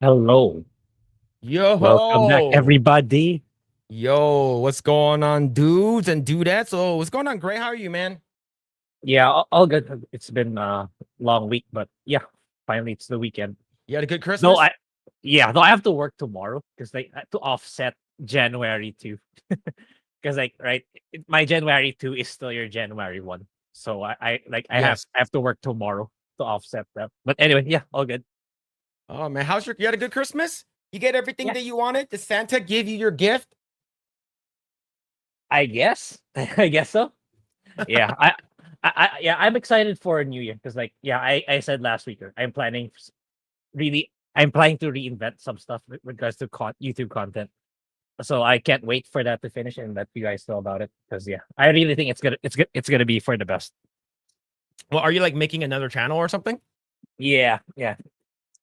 Hello. Welcome back, Yo, everybody. yo, what's going on, dudes and dudettes? Oh, what's going on, Grae? How are you, man? Yeah, all good. It's been a long week, but yeah, finally it's the weekend. You had a good Though Christmas? I, yeah, though I have to work tomorrow because to offset January 2. Because my January 2 is still your January 1. So I have Yes. I have to work tomorrow to offset that. But anyway, yeah, all good. Oh man, you had a good Christmas? You get everything Yeah, that you wanted? Did Santa give you your gift? I guess. I guess so. Yeah, I'm excited for a new year because I said last week I'm planning to reinvent some stuff with regards to YouTube content. So I can't wait for that to finish and let you guys know about it because yeah, I really think it's gonna be for the best. Well, are you like making another channel or something? Yeah.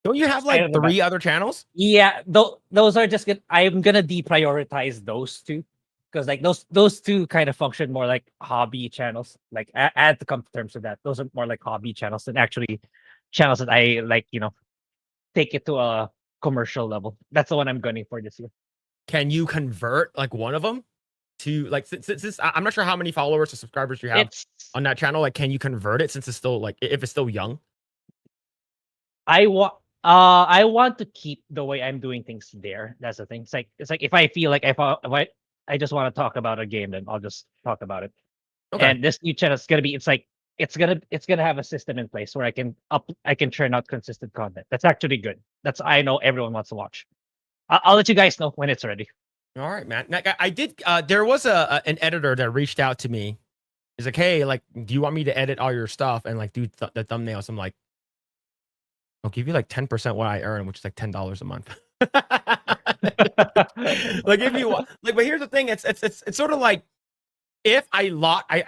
Don't you have like Excited about. three other channels? Yeah, those are just good. I'm gonna deprioritize those two because like those two kind of function more like hobby channels. Like I had to come to terms with that. Those are more like hobby channels than actually channels that I like. Take it to a commercial level. That's the one I'm gunning for this year. Can you convert like one of them to like since I'm not sure how many followers or subscribers you have It's on that channel? Like, can you convert it since it's still like if it's still young? I want to keep the way I'm doing things there. That's the thing. It's like if I feel like I just want to talk about a game, then I'll just talk about it. Okay. And this new channel is gonna be it's gonna have a system in place where I can churn out consistent content. That's actually good. That's I know everyone wants to watch. I'll let you guys know when it's ready. All right, man. Like, I did. There was an editor that reached out to me. He's like, "Hey, like, do you want me to edit all your stuff and like do the thumbnails?" I'm like, "I'll give you like 10% what I earn, which is like $10 a month." Like, if you want, like, but here's the thing: it's sort of like if I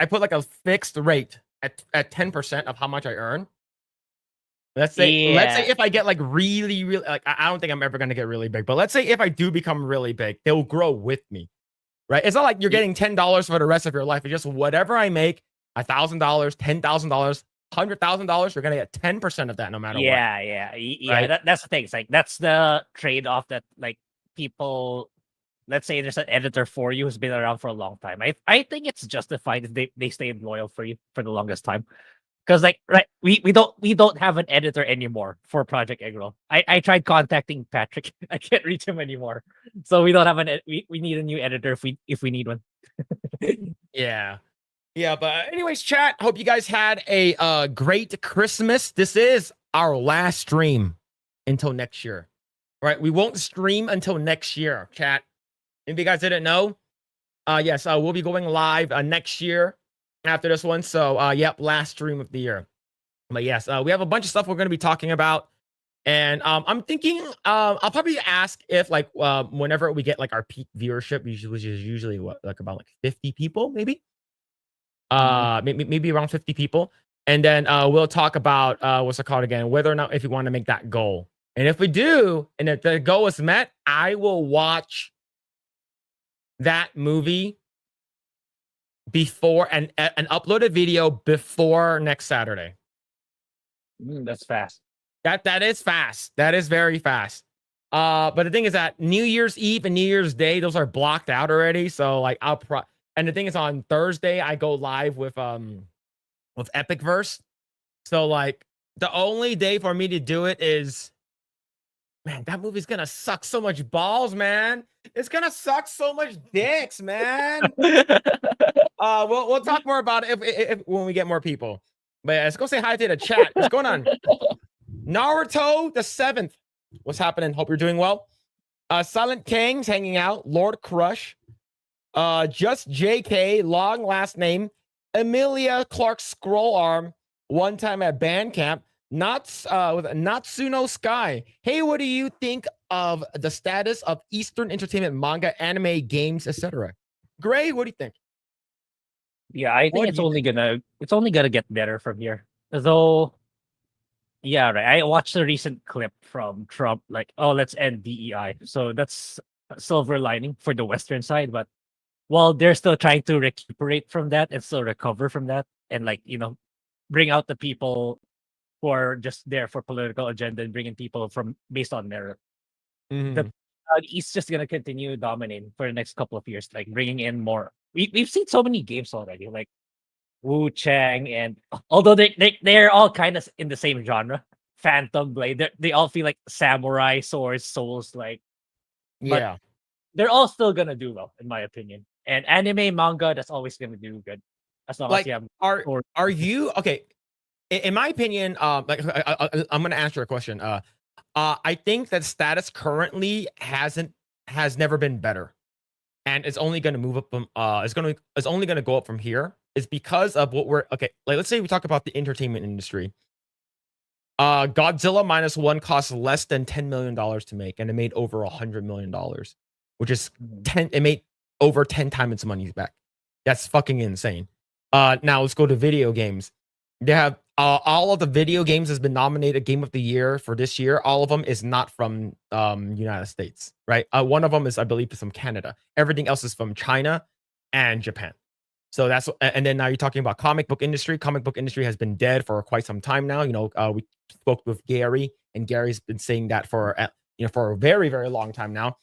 put like a fixed rate at 10% of how much I earn. Let's say Yeah, if I get like really like I don't think I'm ever gonna get really big, but let's say if I do become really big, they'll grow with me. Right? It's not like you're y- getting $10 for the rest of your life. It's just whatever I make, $1,000, $10,000, $100,000, you're gonna get 10% of that no matter what. yeah. Right? That's the thing. It's like that's the trade off that like people. Let's say there's an editor for you who's been around for a long time. I think it's justified if they stay loyal for you for the longest time. Because we don't have an editor anymore for Project Eggroll. I tried contacting Patrick. I can't reach him anymore. So we don't have we need a new editor if we need one. Yeah. Yeah, but anyways, chat, hope you guys had a great Christmas. This is our last stream until next year. Right? We won't stream until next year, chat. If you guys didn't know, yes, we'll be going live next year after this one. So, yep, last stream of the year. But yes, we have a bunch of stuff we're going to be talking about, and I'm thinking I'll probably ask if like whenever we get like our peak viewership, which is usually what like about like 50 people, maybe Mhm. maybe around 50 people, and then we'll talk about what's it called again, whether or not if we want to make that goal, and if we do, and if the goal is met, I will watch that movie before and upload a video before next Saturday. That's fast. That is fast. That is very fast. But the thing is that New Year's Eve and New Year's Day, those are blocked out already. So like and the thing is on Thursday I go live with Epic Verse. So like the only day for me to do it is, man, that movie's gonna suck so much balls, man. It's gonna suck so much dicks, man. We'll talk more about it if when we get more people. But yeah, let's go say hi to the chat. What's going on? Naruto the 7th. What's happening? Hope you're doing well. Silent King's hanging out. Lord Crush. Just JK, long last name. Emilia Clark Scroll Arm. One time at band camp. Not with Natsuno Sky. Hey, what do you think of the status of Eastern entertainment, manga, anime, games, etc.? Grae, what do you think? Yeah, I think What do you think? it's only gonna get better from here. Though, yeah, right. I watched a recent clip from Trump, like, oh, let's end DEI. So that's a silver lining for the Western side, but while they're still trying to recuperate from that and still recover from that, and bring out the people who are just there for political agenda and bringing people from based on merit. Mhm. East just gonna continue dominating for the next couple of years, like bringing in more. We've seen so many games already, like Wu Chang, and although they're all kind of in the same genre, Phantom Blade, they all feel like samurai swords, souls, like, but Yeah. they're all still gonna do well, in my opinion. And anime manga, that's always gonna do good, as long as you Like, have are story. are you okay? In my opinion, like I'm gonna answer a question. I think that status currently has never been better, and it's only gonna move up from it's only gonna go up from here. Is because of what we're okay. Like, let's say we talk about the entertainment industry. Godzilla minus one cost less than $10 million to make, and it made over $100 million, which is Mhm. 10. It made over 10 times its money back. That's fucking insane. Now let's go to video games. They have all of the video games has been nominated Game of the Year for this year. All of them is not from United States, right? One of them is, I believe, from Canada. Everything else is from China and Japan. So that's, and then now you're talking about comic book industry. Comic book industry has been dead for quite some time now. We spoke with Gary, and Gary's been saying that for for a very, very long time now.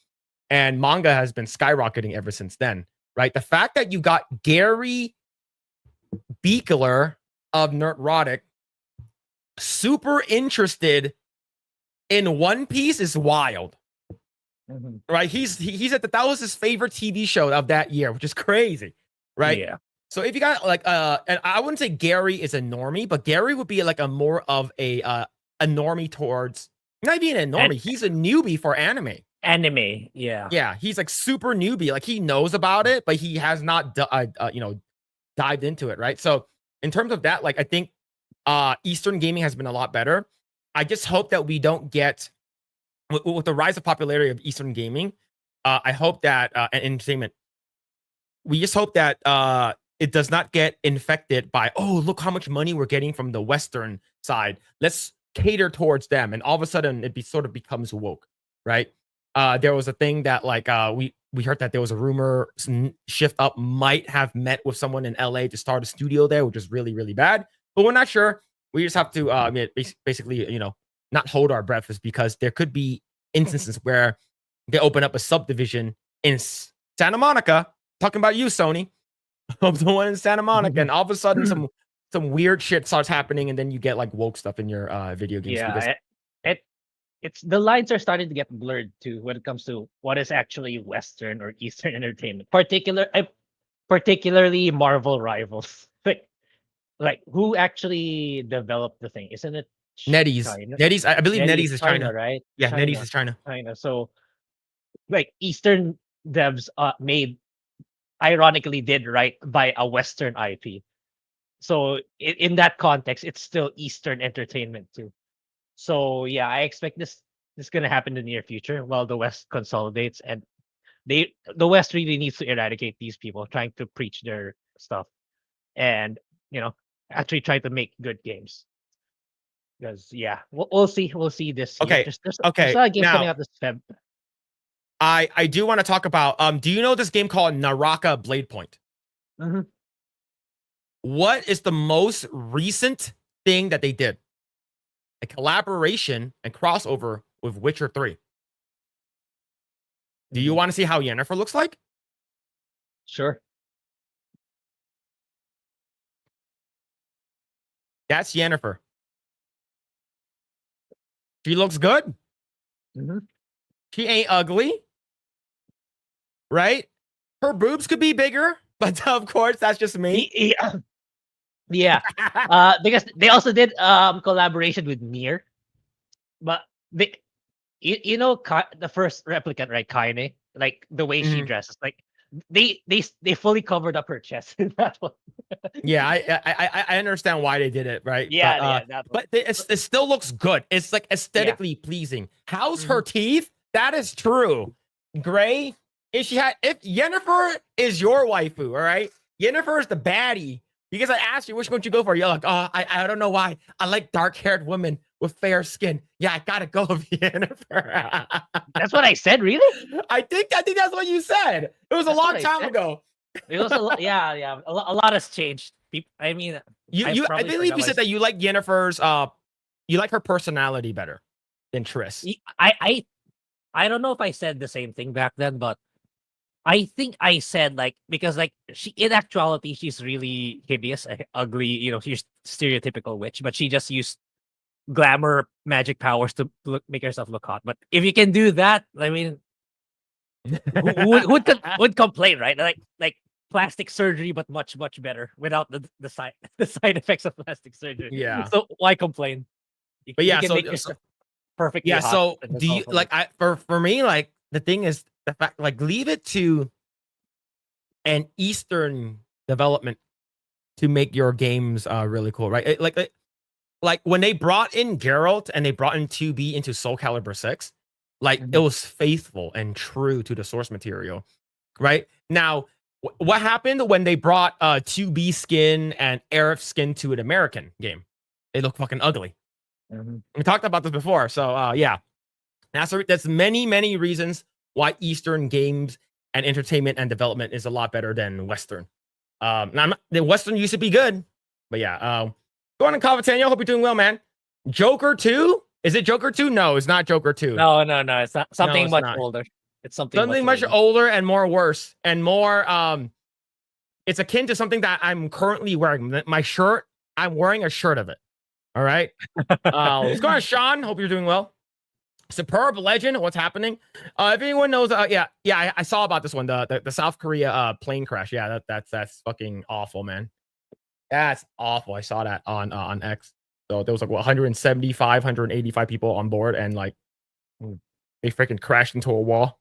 And manga has been skyrocketing ever since then, right? The fact that you got Gary Beekler of Nerdrotic super interested in One Piece is wild, Mhm. right? He said that was his favorite TV show of that year, which is crazy, right? Yeah. So if you got like and I wouldn't say Gary is a normie, but Gary would be like a more of a normie towards, not even a And normie. He's a newbie for anime. anime, yeah. Yeah, he's like super newbie. Like, he knows about it, but he has not dived into it, right? So in terms of that, like, I think Eastern gaming has been a lot better. I just hope that we don't get with the rise of popularity of Eastern gaming. I hope that and entertainment. We just hope that it does not get infected by, oh, look how much money we're getting from the Western side. Let's cater towards them, and all of a sudden it sort of becomes woke, right? There was a thing that like we heard that there was a rumor Shift Up might have met with someone in LA to start a studio there, which is really, really bad. But we're not sure. We just have to basically not hold our breath, is because there could be instances where they open up a subdivision in Santa Monica. Talking about you, Sony, of the one in Santa Monica, and all of a sudden some weird shit starts happening, and then you get like woke stuff in your video games because Yeah, it's the lines are starting to get blurred too when it comes to what is actually Western or Eastern entertainment. Particularly Marvel rivals. Like who actually developed the thing? Isn't it NetEase. China? NetEase, I believe NetEase, NetEase is China, China. right? Yeah, NetEase China, is China. China. So like Eastern devs made ironically did right by a Western IP. So in that context, it's still Eastern entertainment too. So yeah, I expect this gonna happen in the near future while the West consolidates, and the West really needs to eradicate these people trying to preach their stuff, and you know actually try to make good games. Because yeah, we'll see this year. Okay, There's a okay. lot of games coming Now out this Feb. I do want to talk about do you know this game called Naraka Blade Point? Mhm. What is the most recent thing that they did? A collaboration and crossover with Witcher 3. Do you Mhm. want to see how Yennefer looks like? Sure. That's Yennefer. She looks good. Mhm. She ain't ugly, right? Her boobs could be bigger, but of course, that's just me. Yeah. Yeah. Because they also did collaboration with Mir, but they the first replicant, right, Kaine, like the way she Mhm. dresses, like they fully covered up her chest in that one. Yeah, I understand why they did it, right? Yeah, that one. It still looks good. It's like Yeah. aesthetically pleasing. How's her Mhm. teeth? That is true. Gray, if Yennefer is your waifu, all right? Yennefer is the baddie. Because I asked you which one you go for. You're like, oh, I don't know why. I like dark-haired women with fair skin. Yeah, I gotta go with Yennefer. That's what I said, really? I think that's what you said. It was a That's what long I time said. ago. It was a lot, yeah. A lot has changed. I mean, I I probably believe forgot you what I said that said. you like Yennefer's you like her personality better than Triss. I I don't know if I said the same thing back then, but I think I said like because like she in actuality she's really hideous, ugly. She's stereotypical witch, but she just used glamour magic powers to make herself look hot. But if you can do that, I mean, would complain, right? Like plastic surgery, but much better without the side the side effects of plastic surgery. Yeah. So why complain? But yeah, make yourself perfectly yeah. hot. So do you like? For me, like the thing is the fact, like leave it to an Eastern development to make your games really cool, right? Like when they brought in Geralt and they brought in 2B into Soul Calibur 6, like it was faithful and true to the source material, right? Now, what happened when they brought 2B skin and Aerith skin to an American game? They look fucking ugly. We talked about this before, so yeah. That's many reasons why Eastern games and entertainment and development is a lot better than Western. Now the Western used to be good, but yeah. Go on and comment, Daniel. Hope you're doing well, man. Joker 2? Is it Joker 2? No, it's not Joker 2. No. It's not something much older. It's something much older and more worse and more. It's akin to something that I'm currently wearing. My shirt. I'm wearing a shirt of it. All right. Let's go on, Sean. Hope you're doing well. Superb Legend. What's happening? If anyone knows, yeah, I saw about this one. The South Korea plane crash. Yeah, that's fucking awful, man. That's awful. I saw that on X. So there was like 175, 185 people on board, and like they freaking crashed into a wall,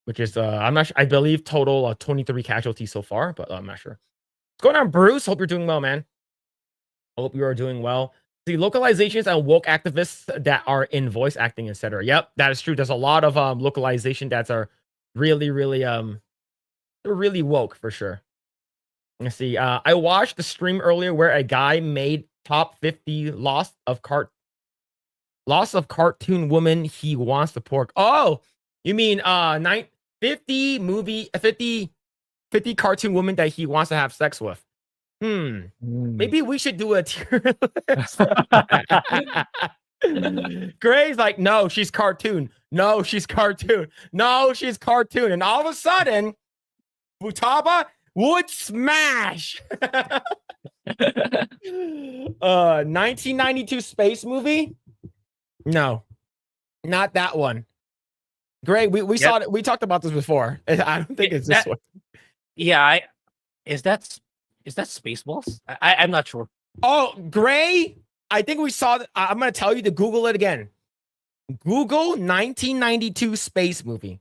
which is I'm not sure. I believe total 23 casualties so far, but I'm not sure. What's going on, Bruce? Hope you're doing well, man. Hope you are doing well. The localizations and woke activists that are in voice acting, etc. Yep, that is true. There's a lot of localization that are really woke for sure. Let's see. I watched the stream earlier where a guy made top 50 loss of cartoon woman he wants to pork. Oh, you mean 50 cartoon woman that he wants to have sex with. Maybe we should do a tier list. Grae's like, no, she's cartoon. No, she's cartoon. No, she's cartoon. And all of a sudden, Futaba would smash. 1992 space movie? No, not that one. Grae, we saw it. We talked about this before. I don't think it's this one. Yeah, is that Spaceballs? I'm not sure. Oh, Grae, I think we saw that. I'm gonna tell you to Google it again. Google 1992 space movie.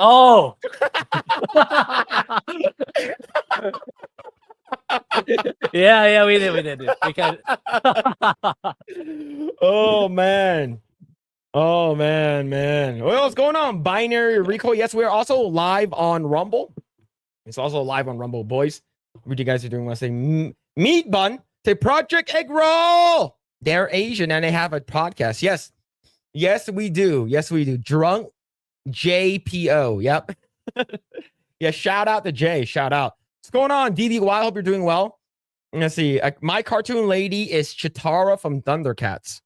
Oh. yeah, we did. Oh man. Well, what's going on? Binary Recoil. Yes, we're also live on Rumble. It's also live on Rumble, boys. What you guys are doing? Want to say meat bun to Projekt Eggroll. They're Asian and they have a podcast. Yes, we do. Drunk JPO. Yep. Yeah. Shout out to Jay. Shout out. What's going on, DBY? Hope you're doing well. Let's see. My cartoon lady is Chitara from Thundercats.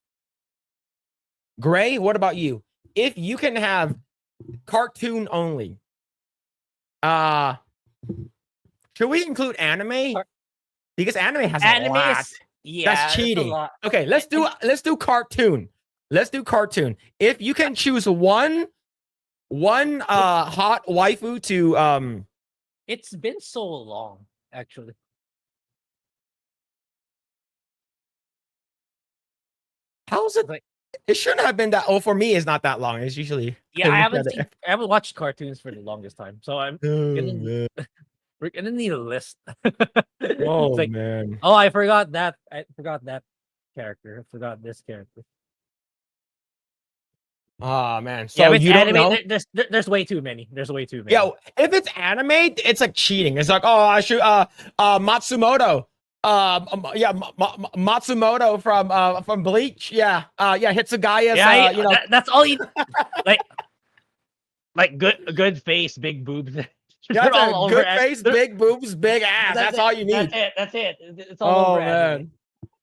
Grae, what about you? If you can have cartoon only, should we include anime? Because anime has a lot. Yeah, that's cheating. Okay, let's do cartoon. Let's do cartoon. If you can choose one hot waifu to It's been so long, actually. How's it? It shouldn't have been that. Oh, for me, it's not that long. It's usually. Yeah, I haven't watched cartoons for the longest time, so we're gonna need a list. Oh man! Oh, I forgot that. I forgot that character. I forgot this character. Oh man! So yeah, you don't know? There's way too many. There's way too many. Yeah, if it's anime, it's like cheating. It's like, oh, I should Matsumoto. Matsumoto from Bleach. Yeah, Hitsugaya. Yeah, that's all you like good face, big boobs. Yeah, good face, big boobs, big ass. That's all you need. That's it. It's all over. Man.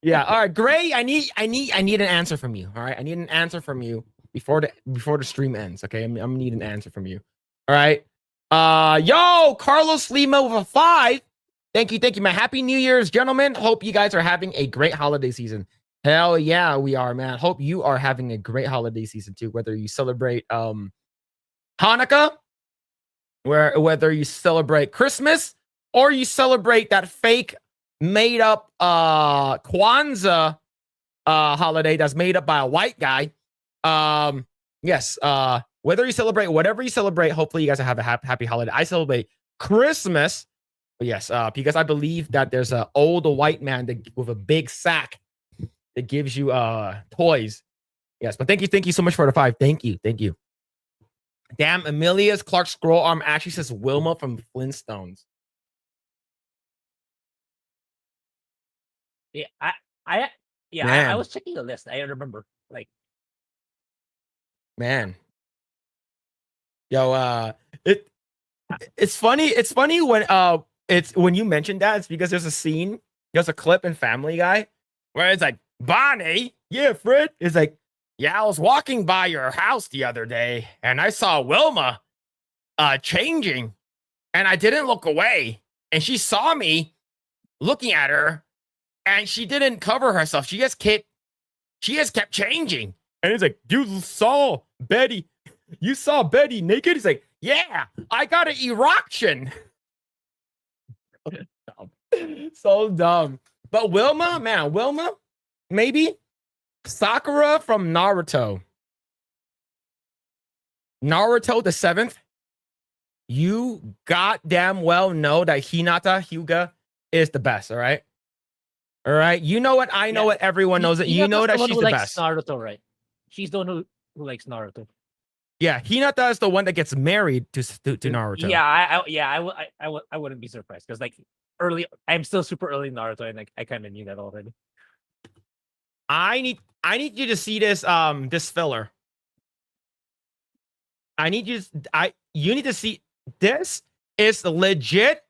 Yeah. All right, Grae, I need an answer from you. All right. I need an answer from you before the stream ends. Okay. I'm gonna need an answer from you. All right. Yo, Carlos Lima with a 5. Thank you, man. Happy New Year's, gentlemen. Hope you guys are having a great holiday season. Hell yeah, we are, man. Hope you are having a great holiday season too. Whether you celebrate Hanukkah, whether you celebrate Christmas, or you celebrate that fake made up Kwanzaa holiday that's made up by a white guy. Yes, whether you celebrate whatever you celebrate, hopefully you guys have a happy holiday. I celebrate Christmas. But yes, because I believe that there's an old white man with a big sack that gives you toys. Yes, but thank you so much for the 5. Thank you. Damn, Amelia's Clark scroll arm actually says Wilma from Flintstones. Yeah, I was checking the list. I remember, like, man. Yo, it's funny. It's funny when you mentioned that. It's because there's a clip in Family Guy where it's like, Bonnie, yeah, Fred. It's like, yeah, I was walking by your house the other day and I saw Wilma changing and I didn't look away. And she saw me looking at her and she didn't cover herself. She just kept changing. And it's like, you saw Betty naked? He's like, yeah, I got an erection. So dumb. But Wilma, maybe Sakura from Naruto the 7th. You goddamn well know that Hinata Hyuga is the best. All right. You know what? I know what. Everyone knows it. You know that she's the best. Naruto, right? She's the one who likes Naruto. Yeah, Hinata is the one that gets married to Naruto. I wouldn't be surprised because like I'm still super early in Naruto and like I kind of knew that already. I need you to see this this filler. You need to see this. Is legit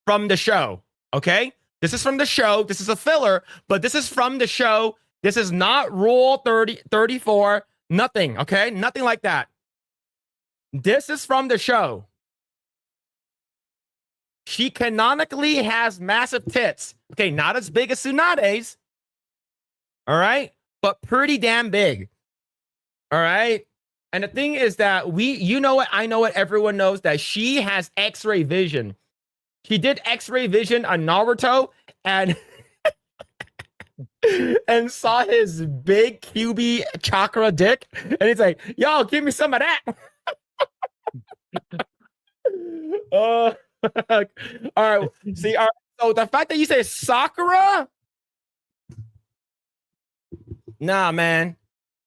from the show. Okay, this is from the show. This is a filler, but this is from the show. This is not Rule 34. Nothing. Okay, nothing like that. This is from the show. She canonically has massive tits. Okay, not as big as Tsunade's. All right, but pretty damn big. All right. And the thing is that you know it, I know it, everyone knows that she has X-ray vision. She did X-ray vision on Naruto and and saw his big QB chakra dick, and he's like, "Yo, give me some of that." All right. See, all right. So the fact that you say Sakura, nah, man.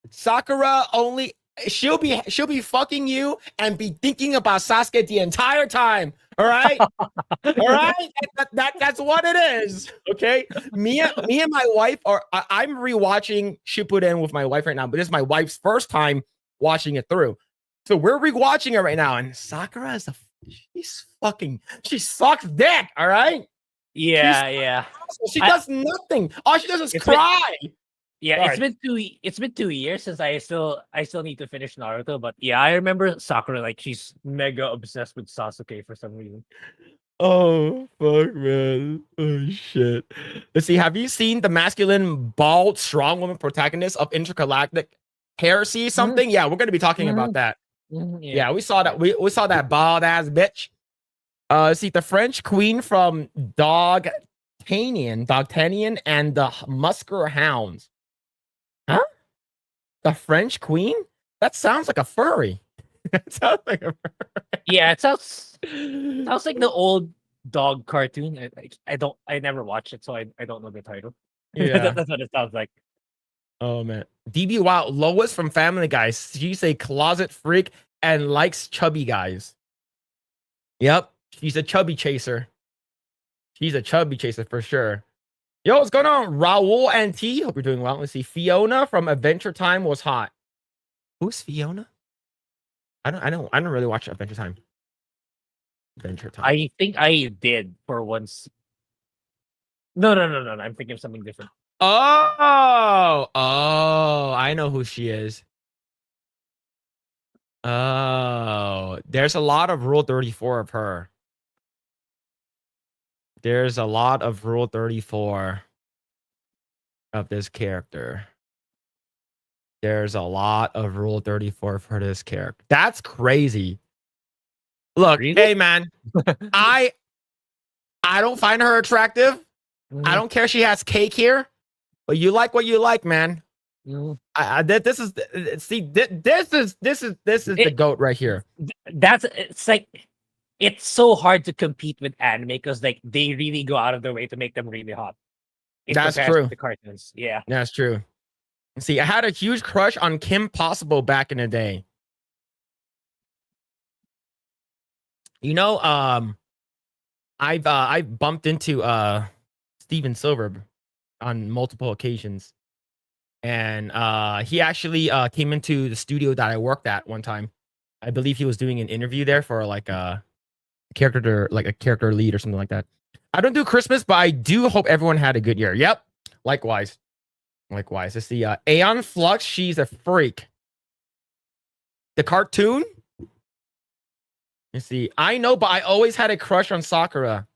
Sakura only she'll be fucking you and be thinking about Sasuke the entire time. All right, all right. That's what it is. Okay. Me and my wife I'm rewatching Shippuden with my wife right now, but this is my wife's first time watching it through. So we're rewatching it right now, and Sakura is she sucks dick. All right. Yeah. She does nothing. All she does is cry. Yeah, it's been 2 years since I still need to finish Naruto, but yeah, I remember Sakura, like she's mega obsessed with Sasuke for some reason. Oh fuck, man. Oh shit. Let's see. Have you seen the masculine, bald, strong woman protagonist of Intergalactic Heresy? Something? Yeah, we're gonna be talking about that. Yeah, we saw that. We saw that bald ass bitch. See the French queen from Dogtanian and the Musker Hounds. Huh? The French queen? That sounds like a furry. It sounds like a furry. Yeah, it sounds like the old dog cartoon. I never watched it, so I don't know the title. Yeah. That's what it sounds like. Oh man. DB Wild, Lois from Family Guy. She's a closet freak and likes chubby guys. Yep. She's a chubby chaser. She's a chubby chaser for sure. Yo, what's going on? Raul and T. Hope you're doing well. Let's see. Fiona from Adventure Time was hot. Who's Fiona? I don't really watch Adventure Time. Adventure Time. I think I did for once. No. I'm thinking of something different. Oh, I know who she is. Oh, there's a lot of Rule 34 of her. There's a lot of Rule 34 of this character. There's a lot of Rule 34 for this character. That's crazy. Look, Really? hey man, I don't find her attractive. Mhm. I don't care she has cake here, but you like what you like, man. Mhm. This is the goat right here. It's like it's so hard to compete with anime because like they really go out of their way to make them really hot. In That's comparison true. to the cartoons. Yeah. That's true. See, I had a huge crush on Kim Possible back in the day. You know, I've bumped into Steven Silver on multiple occasions. And he actually came into the studio that I worked at one time. I believe he was doing an interview there for like a character lead or something like that. I don't do Christmas, but I do hope everyone had a good year. Yep. Likewise. Let's see. Aeon Flux, she's a freak. The cartoon? Let's see. I know, but I always had a crush on Sakura.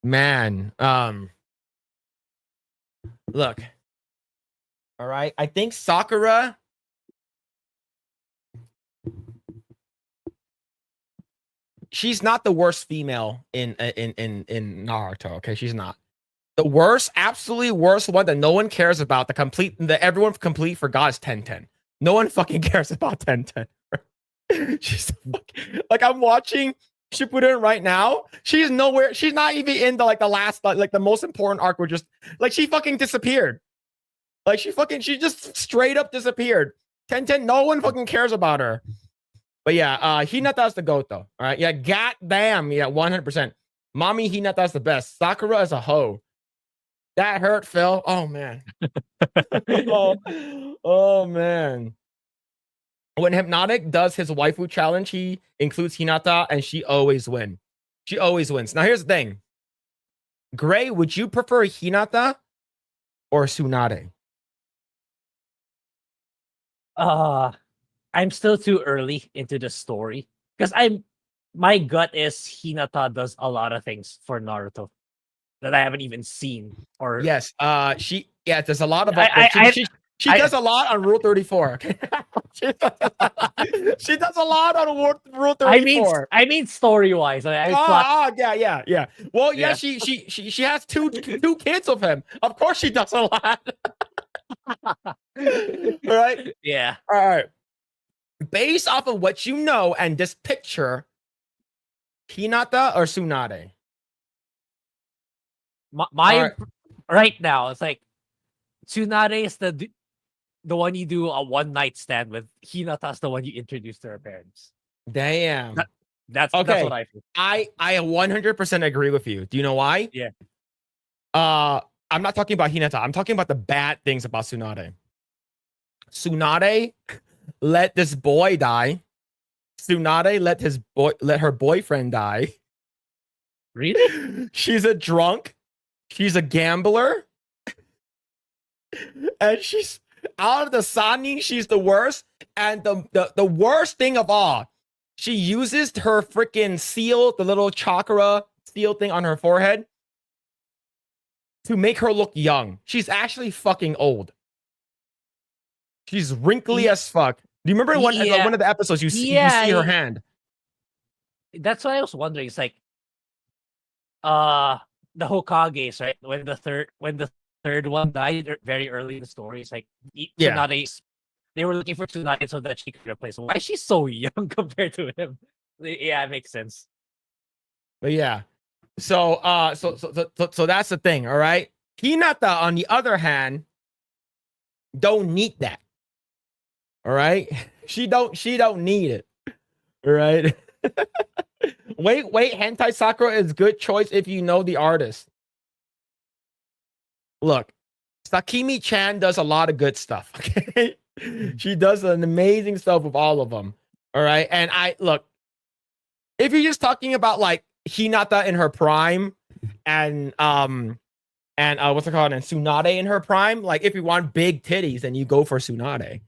Man. Look. All right. I think Sakura. She's not the worst female in Naruto. Okay, she's not. The worst, absolutely worst one that no one cares about. The everyone complete forgot is 1010. No one fucking cares about 1010. She's like I'm watching Shippuden right now. She's nowhere. She's not even in the the last the most important arc. Where just like she fucking disappeared. Like she just straight up disappeared. 1010. No one fucking cares about her. But yeah, Hinata's the GOAT though. All right. Yeah, goddamn. Yeah, 100%. Mommy Hinata's the best. Sakura is a hoe. That hurt, Phil. Oh man. oh man. When Hypnotic does his waifu challenge, he includes Hinata and she always wins. She always wins. Now here's the thing. Grae, would you prefer Hinata or Tsunade? I'm still too early into the story because my gut is Hinata does a lot of things for Naruto that I haven't even seen. Or yes, there's a lot of she I does a lot on Rule 34. Okay? she does a lot on Rule 34. I mean story wise. Yeah. Well, yeah, Yeah. she has two kids of him. Of course, she does a lot. All right. Yeah. All right. Based off of what you know and this picture, Hinata or Tsunade? My right now it's like Tsunade is the one you do a one night stand with. Hinata's the one you introduce to her parents. Damn. That's okay. That's what I feel. I 100% agree with you. Do you know why? Yeah. I'm not talking about Hinata. I'm talking about the bad things about Tsunade. Tsunade let this boy die. Tsunade let her boyfriend die. Really? She's a drunk. She's a gambler. And she's out of the Sani, she's the worst. And the worst thing of all, she uses her freaking seal, the little chakra seal thing on her forehead, to make her look young. She's actually fucking old. She's wrinkly as fuck. Do you remember one of the episodes you see her hand? That's what I was wondering. It's like the Hokages, right? When the third one died very early in the story, it's like Tsunade, they were looking for Tsunade so that she could replace him. Why is she so young compared to him? Yeah, it makes sense. But yeah. So that's the thing, all right? Hinata, on the other hand, don't need that. All right? She don't need it. All right? wait, Hentai Sakura is good choice if you know the artist. Look, Sakimi-chan does a lot of good stuff, okay? She does an amazing stuff with all of them. All right? And look, if you're just talking about like Hinata in her prime and and what's it called? And Tsunade in her prime. Like, if you want big titties, then you go for Tsunade.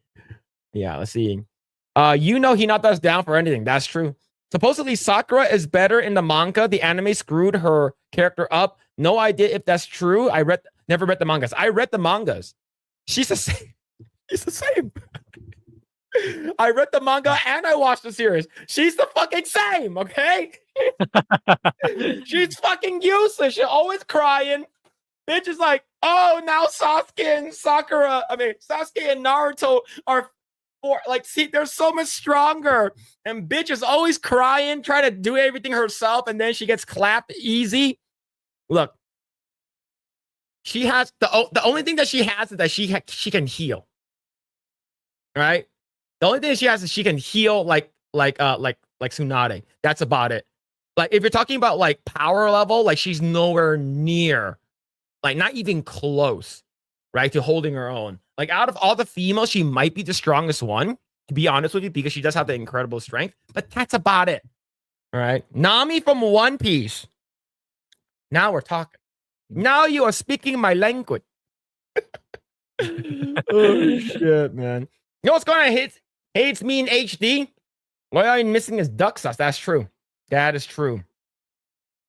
Yeah, let's see. Hinata's down for anything. That's true. Supposedly, Sakura is better in the manga. The anime screwed her character up. No idea if that's true. Never read the mangas. I read the mangas. She's the same. She's the same. I read the manga and I watched the series. She's the fucking same, okay? She's fucking useless. She's always crying. Bitch is like, oh, now Sasuke and Naruto are see, they're so much stronger. And bitch is always crying, trying to do everything herself, and then she gets clapped easy. Look, she has the only thing that she has is that she can heal. Right? The only thing she has is she can heal like Tsunade. That's about it. Like, if you're talking about like power level, like, she's nowhere near, like, not even close, right, to holding her own. Like, out of all the females, she might be the strongest one, to be honest with you, because she does have the incredible strength. But that's about it. All right. Nami from One Piece. Now we're talking. Now you are speaking my language. Oh shit, man. You know what's going on? Hates me in HD. What I'm missing is duck sauce. That's true. That is true.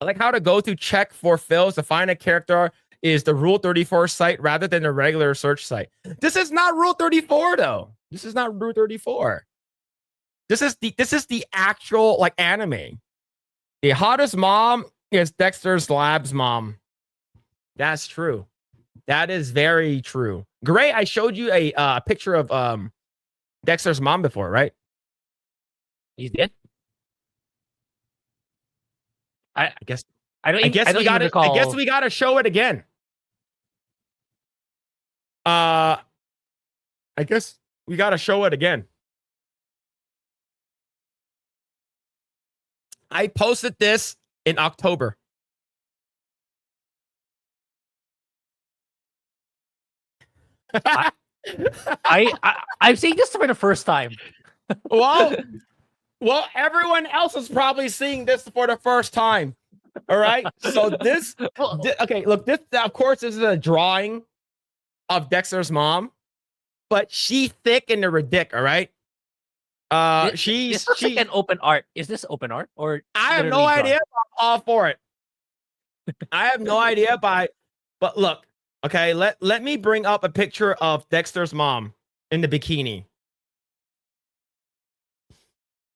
I like how to go to check for fills to find a character is the Rule 34 site rather than the regular search site. This is not Rule 34 though. This is not Rule 34. This is the actual like anime. The hottest mom is Dexter's Lab's mom. That's true. That is very true. Grae, I showed you a picture of Dexter's mom before, right? You did? I guess I guess we gotta show it again. I guess we gotta show it again. I posted this in October. I'm seeing this for the first time. Well, everyone else is probably seeing this for the first time. All right. So okay, look, this of course this is a drawing of Dexter's mom, but she's thick in the ridic, all right? She's like an open art. Is this open art or I have no idea. I'm all for it. I have no idea, but look, okay, let me bring up a picture of Dexter's mom in the bikini.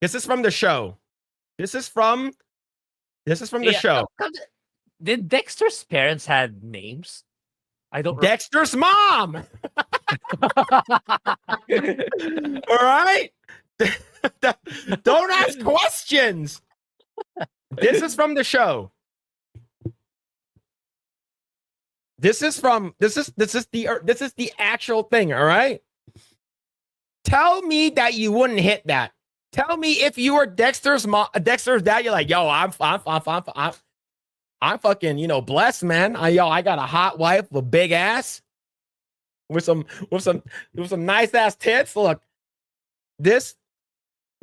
This is from the show. This is from the show. Did Dexter's parents had names? I don't. Dexter's mom. All right. Don't ask questions. This is from the show. This is the actual thing. All right. Tell me that you wouldn't hit that. Tell me if you were Dexter's dad, you're like, yo, I'm fucking, blessed, man. I got a hot wife with a big ass, with some nice ass tits. Look, this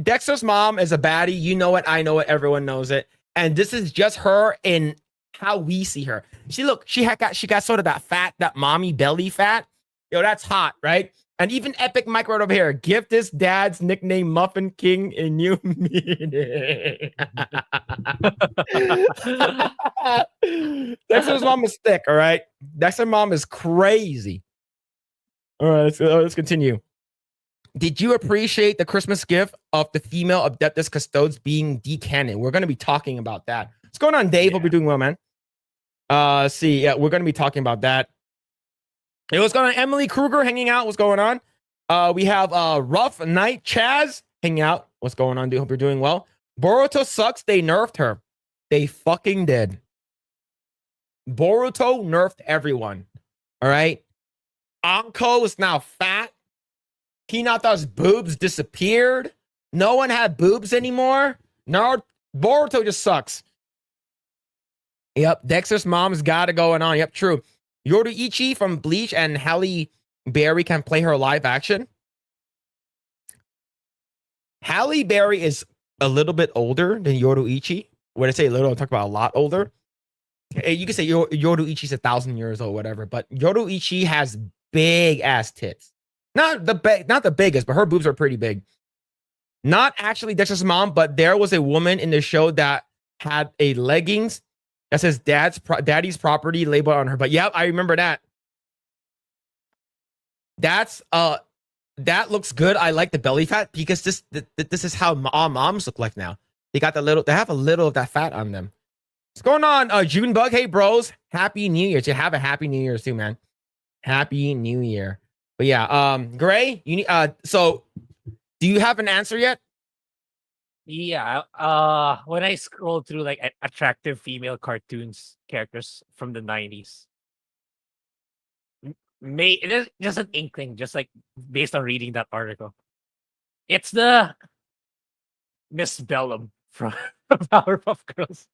Dexter's mom is a baddie. You know it. I know it. Everyone knows it. And this is just her in how we see her. She got sort of that mommy belly fat. Yo, that's hot, right? And even Epic Mike right over here. Give this dad's nickname Muffin King a new meaning. Dexter's mom is thick, all right? Dexter's mom is crazy. All right, let's continue. Did you appreciate the Christmas gift of the female Adeptus Custodes being decanon? We're going to be talking about that. What's going on, Dave? Yeah. Hope you're doing well, man. Yeah, we're going to be talking about that. Hey, what's going on? Emily Kruger hanging out. What's going on? We have Rough Knight Chaz hanging out. What's going on, dude? Hope you're doing well. Boruto sucks. They nerfed her. They fucking did. Boruto nerfed everyone. All right. Anko is now fat. Hinata's boobs disappeared. No one had boobs anymore. No, Boruto just sucks. Yep. Dexter's mom's got it going on. Yep, true. Yoruichi from Bleach and Halle Berry can play her live action. Halle Berry is a little bit older than Yoruichi. When I say little, I'm talking about a lot older. You can say Yoruichi's 1,000 years old, whatever, but Yoruichi has big ass tits. Not the biggest, but her boobs are pretty big. Not actually Dexter's mom, but there was a woman in the show that had a leggings that says daddy's property labeled on her. But yep, I remember that. That looks good. I like the belly fat because this is how all moms look like now. They have a little of that fat on them. What's going on, June Bug? Hey, bros. Happy New Year. You have a happy New Year too, man. Happy New Year. But yeah, Grae, you need so do you have an answer yet? Yeah. When I scroll through like attractive female cartoons characters from the 90s, it is just an inkling, just like based on reading that article. It's the Miss Bellum from Powerpuff Girls.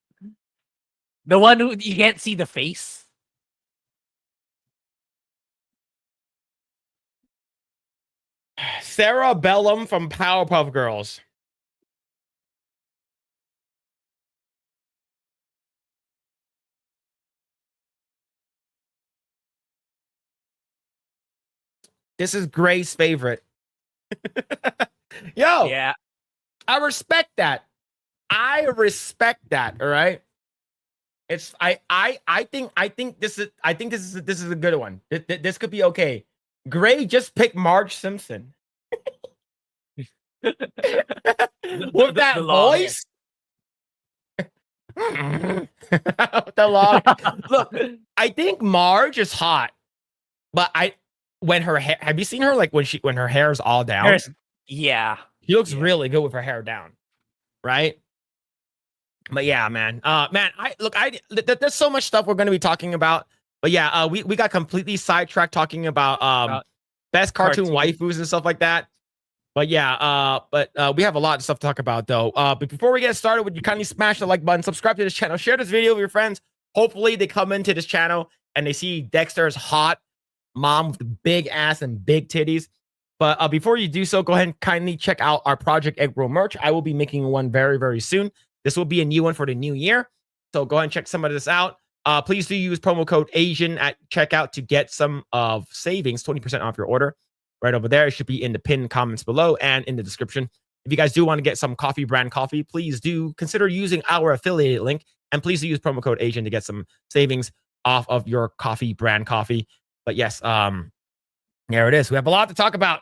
The one who you can't see the face. Sarah Bellum from Powerpuff Girls. This is Grae's favorite. Yo, Yeah. I respect that. All right. It's I think this is a good one. This could be okay. Grae just picked Marge Simpson. With that voice. The long. Look, I think Marge is hot, but when her hair, have you seen her like when her hair is all down? Yeah. She looks really good with her hair down, right? But yeah, man. There's so much stuff we're going to be talking about. But yeah, we got completely sidetracked talking about best cartoon waifus and stuff like that. But yeah, we have a lot of stuff to talk about though. But before we get started, would you kindly smash the like button, subscribe to this channel, share this video with your friends. Hopefully they come into this channel and they see Dexter's hot mom with big ass and big titties. But before you do so, go ahead and kindly check out our Projekt Eggroll merch. I will be making one very, very soon. This will be a new one for the new year. So go ahead and check some of this out. Please do use promo code Asian at checkout to get some of savings, 20% off your order. Right over there. It should be in the pinned comments below and in the description. If you guys do want to get some coffee brand coffee, please do consider using our affiliate link. And please do use promo code Asian to get some savings off of your coffee brand coffee. But yes, there it is. We have a lot to talk about.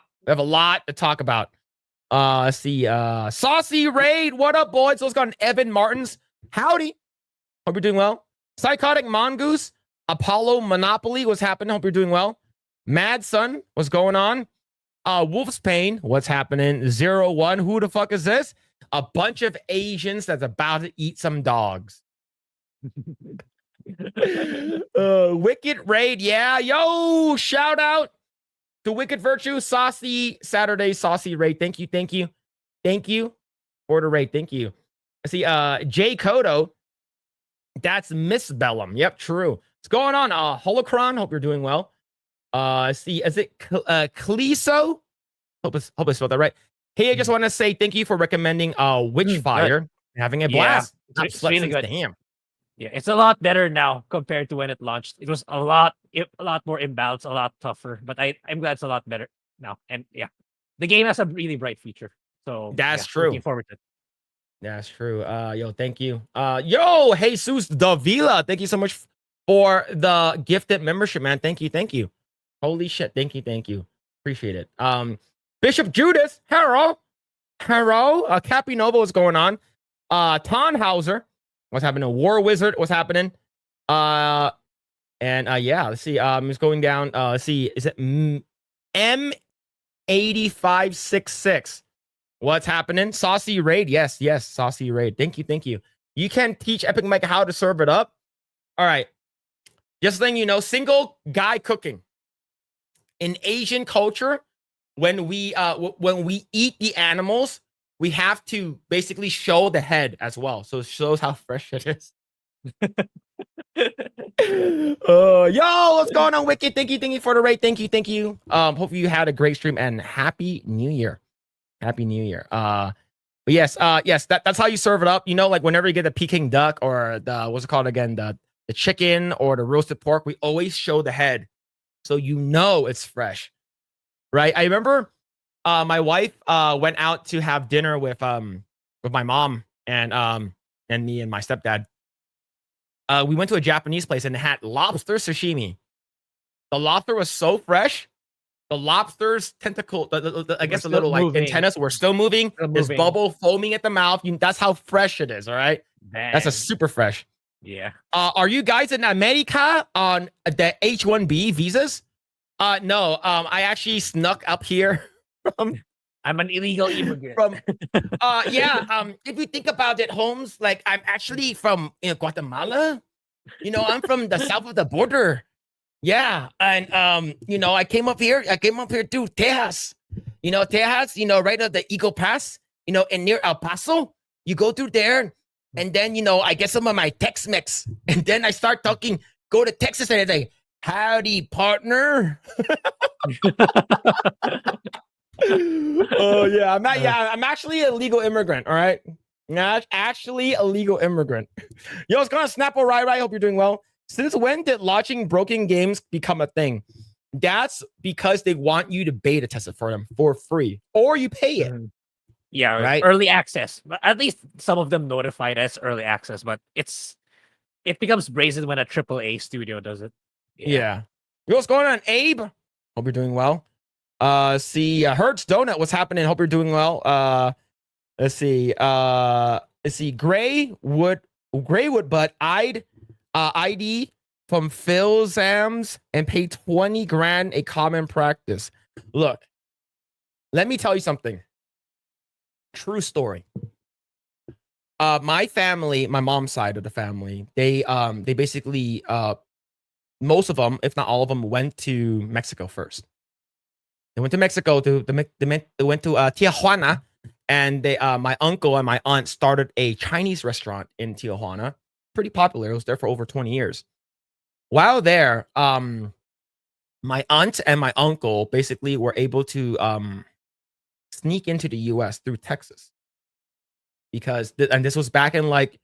Let's see. Saucy Raid. What up, boys? Let's go on Evan Martins. Howdy. Hope you're doing well. Psychotic Mongoose. Apollo Monopoly. What's happening? Hope you're doing well. Mad Sun. What's going on? Wolf's Pain. What's happening? 01. Who the fuck is this? A bunch of Asians that's about to eat some dogs. Wicked Raid. Yeah. Yo, shout out to Wicked Virtue. Saucy Saturday. Saucy Raid. Thank you for the raid. Thank you. I see Jay Kodo. That's Miss Bellum. Yep, true. What's going on? Holocron. Hope you're doing well. See, is it Cleso? Hope I spelled that right. Hey, I just want to say thank you for recommending Witchfire. Having a blast. Yeah, it's really good. Damn. Yeah, it's a lot better now compared to when it launched. It was a lot more imbalanced, a lot tougher. But I'm glad it's a lot better now. And yeah, the game has a really bright future. So that's true. Looking forward to it. That's true. Yo, thank you. Yo, Jesus Davila. Thank you so much for the gifted membership, man. Thank you. Holy shit. Thank you. Appreciate it. Bishop Judas. Hello. Cappy Nova, what's going on? Tannhauser. What's happening? War Wizard. What's happening? Yeah, let's see. It's going down. Let's see. Is it M8566? What's happening? Saucy Raid. Yes, Saucy Raid. Thank you. You can teach Epic Mike how to serve it up. All right. Just letting you know, single guy cooking. In Asian culture, when we eat the animals, we have to basically show the head as well. So it shows how fresh it is. Yo, what's going on, Wicked? Thank you for the raid. Thank you. Hope you had a great stream and Happy New Year. But yes, that's how you serve it up. You know, like whenever you get the Peking duck or the what's it called again, the chicken or the roasted pork, we always show the head, so you know it's fresh, right? I remember my wife went out to have dinner with my mom and me and my stepdad. We went to a Japanese place and it had lobster sashimi. The lobster was so fresh. The lobster's tentacle, I guess the little like antennas were still moving. There's bubble foaming at the mouth. That's how fresh it is. All right. Dang. That's a super fresh. Yeah. Are you guys in America on the H-1B visas? No. I actually snuck up here from. I'm an illegal immigrant. If you think about it, Holmes, like I'm actually from Guatemala. I'm from the south of the border. Yeah, and I came up here to Texas. Texas, right at the Eagle Pass, and near El Paso. You go through there, and then I get some of my Tex-Mex, and then I start talking. Go to Texas, and I say, "Howdy, partner." Oh yeah, I'm actually a legal immigrant. All right, not actually a legal immigrant. Yo, what's going on, Snapple Rai? Hope you're doing well. Since when did launching broken games become a thing? That's because they want you to beta test it for them for free, or you pay it. Yeah, right. Early access, but at least some of them notify it as early access. But it becomes brazen when a AAA studio does it. Yeah. Yo, what's going on, Abe? Hope you're doing well. See, Hertz Donut, what's happening? Hope you're doing well. Let's see. Grae would, but ID from Phil Zams and pay 20 grand a common practice. Look, let me tell you something. True story. My family, my mom's side of the family, they basically most of them, if not all of them, went to Mexico first. They went to Mexico they went to Tijuana, and my uncle and my aunt started a Chinese restaurant in Tijuana. Pretty popular. It was there for over 20 years. While there, my aunt and my uncle basically were able to sneak into the US through Texas. Because and this was back in like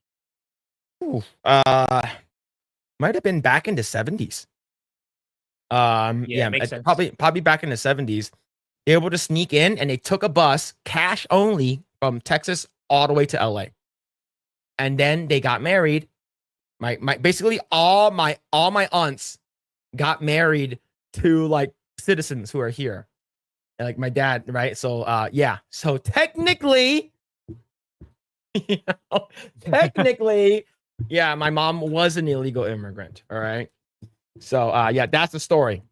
might have been back in the 70s. Makes sense. Probably back in the 70s. They were able to sneak in, and they took a bus, cash only, from Texas all the way to LA. And then they got married. My basically all my aunts got married to like citizens who are here, like my dad, right? So so technically my mom was an illegal immigrant. All right, so that's the story.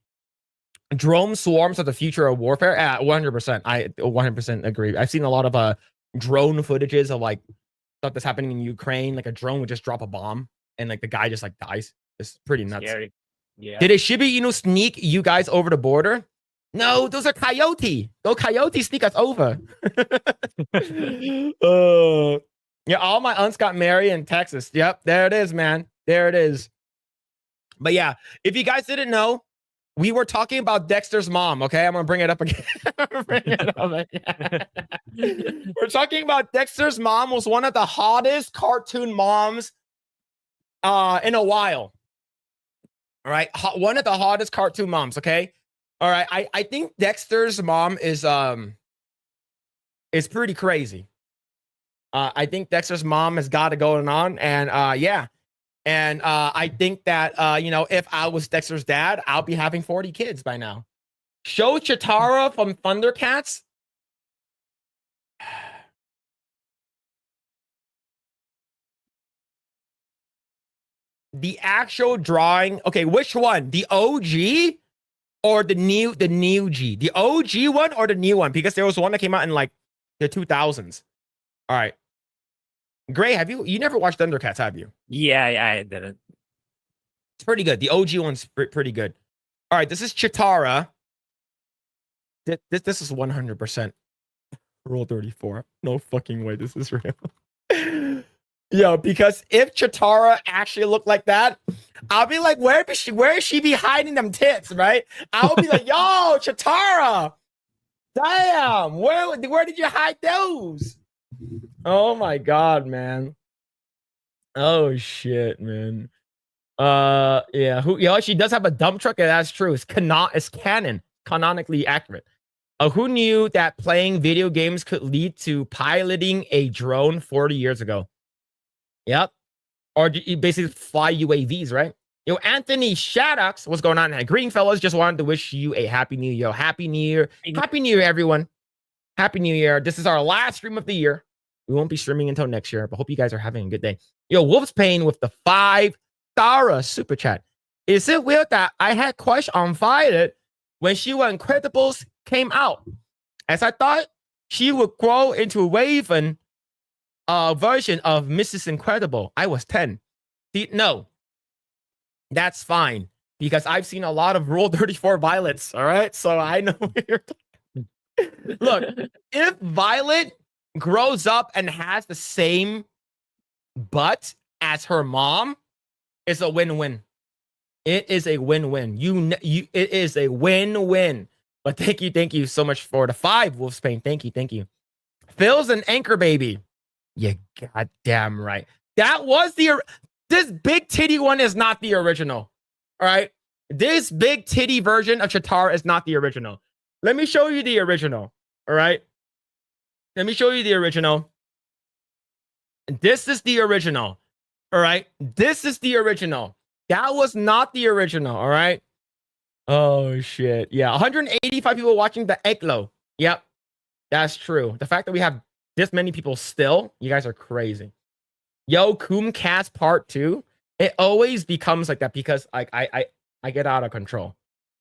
Drone swarms are the future of warfare. 100%. I 100% agree. I've seen a lot of drone footages of like stuff that's happening in Ukraine. Like a drone would just drop a bomb, and like the guy just like dies. It's pretty nuts. Scary. Yeah. Did a Shiba Inu sneak you guys over the border? No, those are coyote. Those coyotes sneak us over. All my aunts got married in Texas. Yep, there it is, man. There it is. But yeah, if you guys didn't know, we were talking about Dexter's mom. Okay, I'm gonna bring it up again. We're talking about Dexter's mom was one of the hottest cartoon moms in a while. All right, one of the hottest cartoon moms. Okay, all right. I think Dexter's mom is pretty crazy. I think Dexter's mom has got it going on, and and I think that if I was Dexter's dad, I'll be having 40 kids by now. Show Chitara from Thundercats. The actual drawing. Okay, which one? The OG or the new G? The OG one or the new one? Because there was one that came out in like the 2000s. All right. Grae, you never watched Thundercats, have you? Yeah, I didn't. It's pretty good. The OG one's pretty good. All right, this is Chitara. This is 100% Rule 34. No fucking way this is real. Yo, because if Chitara actually looked like that, I'll be like, where is she be hiding them tits, right? I'll be like, yo, Chitara, damn, where did you hide those? Oh my god, man. Oh shit, man. Yeah. She does have a dump truck, and that's true. It's canonically accurate. Who knew that playing video games could lead to piloting a drone 40 years ago? Yep. Or you basically fly UAVs, right? Anthony Shaddocks, what's going on? Green fellas, just wanted to wish you a happy new year. Happy new year. Happy new year, everyone. Happy new year. This is our last stream of the year. We won't be streaming until next year, but hope you guys are having a good day. Wolf's Pain with the $5 super chat. Is it weird that I had crush on Violet when she was Incredibles came out, as I thought she would grow into a Raven version of Mrs. Incredible? I was 10. See, no, that's fine, because I've seen a lot of Rule 34 Violets, all right? So I know what you're talking. Look, if Violet grows up and has the same butt as her mom, it's a win-win. It is a win-win. It is a win-win. But thank you so much for the 5, Wolf's Pain. Thank you. Phil's an anchor baby. Yeah, goddamn right. That was this big titty one is not the original. All right. This big titty version of Chitara is not the original. Let me show you the original. All right. Let me show you the original. This is the original. All right. This is the original. That was not the original. All right. Oh, shit. Yeah. 185 people watching the Eggroll. Yep. That's true. The fact that we have this many people still, you guys are crazy. Yo, Coomcast Part 2. It always becomes like that because I get out of control.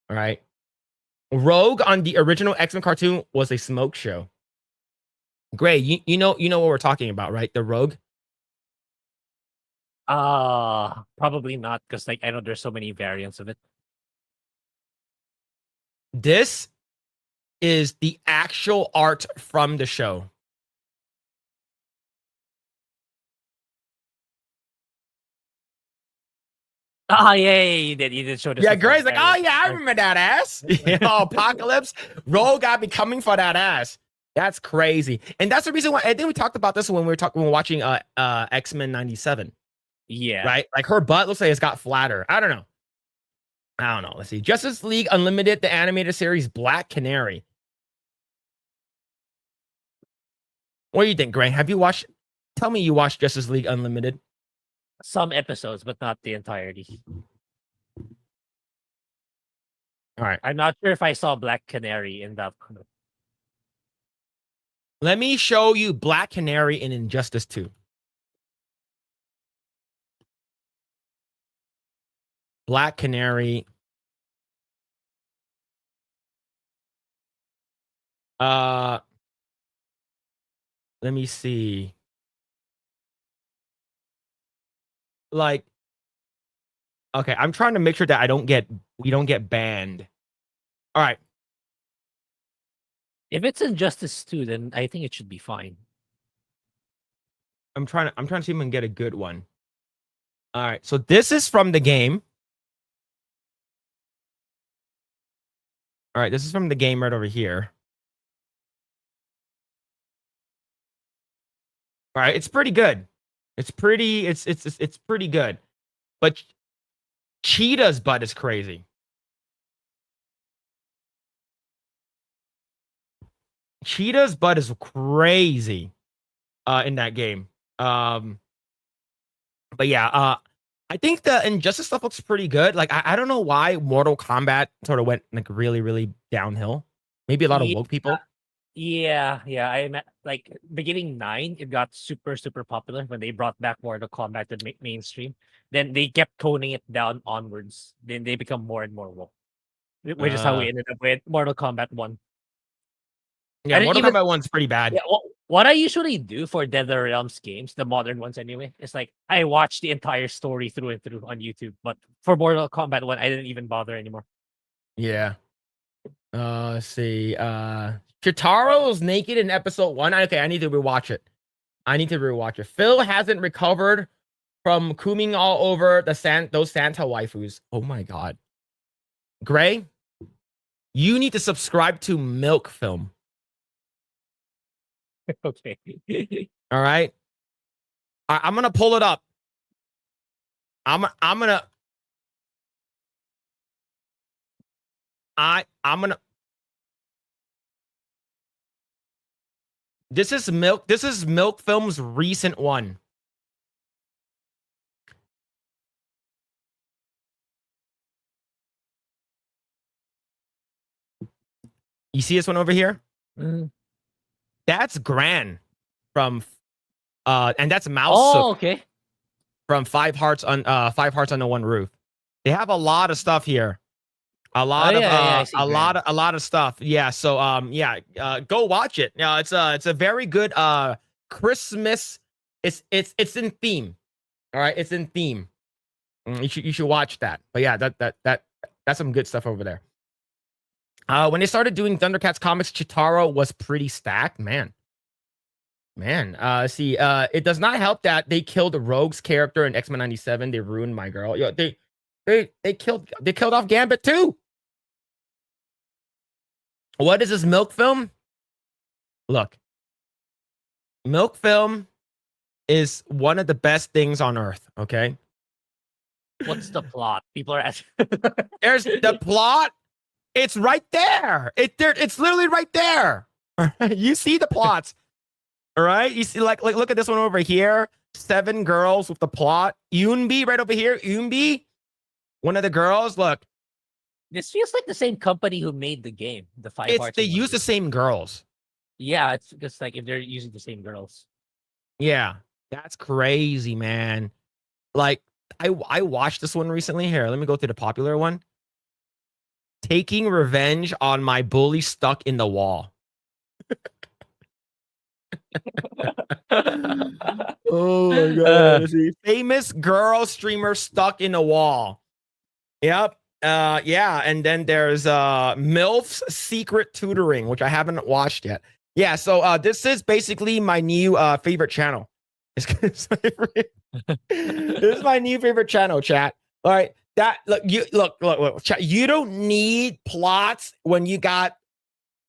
All right. Rogue on the original X-Men cartoon was a smoke show. Grae, you know what we're talking about, right? The Rogue. Probably not, because like I know there's so many variants of it. This is the actual art from the show. Yeah, you did show this. Yeah, Grae's like, oh yeah, I remember that ass. Apocalypse. Rogue got me coming for that ass. That's crazy. And that's the reason why I think we talked about this when we were watching X-Men 97. Yeah. Right? Like her butt looks like it's got flatter. I don't know. Let's see. Justice League Unlimited, the animated series Black Canary. What do you think, Grae? Have you watched? Tell me you watched Justice League Unlimited. Some episodes, but not the entirety. All right. I'm not sure if I saw Black Canary in that. Let me show you Black Canary in Injustice 2. Black Canary. Let me see. Like, okay, I'm trying to make sure that we don't get banned. All right. If it's Injustice 2, then I think it should be fine. I'm trying to see if we can get a good one. All right, so this is from the game. All right, this is from the game right over here. All right, it's pretty good. It's pretty good. But Cheetah's butt is crazy. Cheetah's butt is crazy in that game. But yeah, I think the Injustice stuff looks pretty good. Like I don't know why Mortal Kombat sort of went like really downhill. Maybe a lot of woke people. Yeah. I met like beginning 9, it got super popular when they brought back Mortal Kombat to mainstream. Then they kept toning it down onwards. Then they become more and more woke, which is how we ended up with Mortal Kombat 1. Yeah, Mortal Kombat 1's pretty bad. Yeah, what I usually do for Nether Realms games, the modern ones anyway, is like I watch the entire story through and through on YouTube. But for Mortal Kombat 1, I didn't even bother anymore. Yeah. Let's see. Chitaro's naked in episode 1. Okay, I need to rewatch it. Phil hasn't recovered from cooming all over those Santa waifus. Oh my god. Grae, you need to subscribe to Milk Film. Okay. All right. I'm gonna pull it up. I'm gonna I'm gonna. This is Milk. This is Milk Film's recent one. You see this one over here? That's Gran from and that's Mouse okay. from Five Hearts Under One Roof. They have a lot of stuff here. A lot a lot of stuff. Yeah, so go watch it. It's a very good Christmas. It's in theme. All right, it's in theme. You should watch that. But yeah, that's some good stuff over there. When they started doing Thundercats comics, Chitaro was pretty stacked, man. See, it does not help that they killed Rogue's character in X-Men 97. They ruined my girl. Yo, they killed off Gambit too. What is this Milk Film? Look, Milk Film is one of the best things on earth. Okay. What's the plot? People are asking. There's the plot. It's right there. It's literally right there. You see the plots. All right. You see, like look at this one over here. 7 girls with the plot. Yunbi right over here. Yunbi, one of the girls. Look. This feels like the same company who made the game. The 5 parts. They use the same girls. Yeah, it's just like if they're using the same girls. Yeah, that's crazy, man. Like I watched this one recently. Here, let me go to the popular one. Taking revenge on my bully stuck in the wall. Oh my god. Famous girl streamer stuck in a wall. Yep. Yeah, and then there's MILF's Secret Tutoring, which I haven't watched yet. Yeah, so this is basically my new favorite channel. This is my new favorite channel, chat. All right. Look, chat, you don't need plots when you got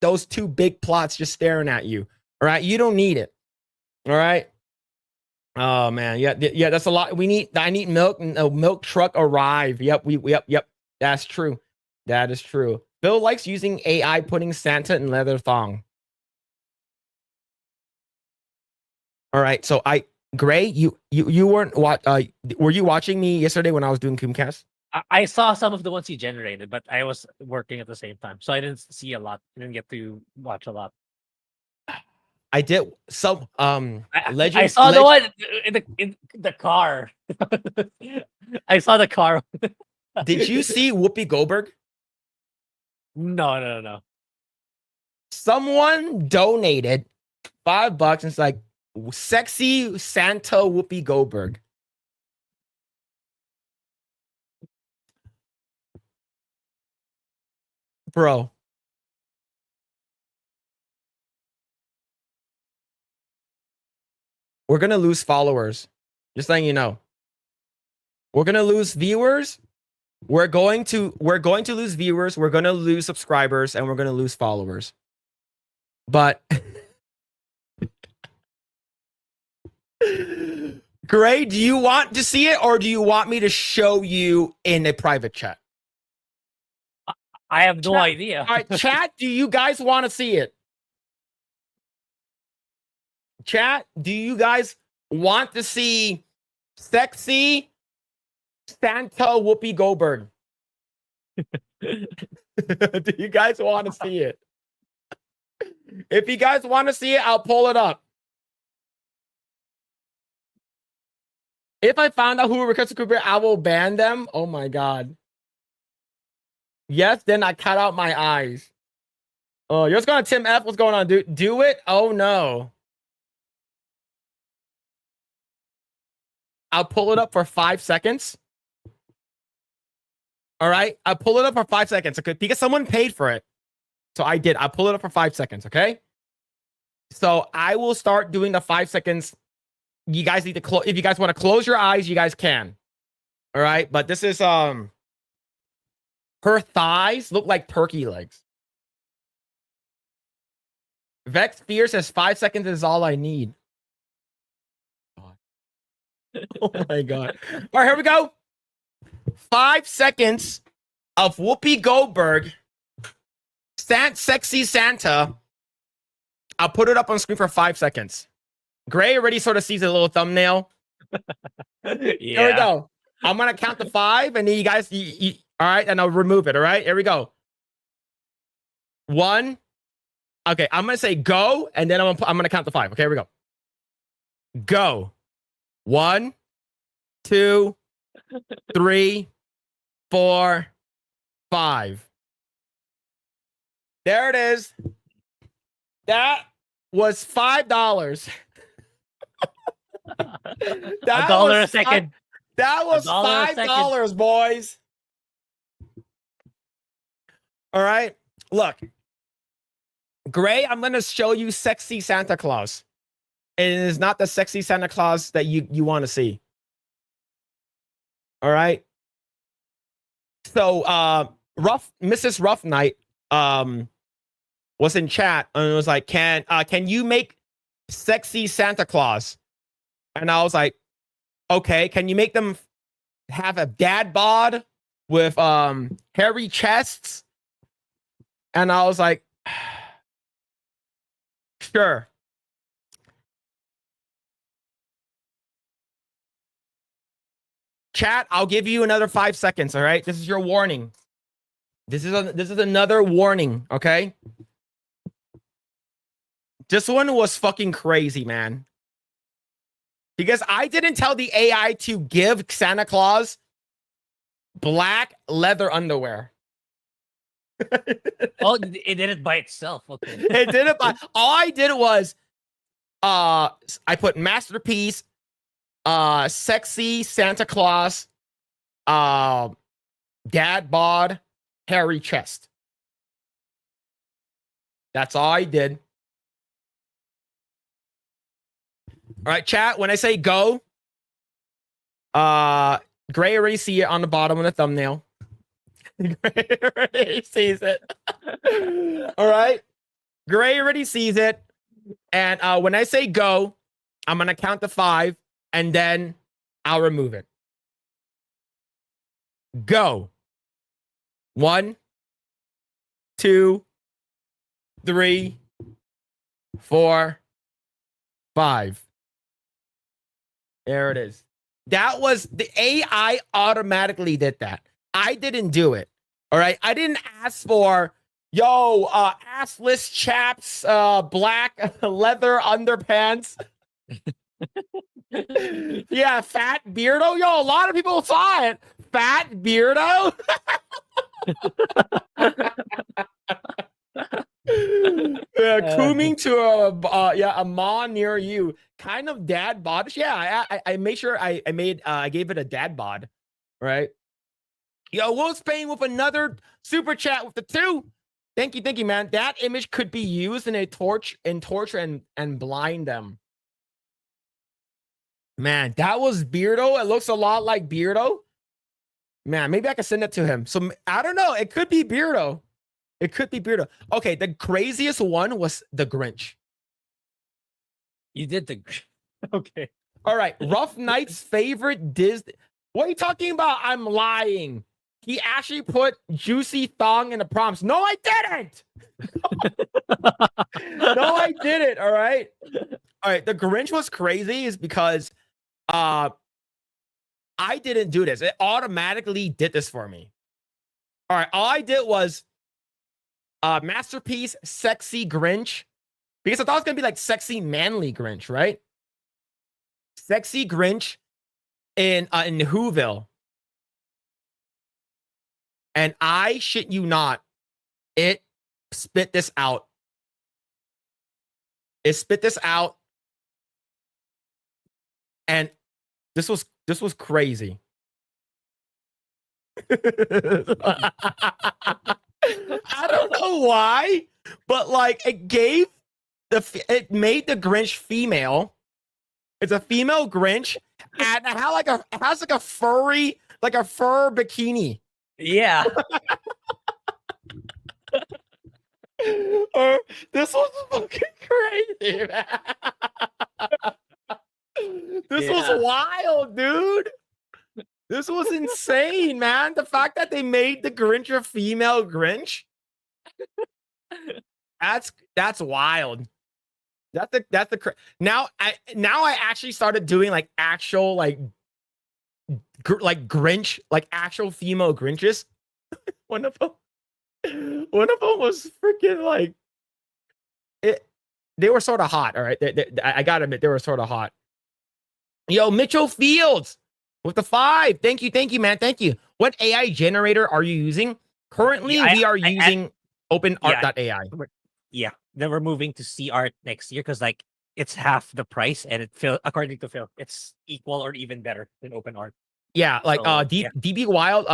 those 2 big plots just staring at you. All right, you don't need it. All right. Oh man, yeah, that's a lot. I need milk. Milk truck arrive. Yep, yep. That's true. That is true. Bill likes using AI putting Santa in leather thong. All right, so Grae, you weren't were you watching me yesterday when I was doing Coomcast? I saw some of the ones you generated, but I was working at the same time, so I didn't see a lot. I didn't get to watch a lot. I did some I saw the one in the car. I saw the car. Did you see Whoopi Goldberg? No. Someone donated $5 and it's like sexy Santa Whoopi Goldberg. Bro. We're gonna lose followers. Just letting you know. We're gonna lose viewers. We're going to lose viewers. We're gonna lose subscribers, and we're gonna lose followers. But Grae, do you want to see it, or do you want me to show you in a private chat? I have no idea. All right, chat, do you guys want to see it? Chat, do you guys want to see sexy Santa Whoopi Goldberg? Do you guys want to see it? If you guys want to see it, I'll pull it up. If I found out who requested Cooper, I will ban them. Oh my god. Yes, then I cut out my eyes. Oh, you're just going to Tim F. What's going on? Do it? Oh no. I'll pull it up for 5 seconds. All right. I'll pull it up for 5 seconds. Okay. Because someone paid for it. So I did. I'll pull it up for 5 seconds. Okay. So I will start doing the 5 seconds. You guys need to close. If you guys want to close your eyes, you guys can. All right. But this is, her thighs look like turkey legs. Vex Fear says 5 seconds is all I need. Oh my god. All right, here we go. 5 seconds of Whoopi Goldberg sexy Santa. I'll put it up on screen for 5 seconds. Grae already sort of sees a little thumbnail. Yeah. Here we go. I'm gonna count to 5, and then you guys, all right, and I'll remove it. All right, here we go. 1. Okay, I'm gonna say go, and then I'm gonna count to 5. Okay, here we go. Go. 1, 2, 3, 4, 5. There it is. That was $5. $1 a second. That was $5, boys. All right. Look, Grae, I'm going to show you sexy Santa Claus. It is not the sexy Santa Claus that you want to see. All right. So, Mrs. Rough Knight was in chat and was like, "Can you make sexy Santa Claus?" And I was like, "Okay, can you make them have a dad bod with hairy chests?" And I was like, "Sure." Chat, I'll give you another 5 seconds, all right? This is your warning. This is another warning, okay? This one was fucking crazy, man. Because I didn't tell the AI to give Santa Claus black leather underwear. Oh, it did it by itself. Okay. It did it by all I did was I put masterpiece, sexy Santa Claus, dad bod, hairy chest. That's all I did. All right, chat. When I say go, Grae already see it on the bottom of the thumbnail. Grae already sees it. All right. Grae already sees it. And when I say go, I'm gonna count to 5, and then I'll remove it. Go. 1, 2, 3, 4, 5. There it is. That was the AI automatically did that. I didn't do it. All right. I didn't ask for, assless chaps, black leather underpants. Yeah, fat beardo. Yo, a lot of people saw it. Fat beardo. Coming to a mall near you. Kind of dad bod. Yeah, I made sure I gave it a dad bod. Right. Yo, Will Spain with another super chat with the 2. Thank you, man. That image could be used in a torture and blind them. Man, that was Beardo. It looks a lot like Beardo. Man, maybe I can send it to him. So I don't know. It could be Beardo. It could be Beardo. Okay, the craziest one was the Grinch. You did the okay. All right, Rough Knight's favorite Disney. What are you talking about? I'm lying. He actually put juicy thong in the prompts. No, I didn't. No, I didn't. All right. The Grinch was crazy is because I didn't do this. It automatically did this for me. All right. All I did was masterpiece, sexy Grinch. Because I thought it was going to be like sexy, manly Grinch, right? Sexy Grinch in Whoville. And I shit you not, it spit this out. It spit this out. And this was crazy. I don't know why, but like it made the Grinch female. It's a female Grinch, and it has like a fur bikini. Yeah. This was fucking crazy, man. This was wild, dude. This was insane, man. The fact that they made the Grinch a female Grinch. That's wild. Now I actually started doing like actual like like Grinch, like actual female Grinches. one of them one of them was freaking like it. They were sort of hot. All right, I gotta admit they were sort of hot. Yo, Mitchell Fields with the 5. Thank you, man. Thank you. What AI generator are you using? Currently, Yeah, we are using OpenArt.ai. Yeah, then we're moving to C Art next year because like it's half the price, and according to Phil, it's equal or even better than OpenArt. Yeah, like So, yeah. DB Wild,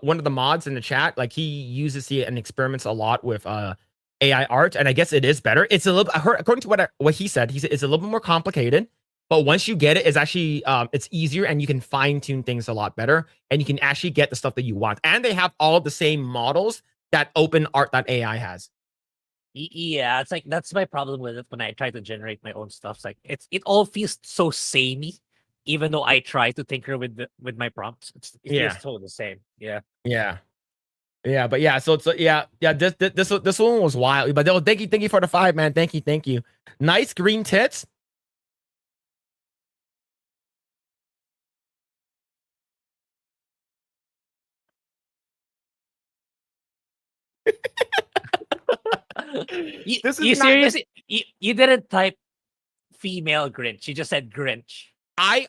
one of the mods in the chat, like he uses it and experiments a lot with AI art, and I guess it is better. It's a little, I heard, according to what he said it's a little bit more complicated, but once you get it, it's actually it's easier, and you can fine tune things a lot better, and you can actually get the stuff that you want. And they have all the same models that OpenArt.ai has. Yeah, it's like that's my problem with it when I try to generate my own stuff. It's like it all feels so samey, even though I try to tinker with my prompts. It Yeah. feels so the same. Yeah. Yeah, but yeah, so it's yeah. This one was wild. But thank you for the 5, man. Thank you. Nice green tits. You seriously you didn't type female Grinch. You just said Grinch. I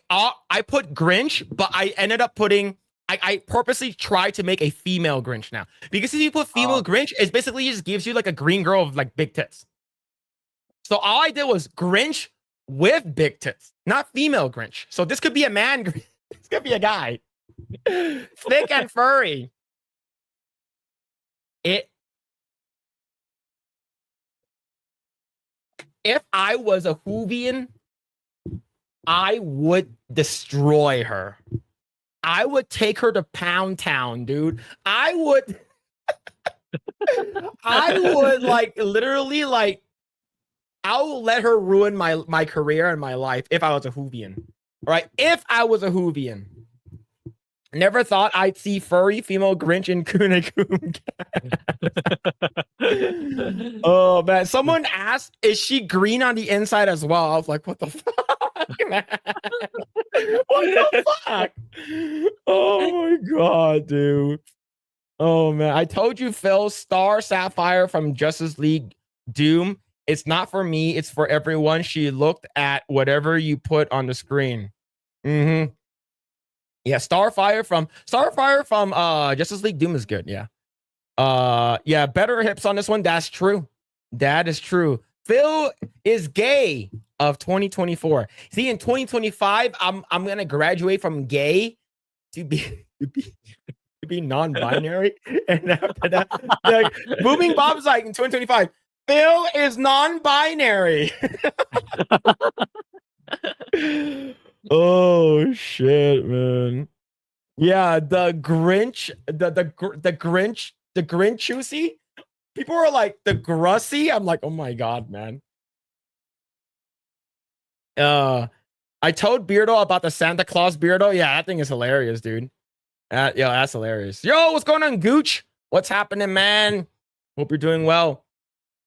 put Grinch, but I ended up putting I purposely tried to make a female Grinch now. Because if you put female Grinch, it basically just gives you like a green girl with like big tits. So all I did was Grinch with big tits, not female Grinch. So this could be a man. This could be a guy. Thick and furry. If I was a Whovian, I would destroy her. I would take her to Pound Town, dude. I would like literally like I will let her ruin my career and my life if I was a Whovian. All right? If I was a Whovian. Never thought I'd see furry female Grinch in Kunekun. Oh man, someone asked, "Is she green on the inside as well?" I was like, "What the fuck, man? What the fuck?" Oh my god, dude. Oh man, I told you, Phil. Star Sapphire from Justice League Doom. It's not for me. It's for everyone. She looked at whatever you put on the screen. Mm-hmm. Yeah, Starfire from Justice League Doom is good. Yeah. Yeah, better hips on this one. That's true. That is true. Phil is gay of 2024. See, in 2025, I'm gonna graduate from gay to be non-binary. And after that, like, Booming Bob's like in 2025, Phil is non-binary. Oh shit, man. Yeah, the Grinch, the Grinchussy. People are like the Grussy. I'm like, oh my god, man. I told Beardo about the Santa Claus Beardo. Yeah, that thing is hilarious, dude. Yo, that's hilarious. Yo, what's going on, Gooch? What's happening, man? Hope you're doing well.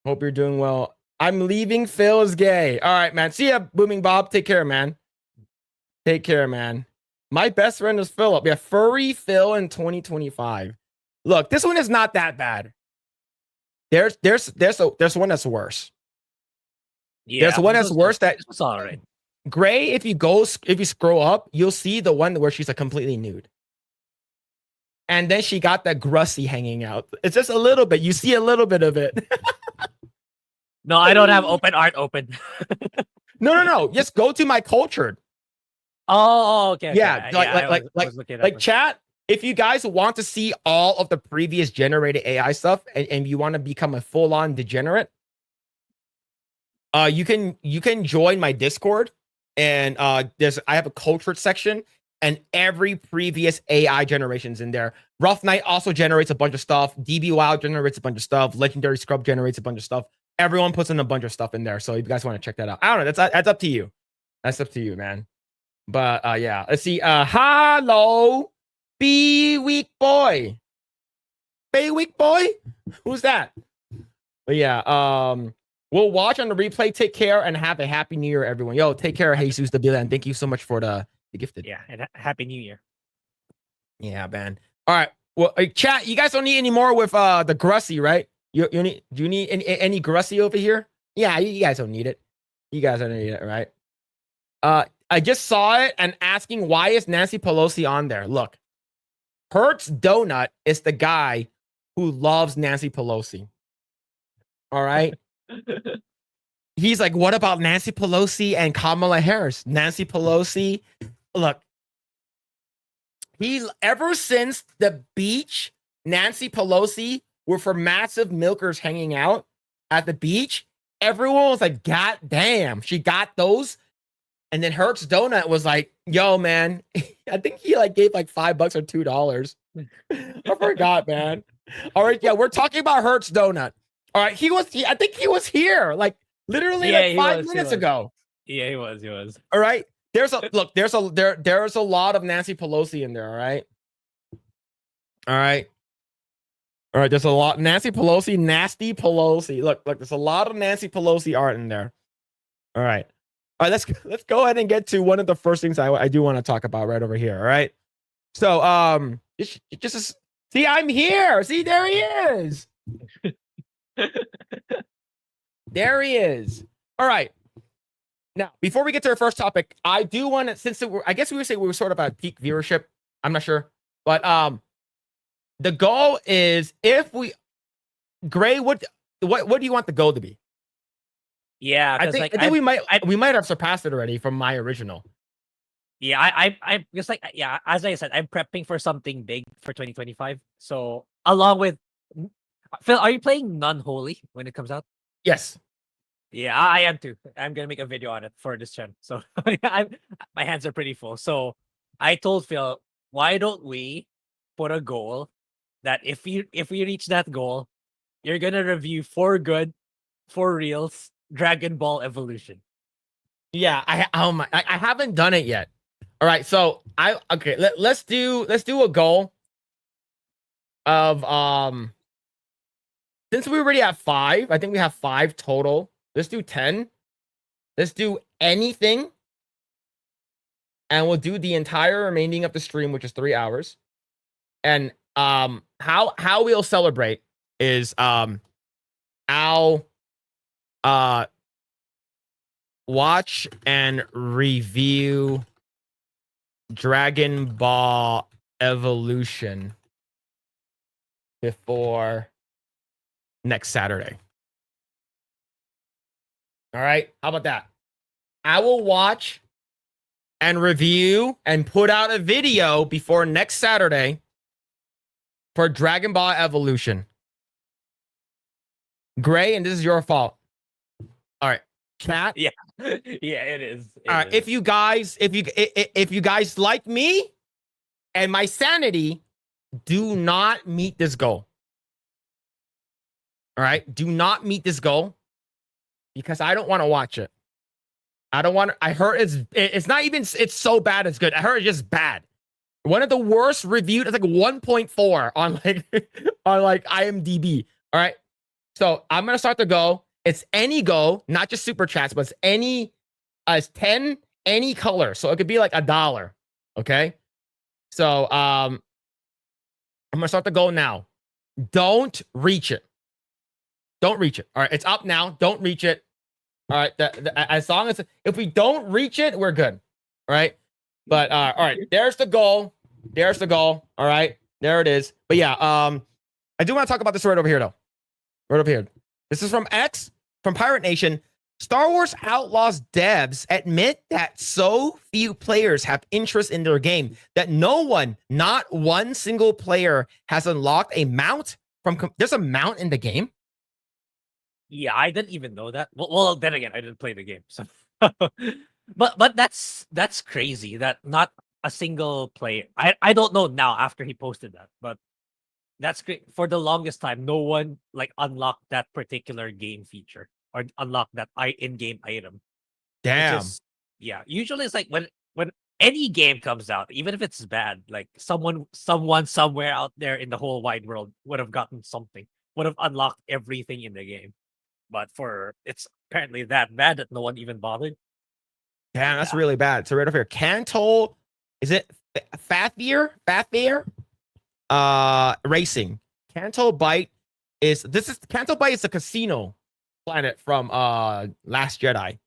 Hope you're doing well. I'm leaving. Phil is gay. All right, man. See ya, Booming Bob. Take care, man. Take care, man. My best friend is Phillip. Yeah, furry Phil in 2025. Look, this one is not that bad. There's one that's worse. Yeah, there's one that's worse. That's all right. Grae, if you scroll up, you'll see the one where she's a completely nude. And then she got that Grussy hanging out. It's just a little bit. You see a little bit of it. No, I don't have OpenArt open. No. Just go to my cultured. Oh, okay. Yeah, like chat. If you guys want to see all of the previous generated AI stuff and you want to become a full-on degenerate, you can join my Discord, and I have a cultured section, and every previous AI generation's in there. Rough Knight also generates a bunch of stuff. DB Wild generates a bunch of stuff. Legendary Scrub generates a bunch of stuff. Everyone puts in a bunch of stuff in there. So if you guys want to check that out, I don't know. That's up to you. That's up to you, man. But yeah, let's see. Hello, Be Weak Boy. Be Weak Boy? Who's that? But yeah, we'll watch on the replay. Take care and have a happy New Year, everyone. Yo, take care, Jesus the Bila, and thank you so much for the gifted. Yeah, and happy New Year. Yeah, man. All right. Well, chat. You guys don't need any more with the Grussy, right? You need? Do you need any Grussy over here? Yeah, you guys don't need it. You guys don't need it, right? I just saw it and asking why is Nancy Pelosi on there? Look, Hertz Donut is the guy who loves Nancy Pelosi. All right. He's like, what about Nancy Pelosi and Kamala Harris? Nancy Pelosi, look, ever since the beach, Nancy Pelosi were for massive milkers hanging out at the beach. Everyone was like, God damn, she got those. And then Hertz Donut was like, yo, man, I think he like gave like $5 or $2. I forgot, man. All right, yeah, we're talking about Hertz Donut. All right, I think he was here like literally like 5 minutes ago. Yeah, he was. All right. There's a lot of Nancy Pelosi in there, all right? All right. All right, there's a lot Nancy Pelosi, nasty Pelosi. Look, there's a lot of Nancy Pelosi art in there. All right. All right, let's go ahead and get to one of the first things I do want to talk about right over here, all right? So, just see, I'm here. See, there he is. There he is. All right. Now, before we get to our first topic, I do want to, since I guess we would say we were sort of at peak viewership. I'm not sure, but the goal is if we, Grae, what do you want the goal to be? Yeah, I think we might have surpassed it already from my original. Yeah, I just like, yeah, as I said, I'm prepping for something big for 2025. So along with Phil, are you playing Non-Holy when it comes out? Yes. Yeah, I am too. I'm gonna make a video on it for this channel. So my hands are pretty full. So I told Phil, why don't we put a goal that if we reach that goal, you're gonna review for good, for reals, Dragon Ball Evolution. Yeah, I haven't done it yet. All right, so let's do a goal of since we already have 5, I think we have 5 total. Let's do 10. Let's do anything. And we'll do the entire remaining of the stream, which is 3 hours. And how we'll celebrate is I'll watch and review Dragon Ball Evolution before next Saturday. All right, how about that? I will watch and review and put out a video before next Saturday for Dragon Ball Evolution. Grae, and this is your fault. All right, chat. Yeah, yeah, it is. All right, if you guys like me and my sanity, do not meet this goal. All right, do not meet this goal because I don't want to watch it. I heard it's not even, it's so bad it's good. I heard it's just bad. One of the worst reviewed, it's like 1.4 on like IMDb. All right. So I'm gonna start the goal. It's any goal, not just super chats, but it's 10 any color. So it could be like $1. Okay. So I'm gonna start the goal now. Don't reach it. Don't reach it. All right, it's up now. Don't reach it. All right, as long as if we don't reach it, we're good. All right, but all right, there's the goal. There's the goal. All right, there it is. But yeah, I do want to talk about this right over here though. Right over here. This is from X from Pirate Nation. Star Wars Outlaws devs admit that so few players have interest in their game that not one single player has unlocked a mount from. There's a mount in the game. Yeah, I didn't even know that. Well, then again, I didn't play the game. So, but that's crazy that not a single player. I don't know now after he posted that, but that's great. For the longest time, no one like unlocked that particular game feature or unlocked that in-game item. Damn. Yeah, usually it's like when any game comes out, even if it's bad, like someone somewhere out there in the whole wide world would have gotten something. would have unlocked everything in the game. But for it's apparently that bad that no one even bothered. Damn, that's Yeah. really bad. So right over here, Cantol, is it Fathier? Racing. Canto Bite is Canto Bite is a casino planet from Last Jedi.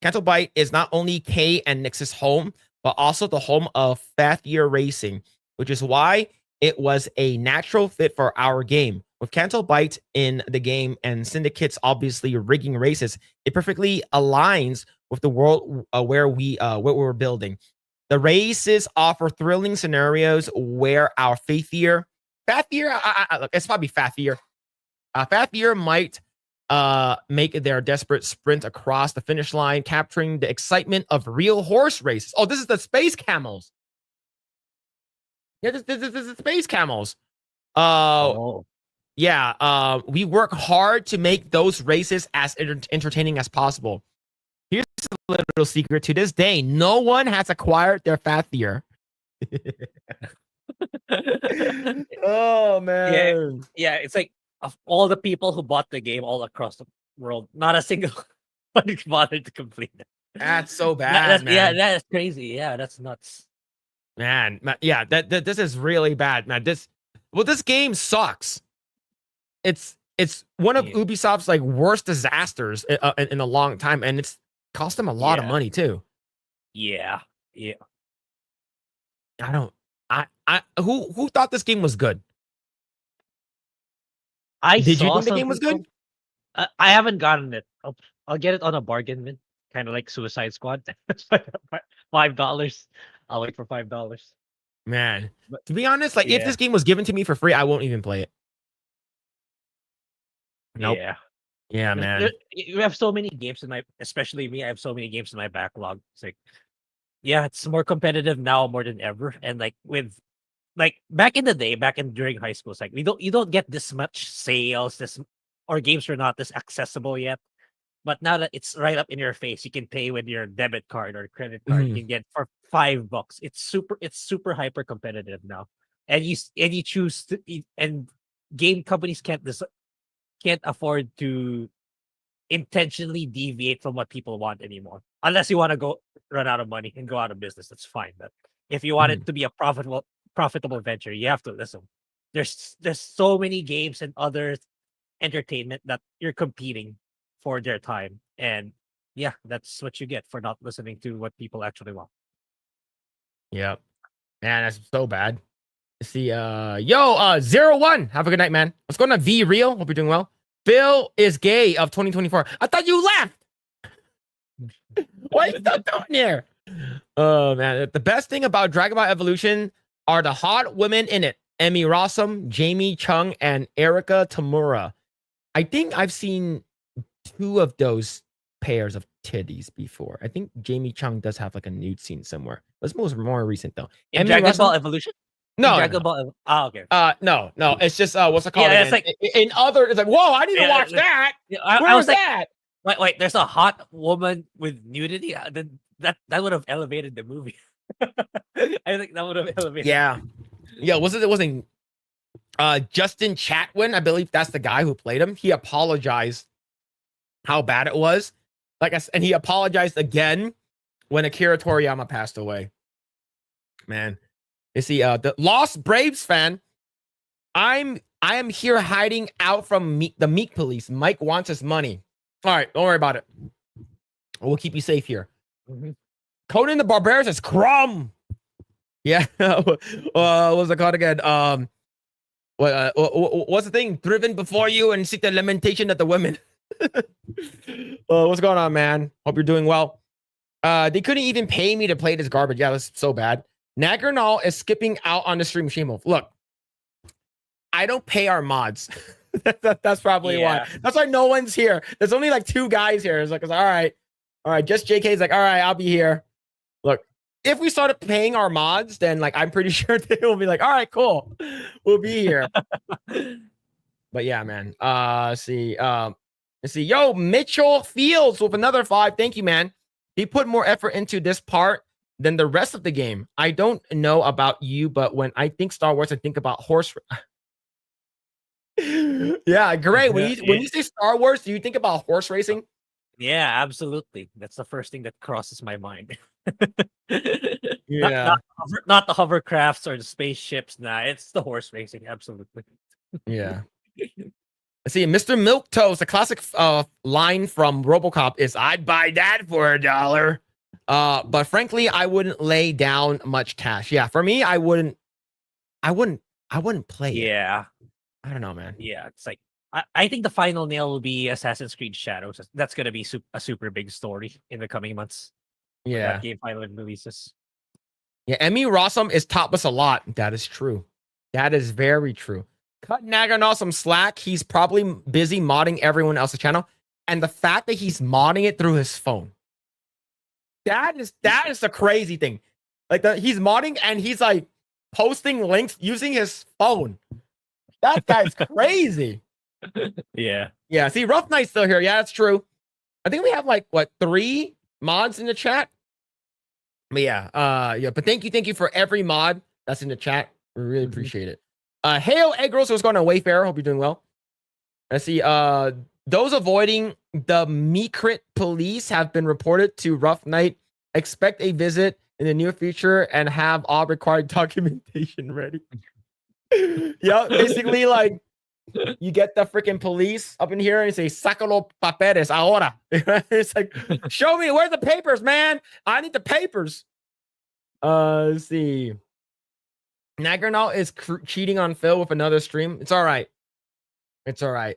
Canto Bite is not only Kay and Nix's home, but also the home of Fathier Racing, which is why it was a natural fit for our game. With Canto Bite in the game and Syndicate's obviously rigging races, it perfectly aligns with the world where we're building. The races offer thrilling scenarios where our Fathier, it's probably Fathier. Fathier might make their desperate sprint across the finish line, capturing the excitement of real horse races. Oh, this is the space camels. Yeah, this is space camels. Oh. Yeah, we work hard to make those races as entertaining as possible. Here's a little secret. To this day, no one has acquired their Fathier. Oh, man. Yeah, it's like of all the people who bought the game all across the world, not a single one bothered to complete it. That's so bad, man. Yeah, that is crazy. Yeah, that's nuts. Man, yeah, this is really bad, man. This game sucks. It's one of Ubisoft's like worst disasters in a long time, and it's cost them a lot of money too. Yeah. Who thought this game was good? Did you think the game was good? I haven't gotten it. I'll get it on a bargain bin, kind of like Suicide Squad. $5. I'll wait for $5. Man, to be honest, like if this game was given to me for free, I won't even play it. Nope. Yeah, man. You have so many games especially me. I have so many games in my backlog. It's like, yeah, it's more competitive now more than ever. And like back in the day, during high school, it's like you don't get this much sales, or games are not this accessible yet. But now that it's right up in your face, you can pay with your debit card or credit card. You can get for $5. It's super hyper competitive now, and you choose to, and game companies can't afford to intentionally deviate from what people want anymore, unless you want to go run out of money and go out of business. That's fine, but if you want it to be a profitable venture, you have to listen. There's so many games and other entertainment that you're competing for their time, and yeah, that's what you get for not listening to what people actually want. Yeah, man, that's so bad. Let's see, 01. Have a good night, man. What's going on, V Real? Hope you're doing well. Phil is gay of 2024. I thought you left. What are you still doing here? Oh man, the best thing about Dragon Ball Evolution are the hot women in it. Emmy Rossum, Jamie Chung, and Erika Tamura. I think I've seen 2 of those pairs of titties before. I think Jamie Chung does have like a nude scene somewhere. It's more recent though. In Dragon Ball Evolution? No, Dragon Ball. Oh, okay. No. It's just what's it called? Yeah, it's like in other. It's like, whoa, I need to watch that. Where was that? Wait. There's a hot woman with nudity. That would have elevated the movie. I think that would have elevated. Yeah. It wasn't Justin Chatwin. I believe that's the guy who played him. He apologized how bad it was. And he apologized again when Akira Toriyama passed away. Man. You see, the Lost Braves fan. I am here hiding out from the Meat Police. Mike wants his money. All right, don't worry about it. We'll keep you safe here. Conan the Barbarian says Crumb. Yeah. What's it called again? What's the thing? Driven before you and seek the lamentation of the women. What's going on, man? Hope you're doing well. They couldn't even pay me to play this garbage. Yeah, that's so bad. Nagernal is skipping out on the stream. Shame. Look, I don't pay our mods. That's probably why. That's why no one's here. There's only like 2 guys here. It's like, all right. Just JK's like, all right, I'll be here. Look, if we started paying our mods, then like I'm pretty sure they will be like, all right, cool, we'll be here. But yeah, man. Let's see. Yo, Mitchell Fields with another 5. Thank you, man. He put more effort into this part than the rest of the game. I don't know about you, but when I think Star Wars, I think about horse. Yeah, great. When you say Star Wars, do you think about horse racing? Yeah, absolutely. That's the first thing that crosses my mind. not Yeah, not not the hovercrafts or the spaceships. Nah, it's the horse racing. Absolutely. yeah. Let's see, Mr. Milquetoast, the classic line from RoboCop is "I'd buy that for $1." But frankly, I wouldn't lay down much cash. Yeah, for me, I wouldn't play it. Yeah, I don't know, man. yeah. It's like I think the final nail will be Assassin's Creed Shadows. That's gonna be a super big story in the coming months when Yeah. that game finally releases. Yeah, Emmy Rossum is topless a lot. That is true. That is very true. Cut Nagano some slack. He's probably busy modding everyone else's channel. And the fact that he's modding it through his phone. That is the crazy thing. Like he's modding and he's like posting links using his phone. That guy's crazy. Yeah. Yeah, see, Rough Knight's still here. Yeah, that's true. I think we have like 3 mods in the chat. But yeah, but thank you for every mod that's in the chat. We really appreciate it. Hail Eggrolls, what's going on, Wayfarer? Hope you're doing well. Let's see. Those avoiding the Meecrit police have been reported to Rough Knight. Expect a visit in the near future and have all required documentation ready. Yeah, basically like you get the freaking police up in here and say, "Sácalo papeles ahora." It's like, show me where's the papers, man. I need the papers. Let's see. Nagranal is cheating on Phil with another stream. It's all right. It's all right.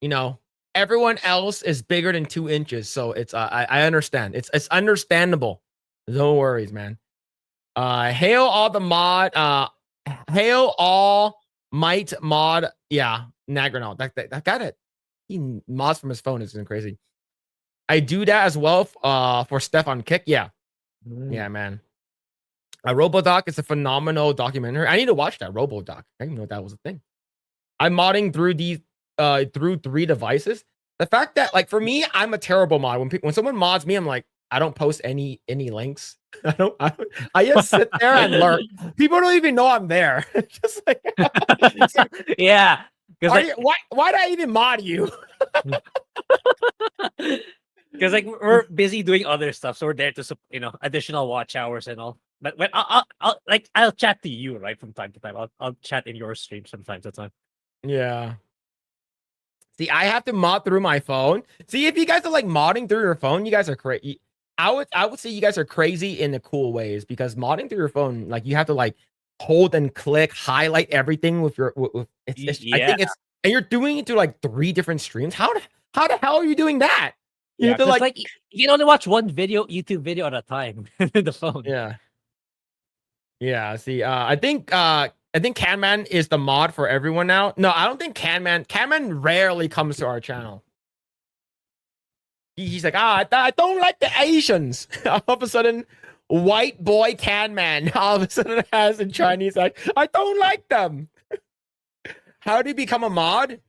You know, everyone else is bigger than 2 inches, so it's I understand. It's understandable. No worries, man. Hail all the mod. Hail all might mod. Yeah, Nagranal. That got it. He mods from his phone. It's crazy. I do that as well for Stefan Kick. Yeah. Yeah, man. RoboDoc is a phenomenal documentary. I need to watch that RoboDoc. I didn't know that was a thing. I'm modding through these through 3 devices. The fact that like for me, I'm a terrible mod. When someone mods me, I'm like, I don't post any links. I just sit there and lurk. People don't even know I'm there. Just like Yeah. Like, why did I even mod you? Because like we're busy doing other stuff, so we're there to additional watch hours and all. But when I'll chat to you right from time to time. I'll chat in your stream sometimes. That's time. Yeah. See, I have to mod through my phone. See, if you guys are like modding through your phone, you guys are crazy. I would say you guys are crazy in the cool ways because modding through your phone, like you have to like hold and click, highlight everything with your. Yeah. I think it's and you're doing it through like 3 different streams. How the hell are you doing that? You have to like you can only watch one YouTube video at a time in the phone. Yeah. Yeah. See, I think Canman is the mod for everyone now. No, I don't think Canman rarely comes to our channel. He's like, I don't like the Asians. All of a sudden, white boy Canman all of a sudden has in Chinese like, I don't like them. How do you become a mod?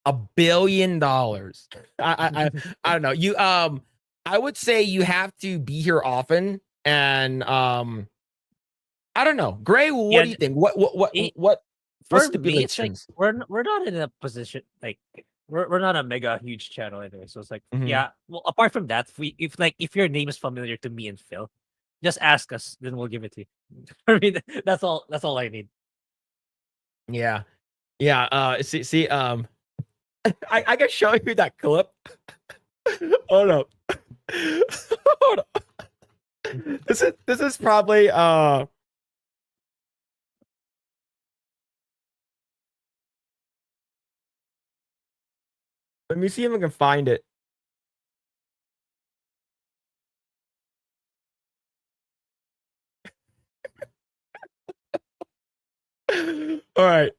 $1 billion. I don't know. You I would say you have to be here often and I don't know. Grae, what do you think? What for stipulations? Me, it's like we're not in a position like we're not a mega huge channel anyway. So it's like yeah. Well, apart from that, if your name is familiar to me and Phil, just ask us, then we'll give it to you. I mean, that's all I need. Yeah. Yeah. See, I can show you that clip. Hold up. Hold up. This is probably let me see if I can find it. All right.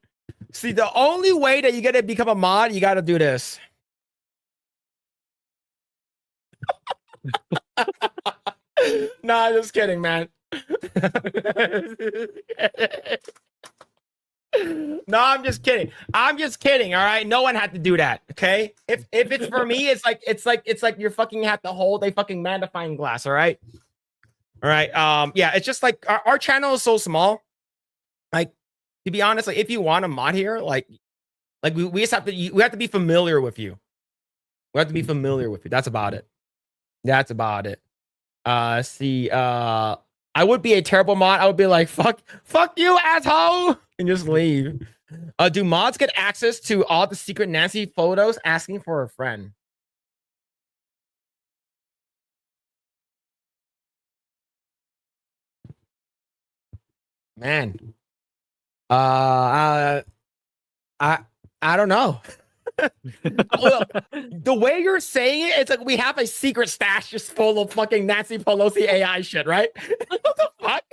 See, the only way that you get to become a mod, you got to do this. No, I'm just kidding, man. No, I'm just kidding. I'm just kidding. All right. No one had to do that. Okay. If it's for me, it's like you fucking have to hold a fucking magnifying glass. All right. All right. Yeah. It's just like our channel is so small. Like to be honest, like if you want a mod here, like we just have to we have to be familiar with you. We have to be familiar with you. That's about it. That's about it. See, I would be a terrible mod. I would be like, fuck you, asshole, and just leave. Do mods get access to all the secret Nancy photos asking for a friend? Man. I don't know. Look, the way you're saying it, it's like we have a secret stash just full of fucking Nancy Pelosi AI shit, right? What the fuck?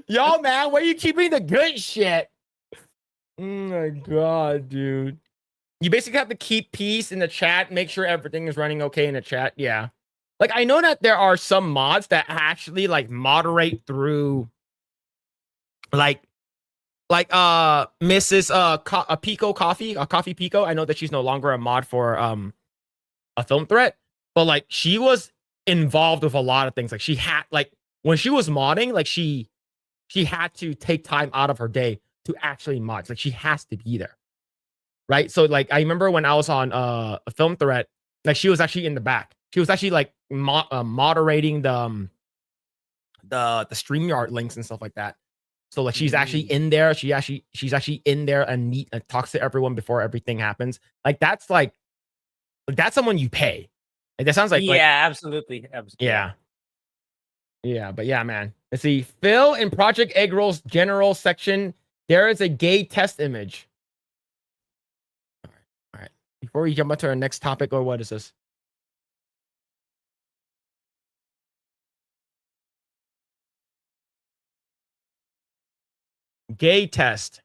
Yo, man, where you keeping the good shit? Oh my god, dude. You basically have to keep peace in the chat, make sure everything is running okay in the chat. Yeah. Like, I know that there are some mods that actually like moderate through like Mrs. Pico Coffee, Coffee Pico. I know that she's no longer a mod for a film threat, but like she was involved with a lot of things. Like she had like when she was modding, like she had to take time out of her day to actually mod. Like she has to be there. Right. So like I remember when I was on a film threat, like she was actually in the back. She was actually like moderating the StreamYard links and stuff like that. So like she's actually in there. She's actually in there and talks to everyone before everything happens. Like that's someone you pay. Like that sounds like absolutely. Yeah. Yeah, but yeah, man. Let's see. Phil in Projekt Eggroll's general section, there is a gay test image. All right. Before we jump onto our next topic, or what is this? Gay test.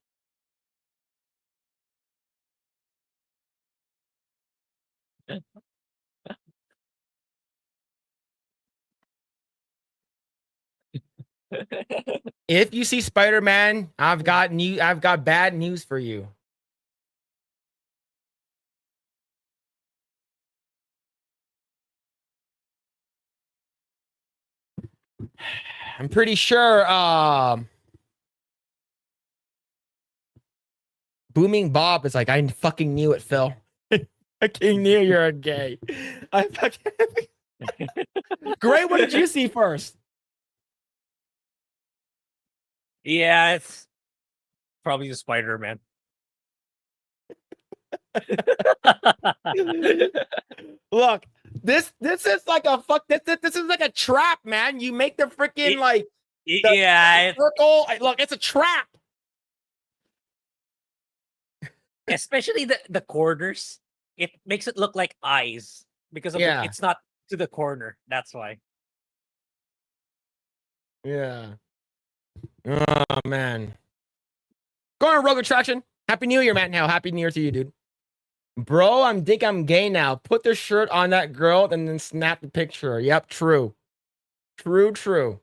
If you see Spider-Man, I've got bad news for you. I'm pretty sure Booming Bob is like, I fucking knew it, Phil. I fucking knew you're a gay. I fucking Grae, what did you see first? Yeah, it's probably the Spider-Man. Look, this is like a this is like a trap, man. You make the freaking circle. Look, it's a trap. Especially the corners. It makes it look like eyes because of it's not to the corner. That's why. Yeah. Oh man. Go on, Rogue Attraction. Happy New Year, Matt. Now, Happy New Year to you, dude. Bro, I'm gay now. Put the shirt on that girl and then snap the picture. Yep, true. True.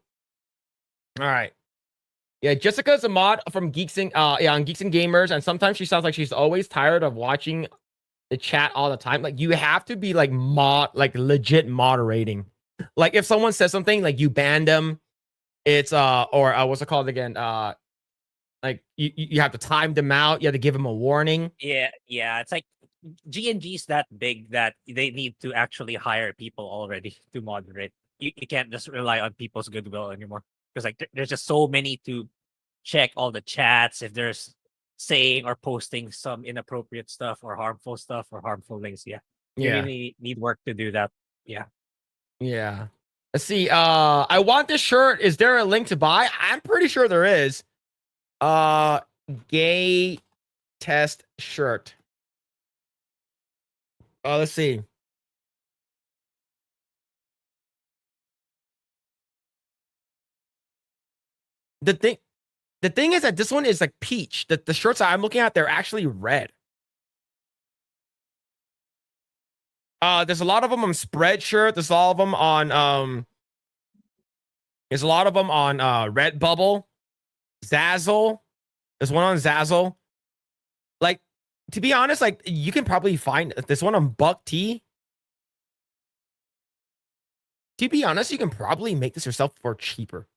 All right. Yeah, Jessica's a mod from Geeks and on Geeks and Gamers, and sometimes she sounds like she's always tired of watching the chat all the time. Like you have to be like legit moderating. Like if someone says something, like you ban them. It's or what's it called again? Like you have to time them out. You have to give them a warning. Yeah. It's like GNG's that big that they need to actually hire people already to moderate. You can't just rely on people's goodwill anymore because like there's just so many to check all the chats if there's saying or posting some inappropriate stuff or harmful links. You really need work to do that. Yeah. Let's see. I want this shirt. Is there a link to buy? I'm pretty sure there is. Gay test shirt. Let's see. The thing is that this one is like peach. The shirts I'm looking at, they're actually red. There's a lot of them on Spreadshirt. There's a lot of them on Redbubble, Zazzle. There's one on Zazzle. Like, to be honest, like you can probably find this one on Buck T. To be honest, you can probably make this yourself for cheaper.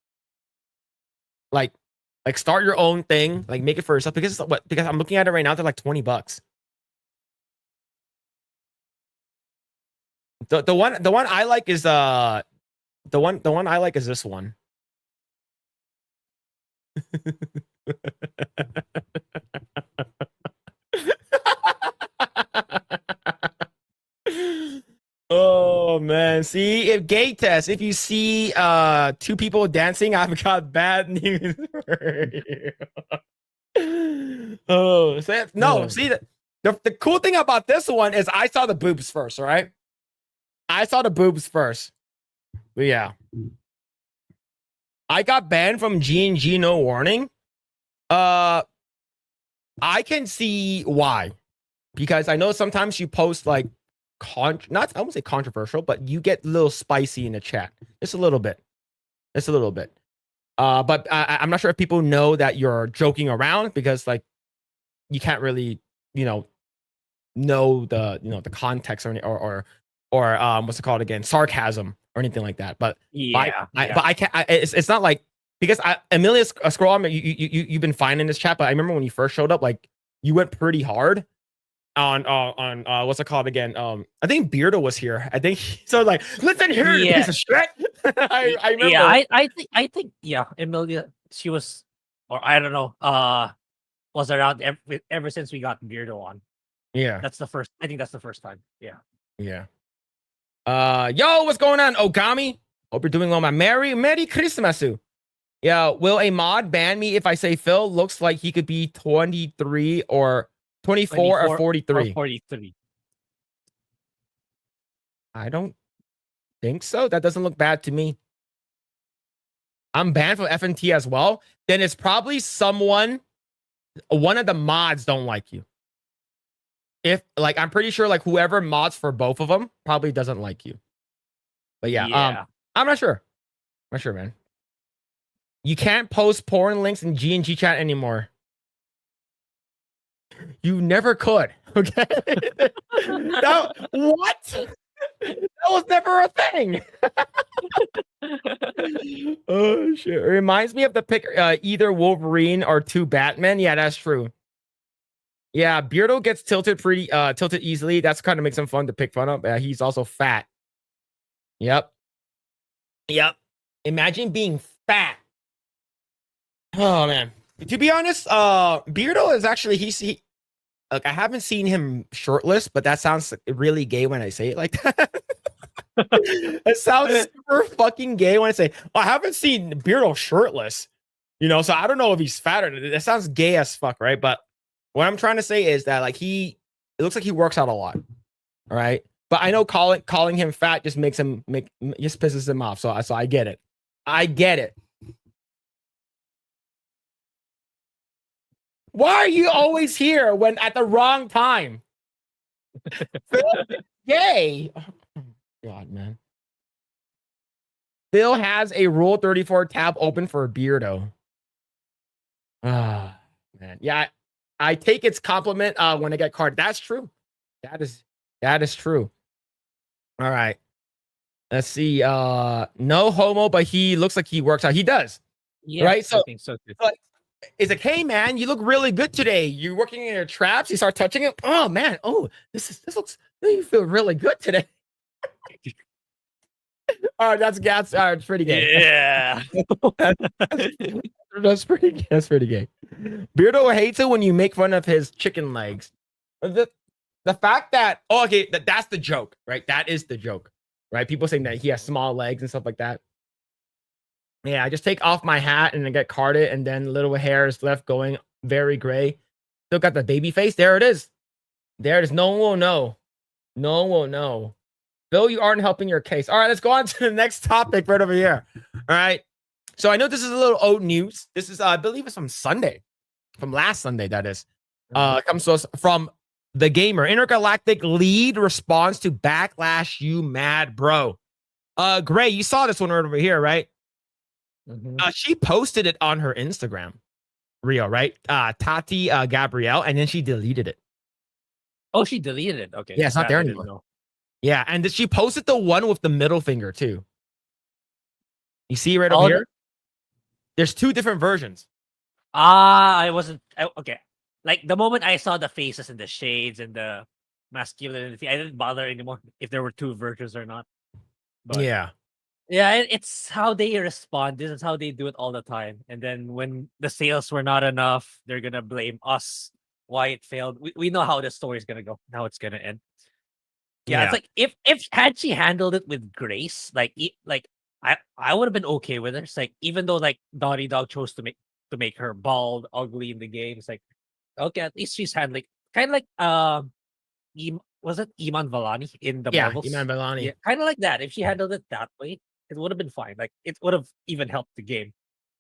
like start your own thing, like make it for yourself because I'm looking at it right now, they're like $20. The one I like is the one I like is this one. Oh man, see, if gay test, if you see two people dancing, I've got bad news for you. Oh, see the cool thing about this one is I saw the boobs first, all right? I saw the boobs first. But yeah. I got banned from G&G no warning. I can see why. Because I know sometimes you post like I won't say controversial, but you get a little spicy in the chat. Just a little bit. But I'm not sure if people know that you're joking around because like you can't really, know the context or what's it called again? Sarcasm or anything like that. But yeah, but I can't. It's not like because Amelia scroll. You've been fine in this chat, but I remember when you first showed up, like you went pretty hard on what's it called again? I think Beardo was here. I think so. Like, listen here, you piece of shit. I remember. Yeah, I think yeah, Emilia, she was, or I don't know, was around ever since we got Beardo on. Yeah, I think that's the first time. Yeah. Yeah. Yo, what's going on, Ogami? Hope you're doing well, man. Merry Christmas. Yeah, will a mod ban me if I say Phil looks like he could be 23 or 24 or 43? 43. I don't think so. That doesn't look bad to me. I'm banned from FNT as well. Then it's probably one of the mods don't like you. If like I'm pretty sure like whoever mods for both of them probably doesn't like you. But yeah. I'm not sure. I'm not sure, man. You can't post porn links in G&G chat anymore. You never could. Okay. What? That was never a thing. Oh shit. It reminds me of the pick either Wolverine or 2 Batman. Yeah, that's true. Yeah, Beardo gets tilted easily. That's kind of makes him fun to pick fun of. He's also fat. Yep. Imagine being fat. Oh man. To be honest, Beardo is actually he like I haven't seen him shirtless, but that sounds really gay when I say it like that. It sounds super fucking gay when I say, I haven't seen Beardo shirtless. So I don't know if he's fat or that sounds gay as fuck, right? But what I'm trying to say is that like it looks like he works out a lot. All right. But I know calling him fat just just pisses him off. So I get it. I get it. Why are you always here when at the wrong time? Phil, yay. Oh, God, man. Phil has a Rule 34 tab open for a Beardo. Ah, man. Yeah, I take its compliment when I get carded. That's true. That is true. All right. Let's see. No homo, but he looks like he works out. He does. Yeah, right. So, I think so too. But it's like, hey man, you look really good today. You're working in your traps. You start touching it. Oh man. Oh, this looks. You feel really good today. Oh, that's gas. It's pretty gay. Yeah. That's pretty gay. Beardo hates it when you make fun of his chicken legs. The fact that that's the joke, right? That is the joke, right? People saying that he has small legs and stuff like that. Yeah, I just take off my hat and I get carded, and then little hair is left going very gray. Still got the baby face. There it is. There it is. No one will know. No one will know. Bill, you aren't helping your case. All right, let's go on to the next topic right over here. All right. So I know this is a little old news. This is, I believe it's from Sunday. From last Sunday, that is. Comes to us from The Gamer. Intergalactic lead response to backlash, you mad bro. Grae, you saw this one right over here, right? Mm-hmm. She posted it on her Instagram reel, right? Tati Gabrielle, and then she deleted it. Oh, she deleted it. Okay. Yeah, it's not there anymore. Yeah, and she posted the one with the middle finger too. You see right over here? There's 2 different versions. I wasn't okay. Like the moment I saw the faces and the shades and the masculinity, I didn't bother anymore if there were 2 versions or not. But Yeah. yeah, it's how they respond. This is how they do it all the time. And then when the sales were not enough, they're gonna blame us why it failed. We know how the story is gonna go, how it's gonna end. Yeah, it's Yeah. like if had she handled it with grace, like like I would have been okay with her. It's like even though like Naughty Dog chose to make her bald, ugly in the game, it's like okay, at least she's handling kind of like was it Iman Vellani in the Yeah, Iman Marvels? Yeah, Vellani. kind of like that. If she handled it that way, it would have been fine. Like it would have even helped the game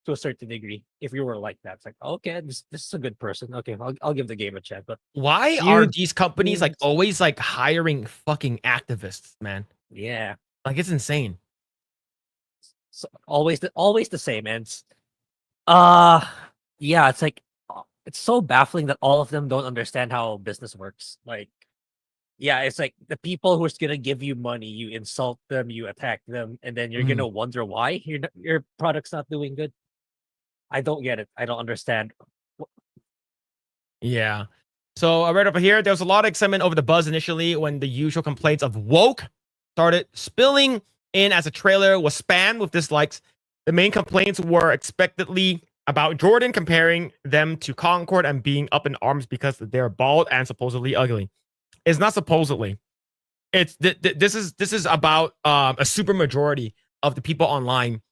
to a certain degree if you were like that. It's like okay, this is a good person. Okay, I'll give the game a chance. But Why are you, these companies like always like hiring fucking activists, man? yeah, Like it's insane. so always the same. And uh yeah, it's like it's so baffling that all of them don't understand how business works. Like yeah, it's like the people who are gonna give you money, you insult them, you attack them, and then you're Mhm. gonna wonder why your product's not doing good. I don't get it. I don't understand. Yeah. So I read over here, there was a lot of excitement over the buzz initially when the usual complaints of woke started spilling in as a trailer was spammed with dislikes. The main complaints were expectedly about Jordan comparing them to Concord and being up in arms because they're bald and supposedly ugly. It's not supposedly. It's this is about a super majority of the people online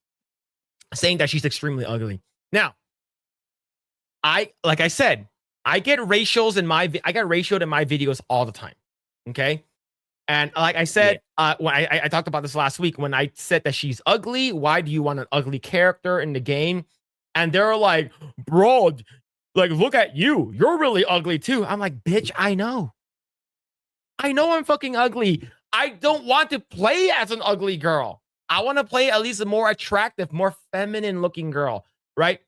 saying that she's extremely ugly. Now, like I said, I get ratios in my I get ratioed in my videos all the time. Okay. And like I Yeah, said, when I talked about this last week, when I said that she's ugly, why do you want an ugly character in the game? And they're like, bro, like, look at you. You're really ugly too. I'm like, bitch, I know. I know I'm fucking ugly. I don't want to play as an ugly girl. I want to play at least a more attractive, more feminine looking girl, right?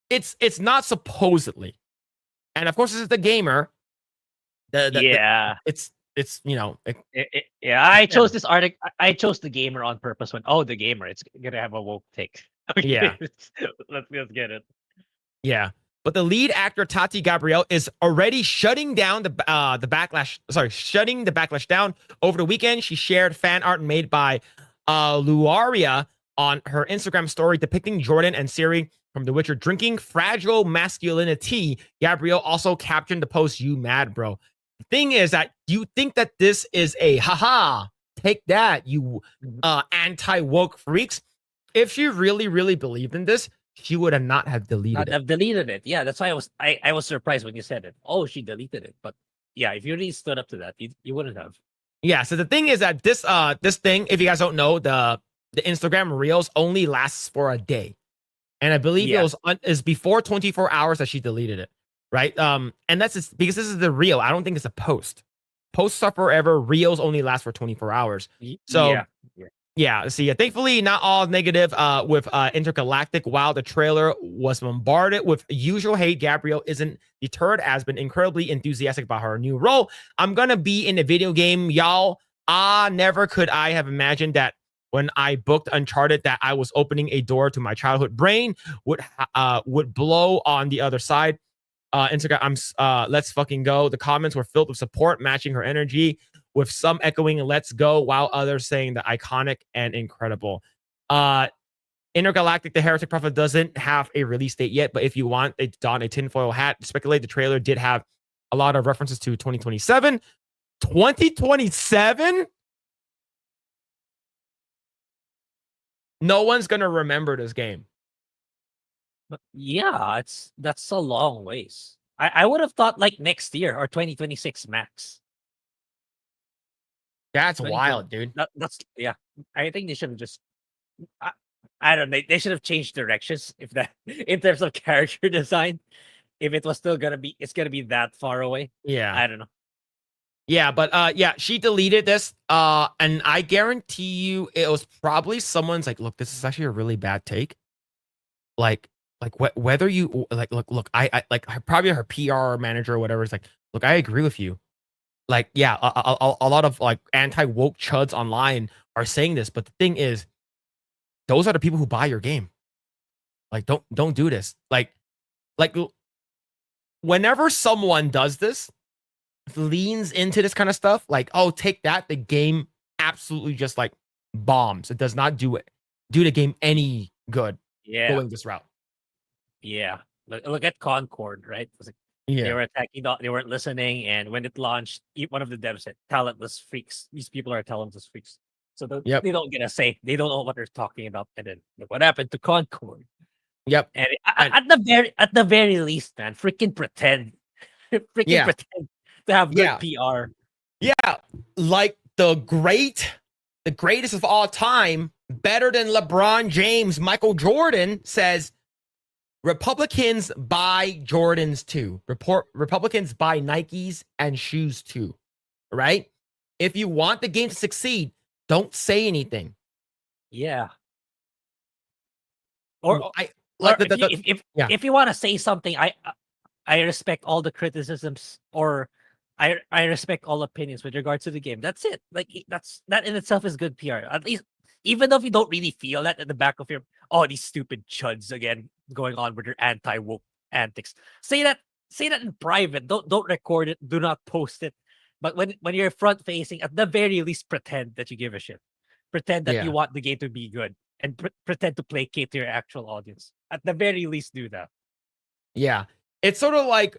It's not supposedly. And of course, this is the gamer. The yeah, it's you know yeah. it's I chose them. this article. I chose the gamer on purpose. When oh, the gamer, it's gonna have a woke take. Yeah. Okay, let's get it. Yeah. But the lead actor Tati Gabrielle is already shutting down the backlash. Sorry, shutting the backlash down. Over the weekend, she shared fan art made by Luaria on her Instagram story depicting Jordan and Ciri from The Witcher drinking fragile masculinity. Gabrielle also captioned the post, "You mad, bro." The thing is that you think that this is a haha, take that, you Mhm. anti woke freaks. If she really, really believed in this, she would have not have deleted Not it. have deleted it. Yeah, that's why I was surprised when you said it. Oh, she deleted it. But yeah, if you really stood up to that, you wouldn't have. Yeah. So the thing is that this thing, if you guys don't know, the Instagram Reels only lasts for a day, and I believe it Yeah. was is before 24 hours that she deleted it, right? And that's just because this is the reel. I don't think it's a post. Posts are forever. Reels only last for 24 hours. So Yeah. Yeah. yeah, see, thankfully, not all negative with Intergalactic. While the trailer was bombarded with usual hate, Gabrielle isn't deterred, has been incredibly enthusiastic about her new role. I'm going to be in a video game, y'all. Never could I have imagined that when I booked Uncharted that I was opening a door to my childhood brain would blow on the other side. Instagram, let's fucking go. The comments were filled with support, matching her energy, with some echoing "Let's go," while others saying the iconic and incredible. Uh, Intergalactic, the Heretic Prophet doesn't have a release date yet, but if you want a don a tinfoil hat, speculate the trailer did have a lot of references to 2027. 2027? No one's gonna remember this game. But yeah, that's a long ways. I would have thought like next year or 2026 max. That's 2020. wild, dude. That's yeah. I think they should have just I, I don't know. They should have changed directions if that in terms of character design. If it was still gonna be, it's gonna be that far away. Yeah. I don't know. Yeah, but yeah, she deleted this. And I guarantee you it was probably someone's like, look, this is actually a really bad take. Like whether you like look, I like probably her PR manager or whatever is like, look, I agree with you. Like, yeah, a lot of like anti-woke chuds online are saying this, but the thing is, those are the people who buy your game. Like, don't do this. Like whenever someone does this, leans into this kind of stuff, like, oh, take that, the game absolutely just like bombs. It does not do the game any good Yeah. going this route. Yeah. Look at Concord, right? It was like they Yeah. were attacking, they weren't listening, and when it launched, one of the devs said, "Talentless freaks. These people are talentless freaks." So Yep. they don't get a say. They don't know what they're talking about. And then look what happened to Concord. Yep. And And at the very least, man, freaking pretend, freaking yeah. pretend to have good Yeah. PR. Yeah. Like the greatest of all time, better than LeBron James, Michael Jordan says, Republicans buy Jordans too. Republicans buy Nikes and shoes too. Right? If you want the game to succeed, don't say anything. Yeah. Or I or like the if you want to say something, I respect all the criticisms, or I respect all opinions with regards to the game. That's it. Like that in itself is good PR. At least, even though if you don't really feel that in the back of your, oh, these stupid chuds again going on with their anti-woke antics. Say that in private. Don't record it. Do not post it. But when you're front facing, at the very least, pretend that you give a shit. Pretend that you want the game to be good, and pretend to placate to your actual audience. At the very least, do that. Yeah. It's sort of like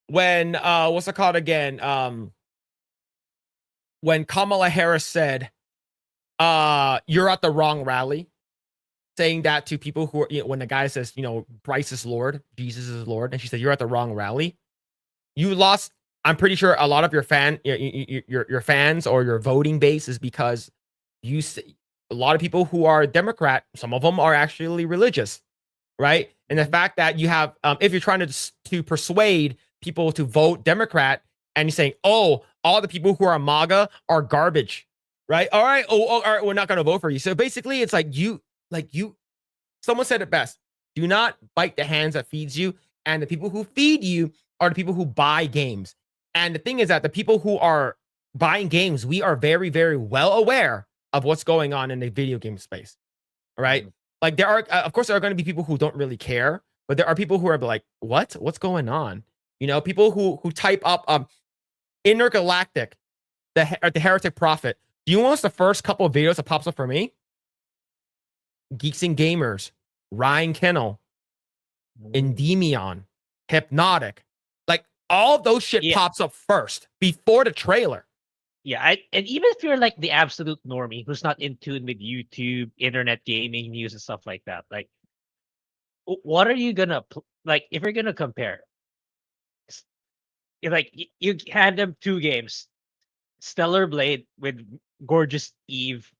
when what's it called again? When Kamala Harris said, you're at the wrong rally. Saying that to people who are, when the guy says, Christ is Lord, Jesus is Lord, and she said, you're at the wrong rally. You lost. I'm pretty sure a lot of your fans or your voting base is because a lot of people who are Democrat, some of them are actually religious, right? And the fact that you have, if you're trying to persuade people to vote Democrat, and you're saying, oh, all the people who are MAGA are garbage, right? All right, all right, we're not going to vote for you. So basically, it's like someone said it best: do not bite the hands that feeds you, and the people who feed you are the people who buy games. And the thing is that the people who are buying games, we are very, very well aware of what's going on in the video game space, right? Mm-hmm. Like there are, of course, there are going to be people who don't really care, but there are people who are like, what's going on? People who type up Intergalactic, the Heretic Prophet. Do you want the first couple of videos that pops up for me? Geeks and Gamers, Ryan Kennel, Endymion, Hypnotic. Like all those shit pops up first before the trailer. Yeah, and even if you're like the absolute normie who's not in tune with YouTube, internet gaming news and stuff like that, like, what are you gonna like if you're gonna compare? Like you hand them two games, Stellar Blade with Gorgeous Eve,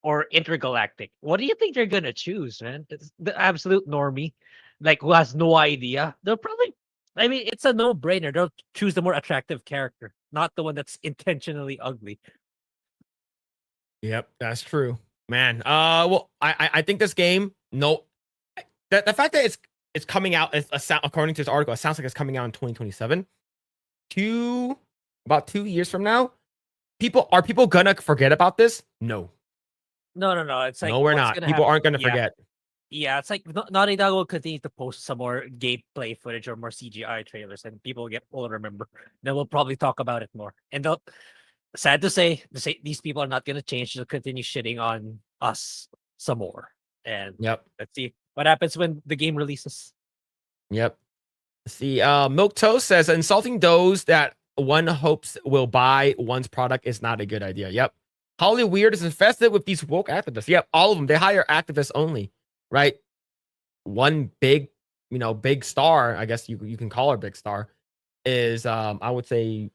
or Intergalactic. What do you think they're gonna choose, man? It's the absolute normie, like who has no idea. They'll probably, I mean, it's a no-brainer. They'll choose the more attractive character, not the one that's intentionally ugly. Yep, that's true, man. Well, I think this game, the fact that it's coming out, according to this article, it sounds like it's coming out in 2027. About 2 years from now. Are people gonna forget about this? No. It's like, no, we're not. People aren't gonna forget. Yeah, it's like Naughty Dog will continue to post some more gameplay footage or more CGI trailers, and people will remember. Then we'll probably talk about it more. And sad to say, these people are not gonna change. They'll continue shitting on us some more. And let's see what happens when the game releases. Yep. See, Milk Toast says insulting those that one hopes will buy one's product is not a good idea. Yep. Hollywood is infested with these woke activists. Yep, all of them. They hire activists only, right? One big, big star, I guess you can call her big star, is I would say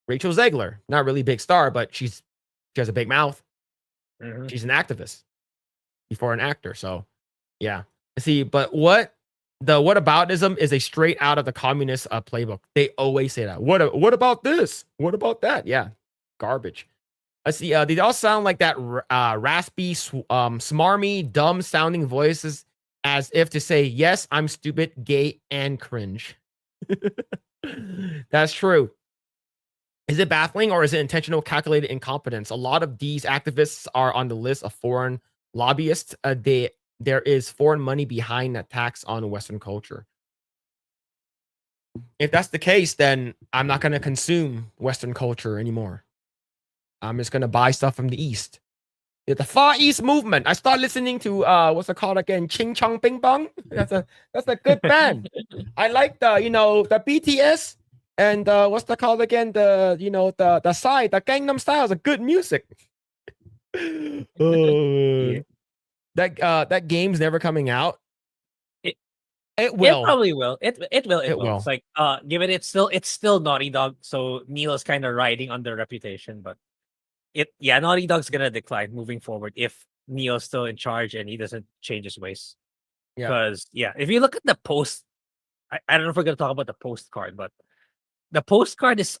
Rachel Zegler. Not really big star, but she has a big mouth. Mm-hmm. She's an activist before an actor. So yeah. See, but whataboutism is a straight out of the communist playbook. They always say that. What about this? What about that? Yeah, garbage. Let's see. They all sound like that raspy, smarmy, dumb sounding voices, as if to say, "Yes, I'm stupid, gay, and cringe." That's true. Is it baffling or is it intentional, calculated incompetence? A lot of these activists are on the list of foreign lobbyists. there is foreign money behind that tax on Western culture. If that's the case, then I'm not going to consume Western culture anymore. I'm just going to buy stuff from the East. Yeah, the Far East movement. I started listening to what's it called again? Ching Chong Bing Bong. That's a good band. I like the the BTS and what's that called again? The the side, the Gangnam Style is a good music. Yeah. That game's never coming out. It It will. It probably will. It will. It will. It's like given it's still Naughty Dog, so Neil's kind of riding on their reputation, but Naughty Dog's gonna decline moving forward if Neil's still in charge and he doesn't change his ways. Yeah. Because if you look at the post, I don't know if we're gonna talk about the postcard, but the postcard is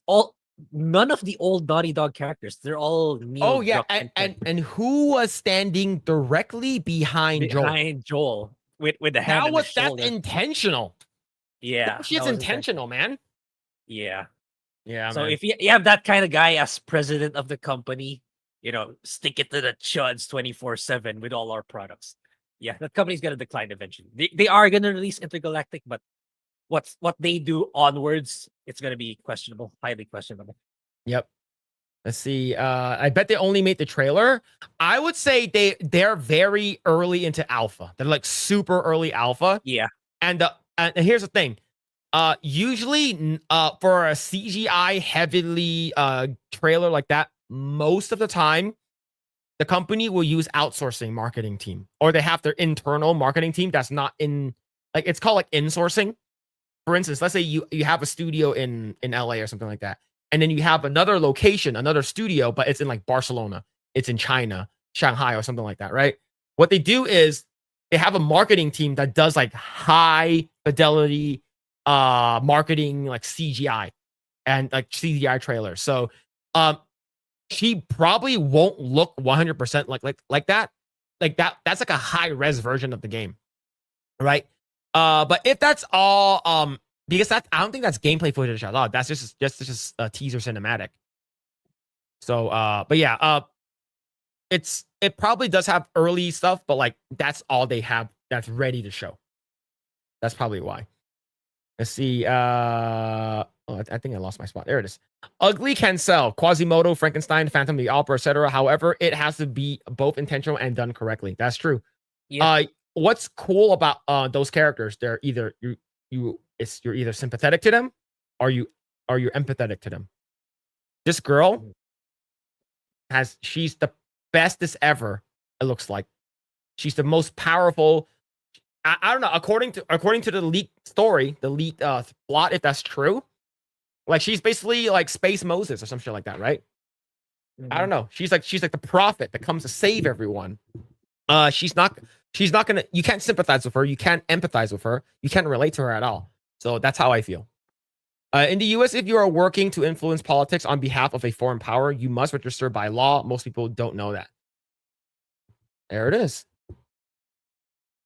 none of the old Naughty Dog characters. They're all Neil. Oh yeah, and who was standing directly behind Joel with the hand. That's intentional. Yeah, that shit's intentional, man. Yeah. Yeah. So man. if you have that kind of guy as president of the company, stick it to the chuds 24/7 with all our products. Yeah, that company's gonna decline eventually. They are gonna release Intergalactic, but what they do onwards, it's gonna be questionable, highly questionable. Yep. Let's see. I bet they only made the trailer. I would say they're very early into alpha. They're like super early alpha. Yeah. And here's the thing. Usually for a CGI heavily trailer like that, most of the time the company will use outsourcing marketing team, or they have their internal marketing team that's not in, like, it's called like insourcing. For instance, let's say you have a studio in LA or something like that, and then you have another location, another studio, but it's in like Barcelona, it's in China, Shanghai, or something like that, right? What they do is they have a marketing team that does like high fidelity marketing, like CGI and like CGI trailers. So she probably won't look 100% like that. Like that's like a high res version of the game, right? But if that's all, because I don't think that's gameplay footage at all. That's just a teaser cinematic. So but yeah, it probably does have early stuff, but like that's all they have that's ready to show. That's probably why. Let's see. I think I lost my spot. There it is. Ugly can sell. Quasimodo, Frankenstein, Phantom of the Opera, etc. However, it has to be both intentional and done correctly. That's true. Yeah. What's cool about those characters? They're either you're either sympathetic to them, or you're empathetic to them. This girl she's the bestest ever. It looks like she's the most powerful. I don't know. According to the leaked story, the leaked plot, if that's true, like she's basically like Space Moses or some shit like that, right? Mm-hmm. I don't know. She's like the prophet that comes to save everyone. She's not gonna. You can't sympathize with her. You can't empathize with her. You can't relate to her at all. So that's how I feel. In the U.S., if you are working to influence politics on behalf of a foreign power, you must register by law. Most people don't know that. There it is.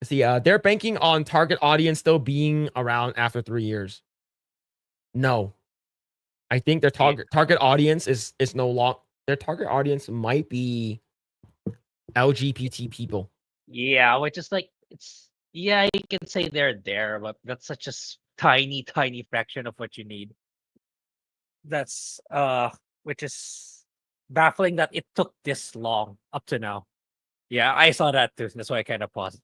See, they're banking on target audience still being around after 3 years. No, I think their target audience is no longer. Their target audience might be LGBT people. Yeah, which is like you can say they're there, but that's such a tiny fraction of what you need. That's which is baffling that it took this long up to now. Yeah, I saw that too. That's why I kind of paused.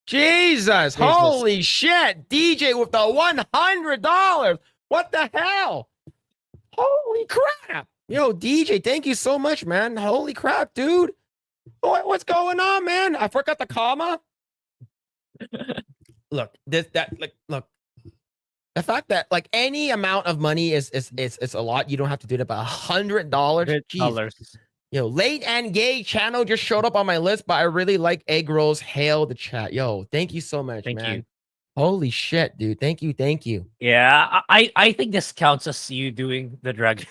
Jesus, holy shit. DJ with the $100. What the hell? Holy crap. Yo, DJ, thank you so much, man. Holy crap, dude. What's going on, man? I forgot the comma. Look, look. The fact that like any amount of money is a lot. You don't have to do that, but $100. Yo, late and gay channel just showed up on my list, but I really like Eggrolls. Hail the chat. Yo, thank you so much, man. Thank you. Holy shit, dude. Thank you. Yeah, I think this counts as you doing the Dragon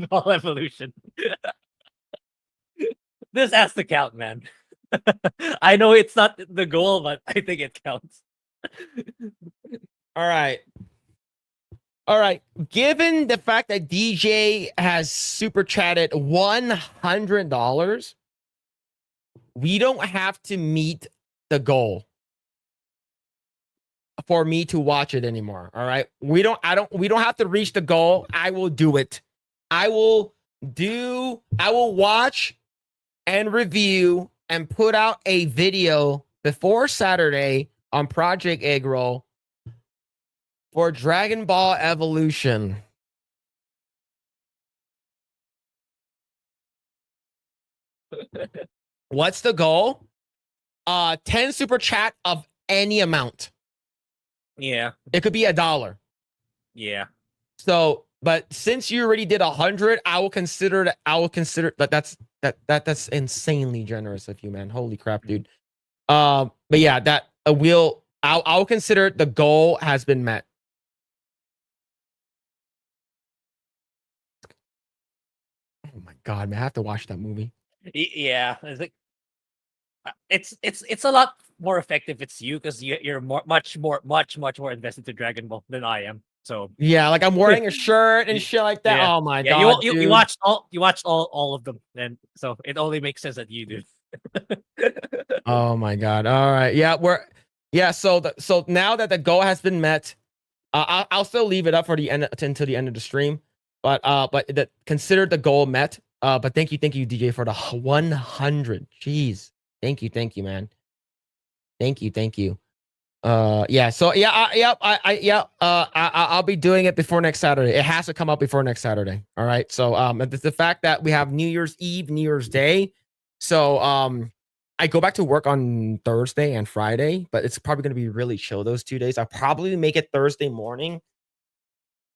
Ball Evolution. This has to count, man. I know it's not the goal, but I think it counts. All right. Given the fact that DJ has super chatted $100, we don't have to meet the goal for me to watch it anymore. All right. We don't have to reach the goal. I will do it. I will watch and review and put out a video before Saturday on Project Eggroll for Dragon Ball Evolution. What's the goal? 10 super chat of any amount. Yeah. It could be $1. Yeah. So, but since you already did 100, I will consider that's insanely generous of you, man. Holy crap, dude. But yeah, that I'll consider the goal has been met. Oh my god, man, I have to watch that movie. Yeah, it's like it's a lot more effective. It's you because you're much more invested to Dragon Ball than I am. So yeah, like I'm wearing a shirt and shit like that. Yeah. Oh my god, you watched all of them, and so it only makes sense that you do. Oh my god. All right. Yeah, so now that the goal has been met, I'll still leave it up for the end until the end of the stream. But consider the goal met. But thank you, DJ, for the 100. Jeez. Thank you, man. Thank you. Yeah. So yeah, I'll be doing it before next Saturday. It has to come out before next Saturday. All right. So the fact that we have New Year's Eve, New Year's Day. So I go back to work on Thursday and Friday, but it's probably gonna be really chill those 2 days. I'll probably make it Thursday morning.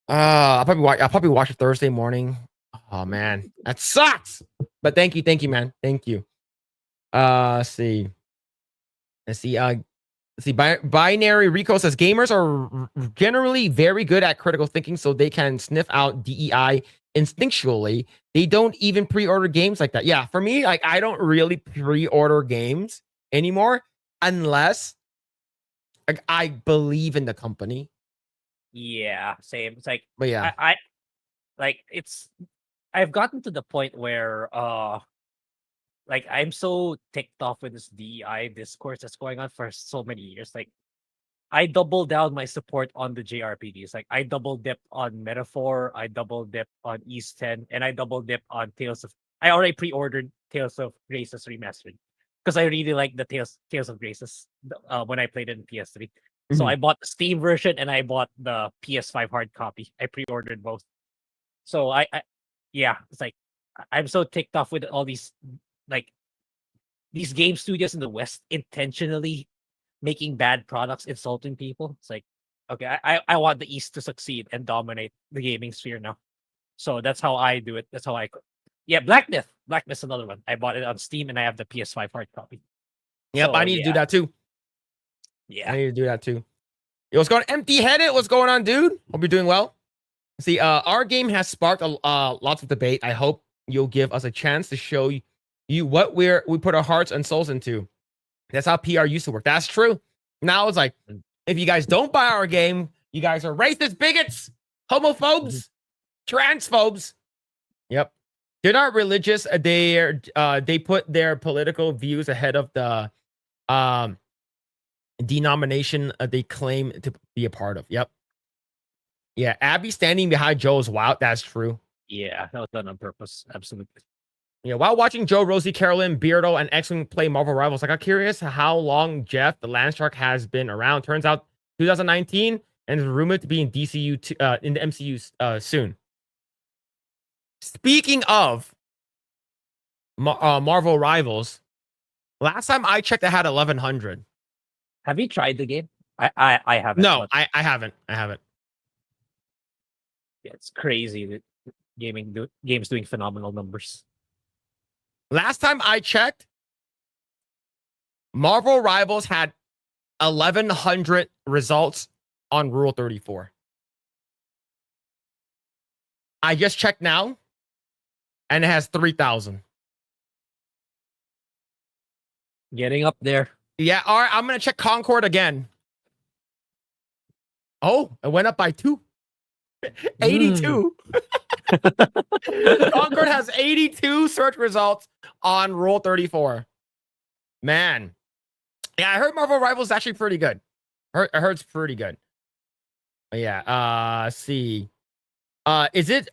I'll probably watch it Thursday morning. Oh man, that sucks. But thank you, man. Thank you. Let's see. Binary Rico says gamers are generally very good at critical thinking, so they can sniff out DEI instinctually. They don't even pre-order games like that. Yeah, for me, like I don't really pre-order games anymore unless like I believe in the company. Yeah, same. It's like, but yeah, I like I've gotten to the point where like I'm so ticked off with this DEI discourse that's going on for so many years. Like I double down my support on the JRPGs. Like I double dip on Metaphor, I double dip on East 10, and I double dip on Tales of. I already pre-ordered Tales of Graces Remastered because I really like the Tales of Graces when I played it in PS3. So I bought the Steam version and I bought the PS5 hard copy. I pre-ordered both. So yeah, it's like I'm so ticked off with all these like these game studios in the West intentionally making bad products, insulting people. It's like, okay, I want the East to succeed and dominate the gaming sphere now. So that's how I do it. That's how yeah, Black Myth. Black Myth's another one. I bought it on Steam and I have the PS5 hard copy. Yep, So, I need to do that too. Yeah. I need to do that too. Yo, what's going on? Empty-headed? What's going on, dude? Hope you're doing well. See, our game has sparked lots of debate. I hope you'll give us a chance to show you what we put our hearts and souls into. That's how PR used to work. That's true. Now it's like, if you guys don't buy our game, you guys are racist, bigots, homophobes, transphobes. Yep. They're not religious. They put their political views ahead of the denomination they claim to be a part of. Yep. Yeah, Abby standing behind Joe is wild. That's true. Yeah, that was done on purpose. Absolutely. Yeah, while watching Joe, Rosie, Carolyn, Beardo, and X-Wing play Marvel Rivals, I got curious how long Jeff, the Landshark, has been around. Turns out 2019, and is rumored to be in DCU in the MCU soon. Speaking of Marvel Rivals, last time I checked, I had 1100. Have you tried the game? I haven't. No, I haven't. I haven't. Yeah, it's crazy that games doing phenomenal numbers. Last time I checked, Marvel Rivals had 1100 results on Rule 34. I just checked now, and it has 3000. Getting up there. Yeah, all right, I'm going to check Concord again. Oh, it went up by 2. 82. Concord has 82 search results on Rule 34. Man. Yeah, I heard Marvel Rivals is actually pretty good. I heard it's pretty good. Yeah. See. Is it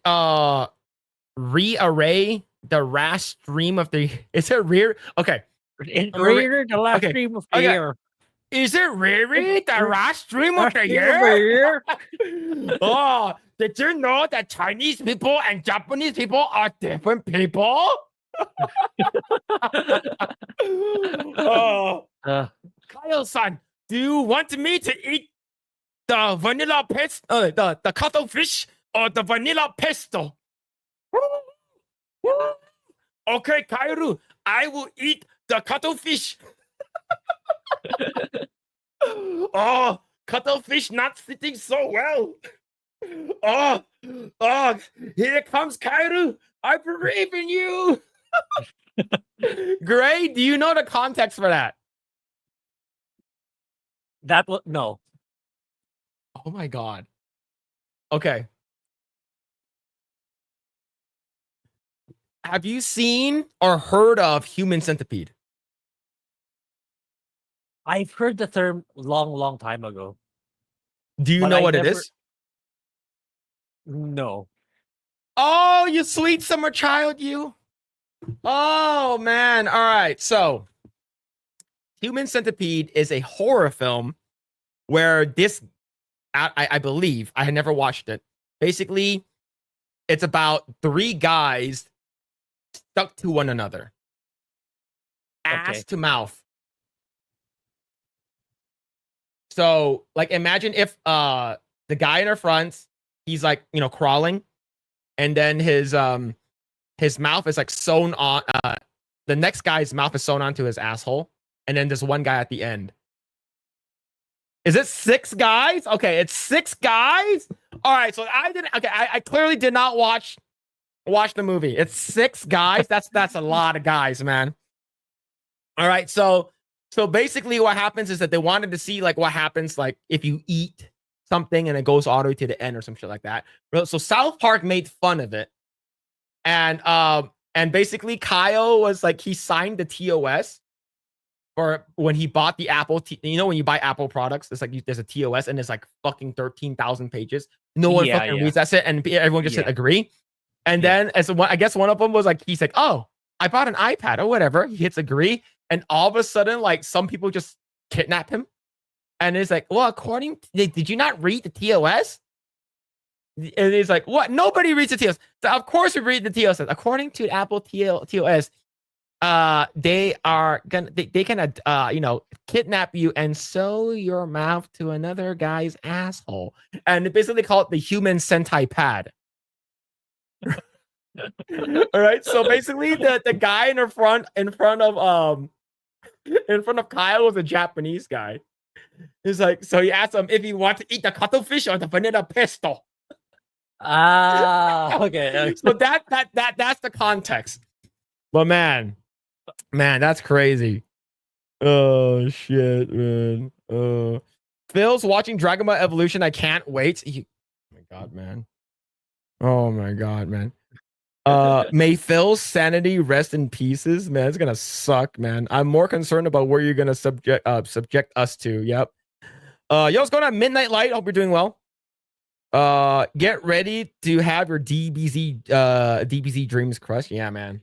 rearray the last stream of the? Is it rear? Okay. Rear the last Okay. stream of the Okay. year. Is it really the last stream of Last the stream of the year? year. Oh, did you know that Chinese people and Japanese people are different people? Oh, Kyle-san, do you want me to eat the vanilla pesto, the cuttlefish, or the vanilla pesto? Okay, Kairu, I will eat the cuttlefish. Oh, cuttlefish not sitting so well. Oh, here comes Kairu. I believe in you. Grae, do you know the context for that? That was no. Oh my god. Okay. Have you seen or heard of Human Centipede? I've heard the term long time ago. Do you know what it is? No. Oh, you sweet summer child, you. Oh man. All right. So Human Centipede is a horror film where this, I believe, I had never watched it. Basically, it's about 3 guys stuck to one another. Ass to mouth. So, like, imagine if the guy in our front, he's like, crawling, and then his mouth is like sewn on. The next guy's mouth is sewn onto his asshole, and then there's one guy at the end. Is it 6 guys? Okay, it's 6 guys. All right, so I didn't. Okay, I clearly did not watch the movie. It's 6 guys. That's a lot of guys, man. All right, so basically what happens is that they wanted to see like what happens like if you eat something and it goes all the way to the end or some shit like that. So South Park made fun of it. And basically Kyle was like, he signed the TOS for when he bought the Apple. When you buy Apple products, it's like there's a TOS and it's like fucking 13,000 pages. No one fucking reads that shit, and everyone just said agree. And then I guess one of them was like, he's like, oh, I bought an iPad or whatever. He hits agree. And all of a sudden, like, some people just kidnap him. And it's like, well, did you not read the TOS? And he's like, what? Nobody reads the TOS. So of course we read the TOS. According to Apple TOS, they can kidnap you and sew your mouth to another guy's asshole. And basically call it the human sentai pad. All right. So basically the guy in front of Kyle was a Japanese guy. He's like, so he asked him if he wants to eat the cuttlefish or the vanilla pesto. Okay. So that's the context. But man, that's crazy. Oh shit, man. Phil's watching Dragon Ball Evolution. I can't wait. Oh my god, man. Oh my god, man. May Phil's sanity rest in pieces, man. It's gonna suck, man. I'm more concerned about where you're gonna subject us to. Yep. Yo, what's going on? Midnight Light. Hope you're doing well. Get ready to have your DBZ dreams crushed. Yeah, man.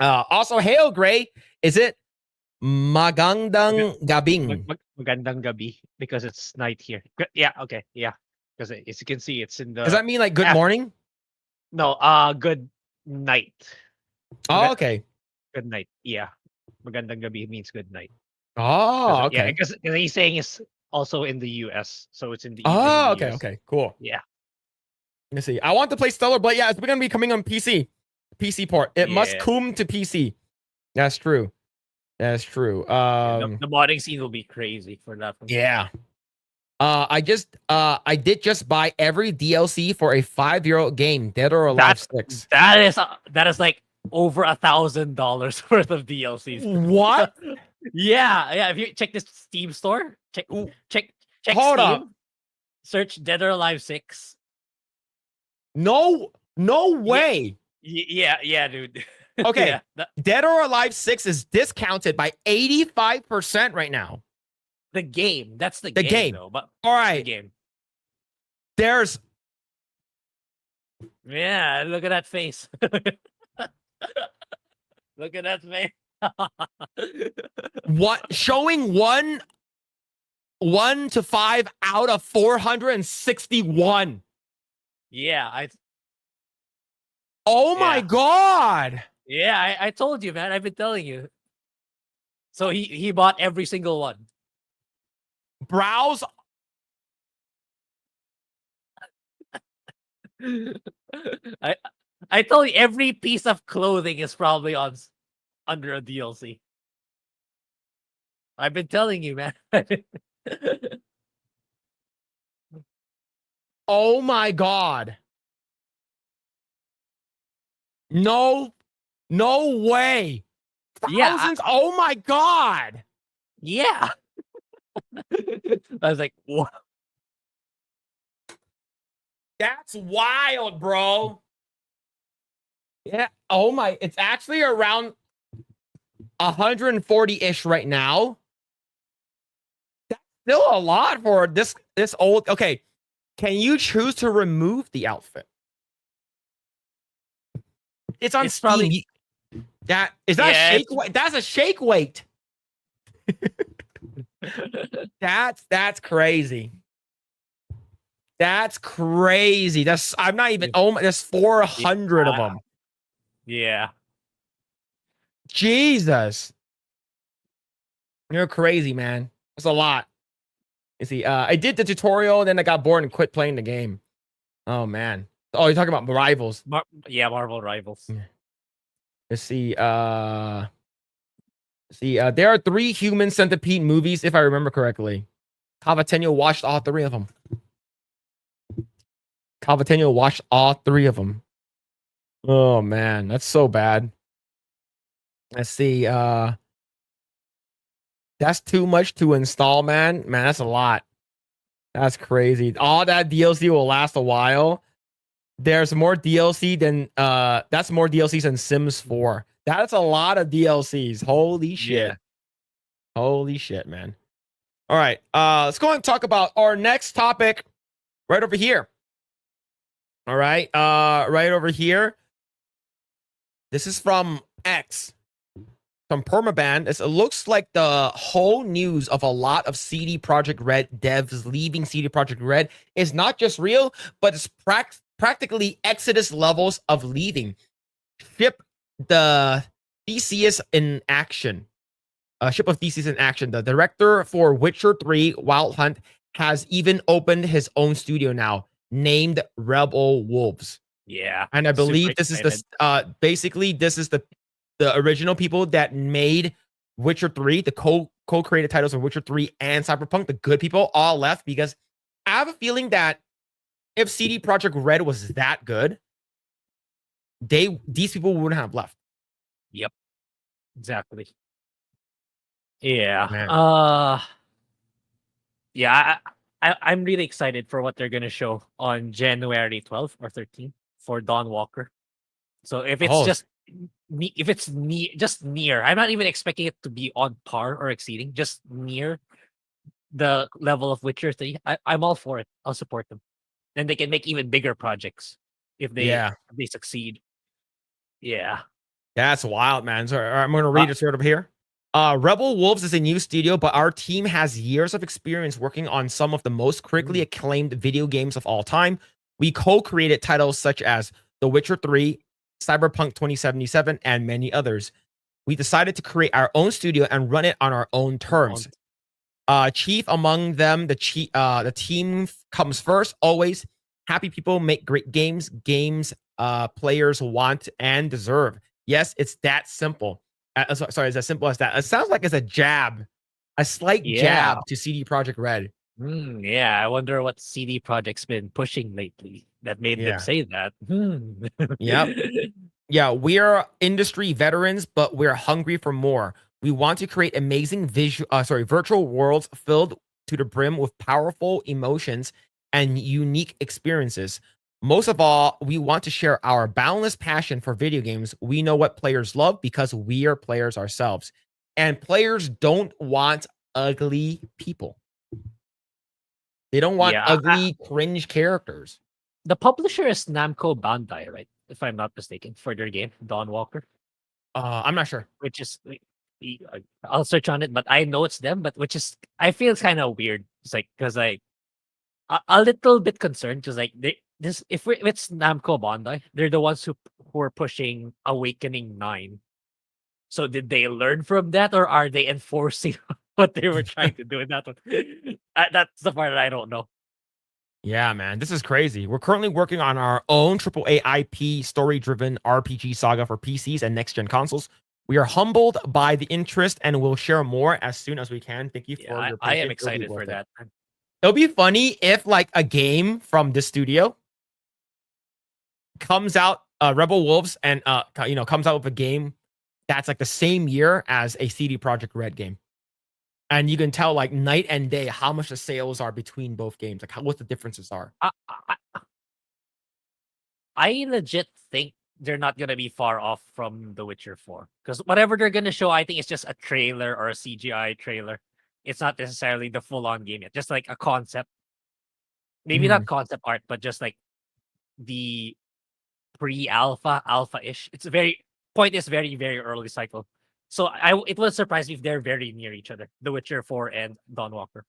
Also, hail Grae. Is it Magandang Gabing? Magandang gabi because it's night here. Yeah. Okay. Yeah. Because as you can see, it's in the. Does that mean like good morning? No, good night. Oh, okay. Good night. Yeah. Magandang gabi means good night. Oh, okay. Yeah, because he's saying it's also in the US, so it's in the Oh, in the okay, US. okay, cool. Yeah. Let me see. I want to play Stellar Blade. Yeah, it's going to be coming on PC port. It must come to PC. That's true. That's true. The modding scene will be crazy for that one. Yeah. I did just buy every DLC for a €5 game, Dead or Alive 6. That is like over $1,000 worth of DLCs. What? Yeah. If you check this Steam store, check Hold Steam, up. search Dead or Alive 6. No way. Yeah, dude. Okay, Yeah, Dead or Alive 6 is discounted by 85% right now. the game. That's the, The game. though. But All the right, game. there's Yeah, look at that face. Look at that face. what showing 1 to 5 out of 461. Yeah, Oh my Yeah. god. yeah, I told you, man. I've been telling you. So he bought every single one. Browse. I I told you every piece of clothing is probably under a DLC. I've been telling you, man. Oh my god. No way. Yeah, Thousands. Oh my god. yeah. I was like, what? That's wild, bro. Yeah. Oh my. It's actually around 140-ish right now. That's still a lot for this old. Okay. Can you choose to remove the outfit? It's on It's Steam. probably- That Yeah, shake weight. That's a shake weight. That's crazy. That's crazy. I'm not even. Oh my, there's 400 of them. Yeah. Jesus. You're crazy, man. That's a lot. You see, I did the tutorial, then I got bored and quit playing the game. Oh man. Oh, you're talking about rivals. Yeah, Marvel Rivals. Let's see. There are 3 Human Centipede movies, if I remember correctly. Cavatenio watched all 3 of them. Oh man, that's so bad. Let's see. That's too much to install, man. Man, that's a lot. That's crazy. All that DLC will last a while. There's more DLC than that's more DLCs than Sims 4. That's a lot of DLCs. Holy shit. Yeah. Holy shit, man. All right. Let's go and talk about our next topic right over here. All right. Right over here. This is from X. From Permaban. It looks like the whole news of a lot of CD Projekt Red devs leaving CD Projekt Red is not just real, but it's practically Exodus levels of leaving. Ship the Theseus in action. Ship of Theseus in action. The director for Witcher 3 Wild Hunt has even opened his own studio now, named Rebel Wolves. Yeah. And I believe Super this excited. is the basically this is the original people that made Witcher 3, the co-created titles of Witcher 3 and Cyberpunk, the good people all left because I have a feeling that if CD Projekt Red was that good, these people wouldn't have left. Yep. Exactly. Yeah. Man. Yeah, I'm really excited for what they're gonna show on January 12th or 13th for Dawn Walker. So if it's just near, I'm not even expecting it to be on par or exceeding, just near the level of Witcher 3. I'm all for it. I'll support them. Then they can make even bigger projects if they succeed. Yeah. That's wild, man. So I'm going to read it right over here. Rebel Wolves is a new studio, but our team has years of experience working on some of the most critically acclaimed video games of all time. We co-created titles such as The Witcher 3, Cyberpunk 2077, and many others. We decided to create our own studio and run it on our own terms. Chief among them, the team comes first, always. Happy people make great games. Games players want and deserve. Yes, it's that simple. Sorry, it's as simple as that. It sounds like it's a jab, a slight jab to CD Projekt Red. Yeah, I wonder what CD Projekt's been pushing lately that made them say that. Yep. Yeah, we're industry veterans, but we're hungry for more. We want to create amazing virtual worlds filled to the brim with powerful emotions and unique experiences. Most of all, we want to share our boundless passion for video games. We know what players love because we are players ourselves. And players don't want ugly people. They don't want Yeah, ugly, cringe characters. the publisher is Namco Bandai, right? If I'm not mistaken, for their game Dawn Walker, I'm not sure. which is I'll search on it, but I know it's them. But which is I feel it's kind of weird. It's like because like a little bit concerned because like this if it's Namco Bandai, they're the ones who are pushing Awakening 9. So did they learn from that, or are they enforcing what they were trying to do in that one? That's the part that I don't know. Yeah, man, this is crazy. We're currently working on our own AAA IP story-driven RPG saga for PCs and next-gen consoles. We are humbled by the interest and we'll share more as soon as we can. Thank you for Yeah, your I patience. am excited for that. It'll be funny if like a game from this studio comes out, Rebel Wolves, and comes out with a game that's like the same year as a CD Projekt Red game. And you can tell like night and day how much the sales are between both games, like what the differences are. I legit think they're not gonna be far off from The Witcher 4 because whatever they're gonna show, I think it's just a trailer or a CGI trailer. It's not necessarily the full-on game yet, just like a concept. Maybe not concept art, but just like the pre-alpha, alpha-ish. It's very very early cycle. So it would surprise me if they're very near each other. The Witcher 4 and Dawn Walker.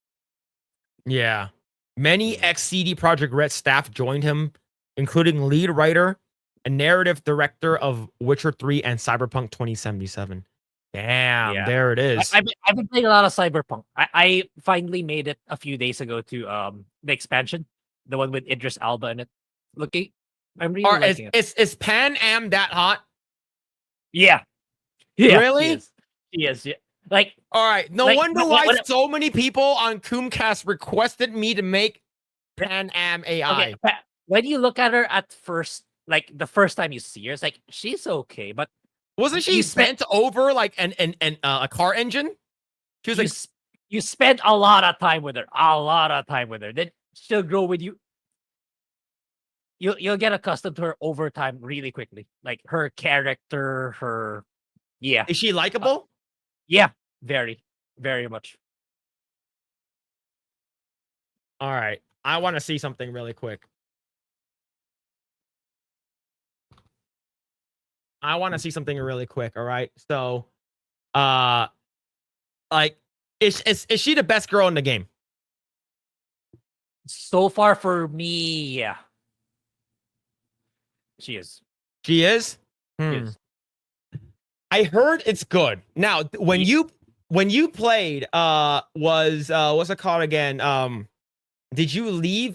Yeah. Many ex-CD Projekt Red staff joined him, including lead writer and narrative director of Witcher 3 and Cyberpunk 2077. Damn, Yeah. there it is. I've been playing a lot of Cyberpunk. I finally made it a few days ago to the expansion, the one with Idris Elba in it. Looking, I'm really liking it. Is Pan Am that hot? Yeah. Yeah, Really? She is. Yeah. Like, all right. No like, wonder why so many people on Coomcast requested me to make Pan Am AI. Okay, when you look at her at first, like the first time you see her, it's like she's okay, but wasn't she bent over like a car engine? She was like, you spent a lot of time with her. Then she'll grow with you. You'll get accustomed to her over time really quickly. Like her character, her yeah. Is she likable? Yeah, very, very much. All right. I want to see something really quick. All right. So, like, is she the best girl in the game? So far for me, yeah. She is. She is? Yes. I heard it's good. Now, when you played, what's it called again? Did you leave?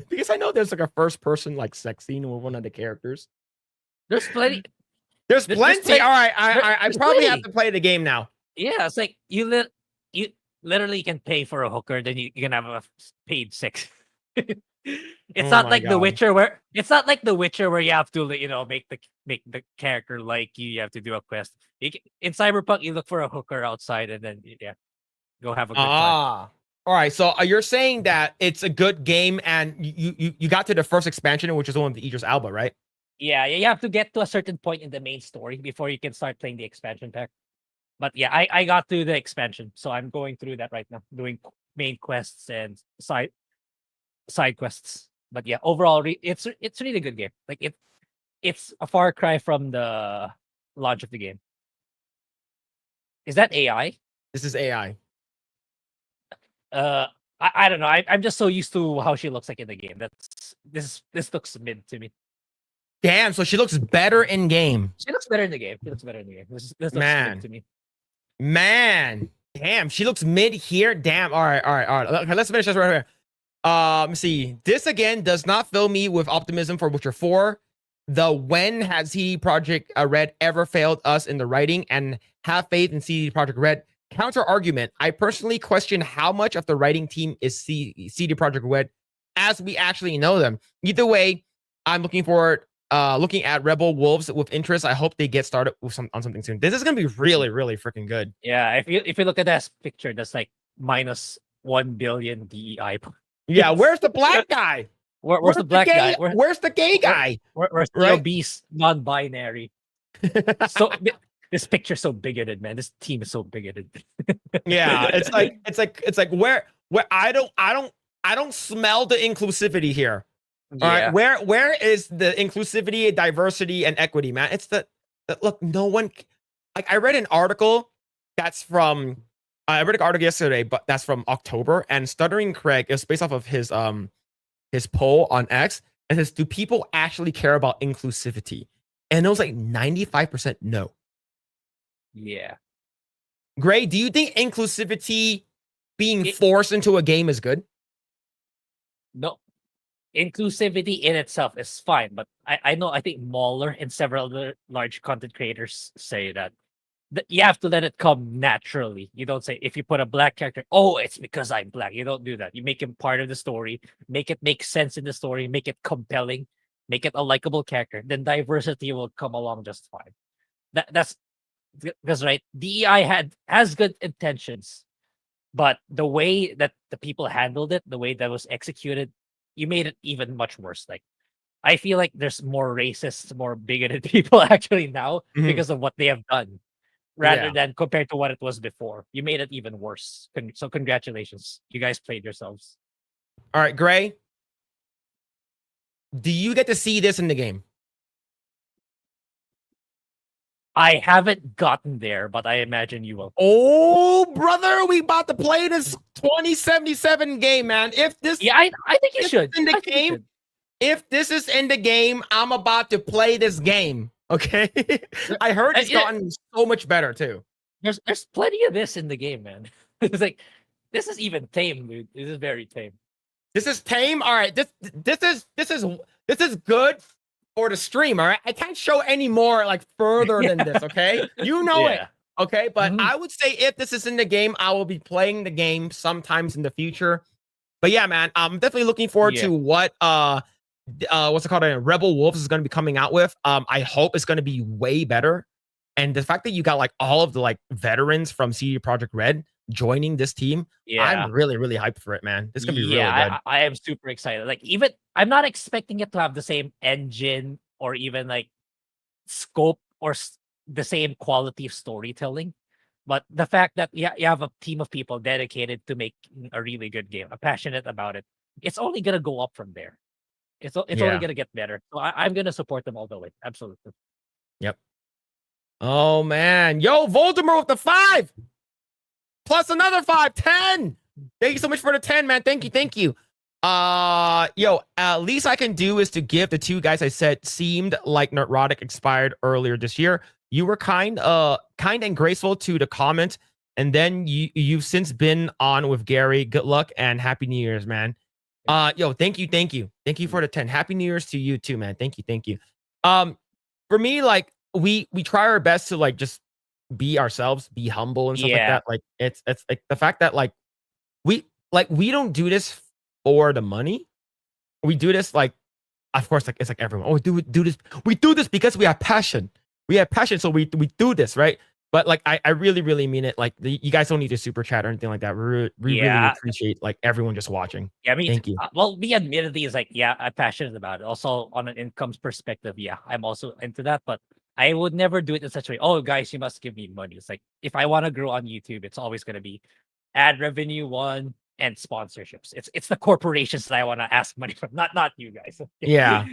Because I know there's like a first person like sex scene with one of the characters. There's plenty. There's plenty. All right, I probably have to play the game now. Yeah, it's like you literally can pay for a hooker, then you can have a paid sex. It's not like The Witcher where you have to make the character like you. You have to do a quest. In Cyberpunk, you look for a hooker outside and then go have a good time. All right. So you're saying that it's a good game, and you got to the first expansion, which is the one with Idris Elba, right? Yeah, you have to get to a certain point in the main story before you can start playing the expansion pack. But yeah, I got to the expansion, so I'm going through that right now, doing main quests and side quests. But yeah, overall, it's really a good game. Like it's a far cry from the launch of the game. Is that AI? This is AI. I don't know. I'm just so used to how she looks like in the game. This looks mid to me. Damn, so she looks better in game. She looks better in the game. This looks mid to me. Man, damn, she looks mid here. Damn. All right. Okay, let's finish this right here. Let me see. This again does not fill me with optimism for Witcher 4. When has CD Projekt Red ever failed us in the writing, and have faith in CD Projekt Red? Counter argument. I personally question how much of the writing team is CD Projekt Red as we actually know them. Either way, I'm looking at Rebel Wolves with interest. I hope they get started with on something soon. This is gonna be really, really freaking good. Yeah, if you look at that picture, that's like minus 1 billion DEI. Yeah, where's the black guy? Where's the black guy? Where's the gay guy? Where's the Right? obese non-binary? So this picture's so bigoted, man. This team is so bigoted. Yeah, it's like where I don't smell the inclusivity here. All right, where is the inclusivity, diversity, and equity, man? It's the look. No one like I read an article that's from I read an article yesterday, but that's from October, and Stuttering Craig is based off of his poll on X, and says, do people actually care about inclusivity? And it was like 95% no. Yeah. Grae, do you think inclusivity being forced into a game is good? No. Inclusivity in itself is fine, but I think Mauler and several other large content creators say that you have to let it come naturally. You don't say, if you put a black character, oh, it's because I'm black. You don't do that. You make him part of the story, make it make sense in the story, make it compelling, make it a likable character. Then diversity will come along just fine. That's because right, DEI has good intentions, but the way that the people handled it, the way that was executed, you made it even much worse. Like, I feel like there's more racist, more bigoted people actually now because of what they have done, rather than compared to what it was before. You made it even worse. So congratulations, you guys played yourselves. All right, Grae, do you get to see this in the game? I haven't gotten there, but I imagine you will. Oh, brother, we about to play this 2077 game, man. If this, I think you should. In the game, if this is in the game, I'm about to play this game. Okay, I heard it's gotten so much better too. There's plenty of this in the game, man. It's like this is even tame, dude. This is very tame. This is tame. All right, this is good for the stream. All right, I can't show any more like further than this. Okay, you know it. Okay, but I would say if this is in the game, I will be playing the game sometimes in the future. But yeah, man, I'm definitely looking forward to what what's it called? Rebel Wolves is going to be coming out with. I hope it's going to be way better. And the fact that you got like all of the like veterans from CD Projekt Red joining this team, I'm really, really hyped for it, man. This is gonna be really good. I am super excited. Like, even I'm not expecting it to have the same engine or even like scope or the same quality of storytelling, but the fact that you have a team of people dedicated to make a really good game, are passionate about it, it's only gonna go up from there. It's only gonna get better. So I'm gonna support them all the way. Absolutely. Yep. Oh man, yo, Voldemort with the 5 plus another 5, 10. Thank you so much for the 10, man. Thank you. Yo, least I can do is to give the 2 guys I said seemed like neurotic expired earlier this year. You were kind and graceful to the comment, and then you've since been on with Gary. Good luck and happy New Year's, man. Yo, thank you for the 10. Happy New Year's to you too, man. Thank you. For me, like we try our best to like just be ourselves, be humble and stuff like that. Like it's like the fact that like we don't do this for the money. We do this like, of course, like it's like everyone. Oh, we do this because we have passion. We have passion, so we do this, right? But like I really mean it. Like you guys don't need to super chat or anything like that. We really appreciate like everyone just watching. Yeah, I mean, thank you. Well, me admittedly is like, I'm passionate about it. Also, on an incomes perspective, I'm also into that. But I would never do it in such a way. Oh, guys, you must give me money. It's like if I want to grow on YouTube, it's always going to be ad revenue one and sponsorships. It's the corporations that I want to ask money from, not you guys. Yeah.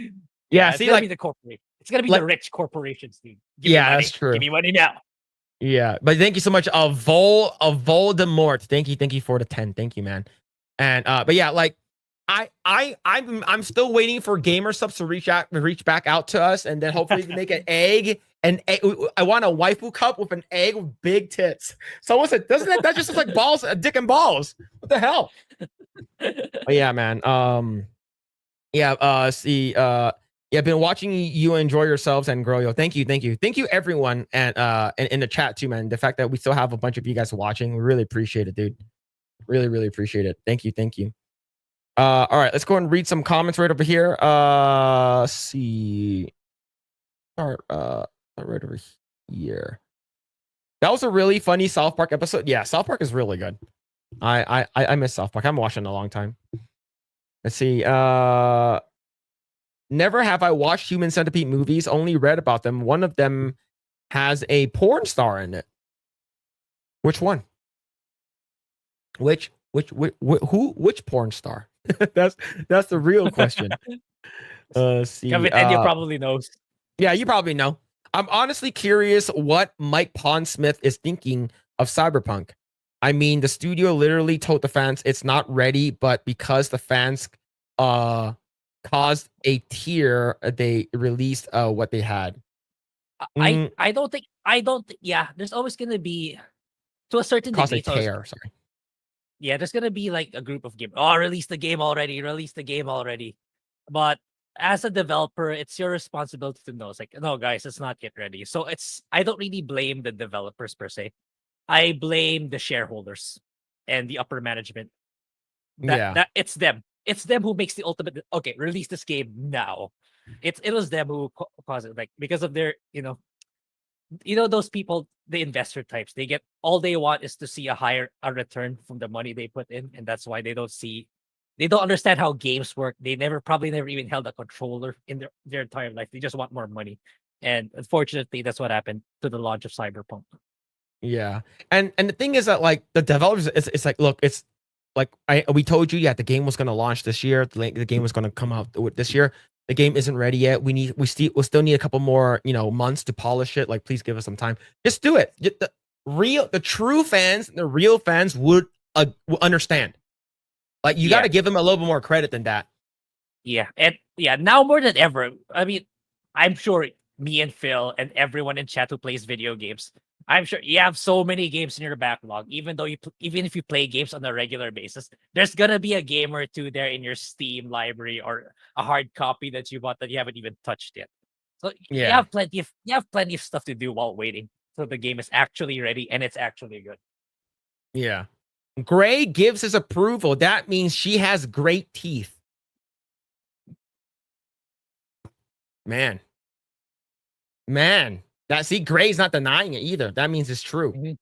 See, like the corporation. It's gonna be like, the rich corporations, dude. That's true. Give me money now. Yeah, but thank you so much, Voldemort. Thank you for the 10. Thank you, man. And but yeah, like I'm still waiting for Gamer Subs to reach back out to us, and then hopefully make an egg. I want a waifu cup with an egg with big tits. Someone said, doesn't that just look like balls, a dick and balls? What the hell? But yeah, man. I've been watching you enjoy yourselves and grow. Yo, thank you, everyone, and in the chat too, man. The fact that we still have a bunch of you guys watching, we really appreciate it, dude. Really appreciate it. Thank you. All right, let's go and read some comments right over here. Let's see. Start right over here. That was a really funny South Park episode. Yeah, South Park is really good. I miss South Park. I haven't watched it in a long time. Let's see. Never have I watched Human Centipede movies, only read about them. One of them has a porn star in it. Which one? Which porn star? that's the real question. See. And you probably knows. Yeah, you probably know. I'm honestly curious what Mike Pondsmith is thinking of Cyberpunk. I mean, the studio literally told the fans it's not ready, but because the fans caused a tear, they released what they had. I don't think yeah, there's always gonna be to a certain Caused degree. a tear, sorry. Yeah, there's gonna be like a group of gamers. Oh, release the game already, release the game already. But as a developer, it's your responsibility to know. It's like, no, guys, it's not yet ready. So I don't really blame the developers per se. I blame the shareholders and the upper management. That it's them. It's them who makes the ultimate. Okay, release this game now. It was them who caused it, like because of their those people, the investor types. They get all they want is to see a return from the money they put in, and that's why they don't understand how games work. They probably never even held a controller in their entire life. They just want more money, and unfortunately, that's what happened to the launch of Cyberpunk. Yeah, and the thing is that like the developers, it's like, look, it's like we told you, yeah, the game was going to launch this year. The game was going to come out this year. The game isn't ready yet. We still need a couple more months to polish it. Like, please give us some time. Just do it. The true fans, the real fans would understand. Like, you got to give them a little bit more credit than that. Yeah, and now more than ever. I mean, I'm sure me and Phil and everyone in chat who plays video games, I'm sure you have so many games in your backlog. Even if you play games on a regular basis, there's gonna be a game or two there in your Steam library or a hard copy that you bought that you haven't even touched yet. So you have plenty of stuff to do while waiting. So the game is actually ready and it's actually good. Yeah. Grae gives his approval. That means she has great teeth. Man. Grae's not denying it either. That means it's true. Mm-hmm.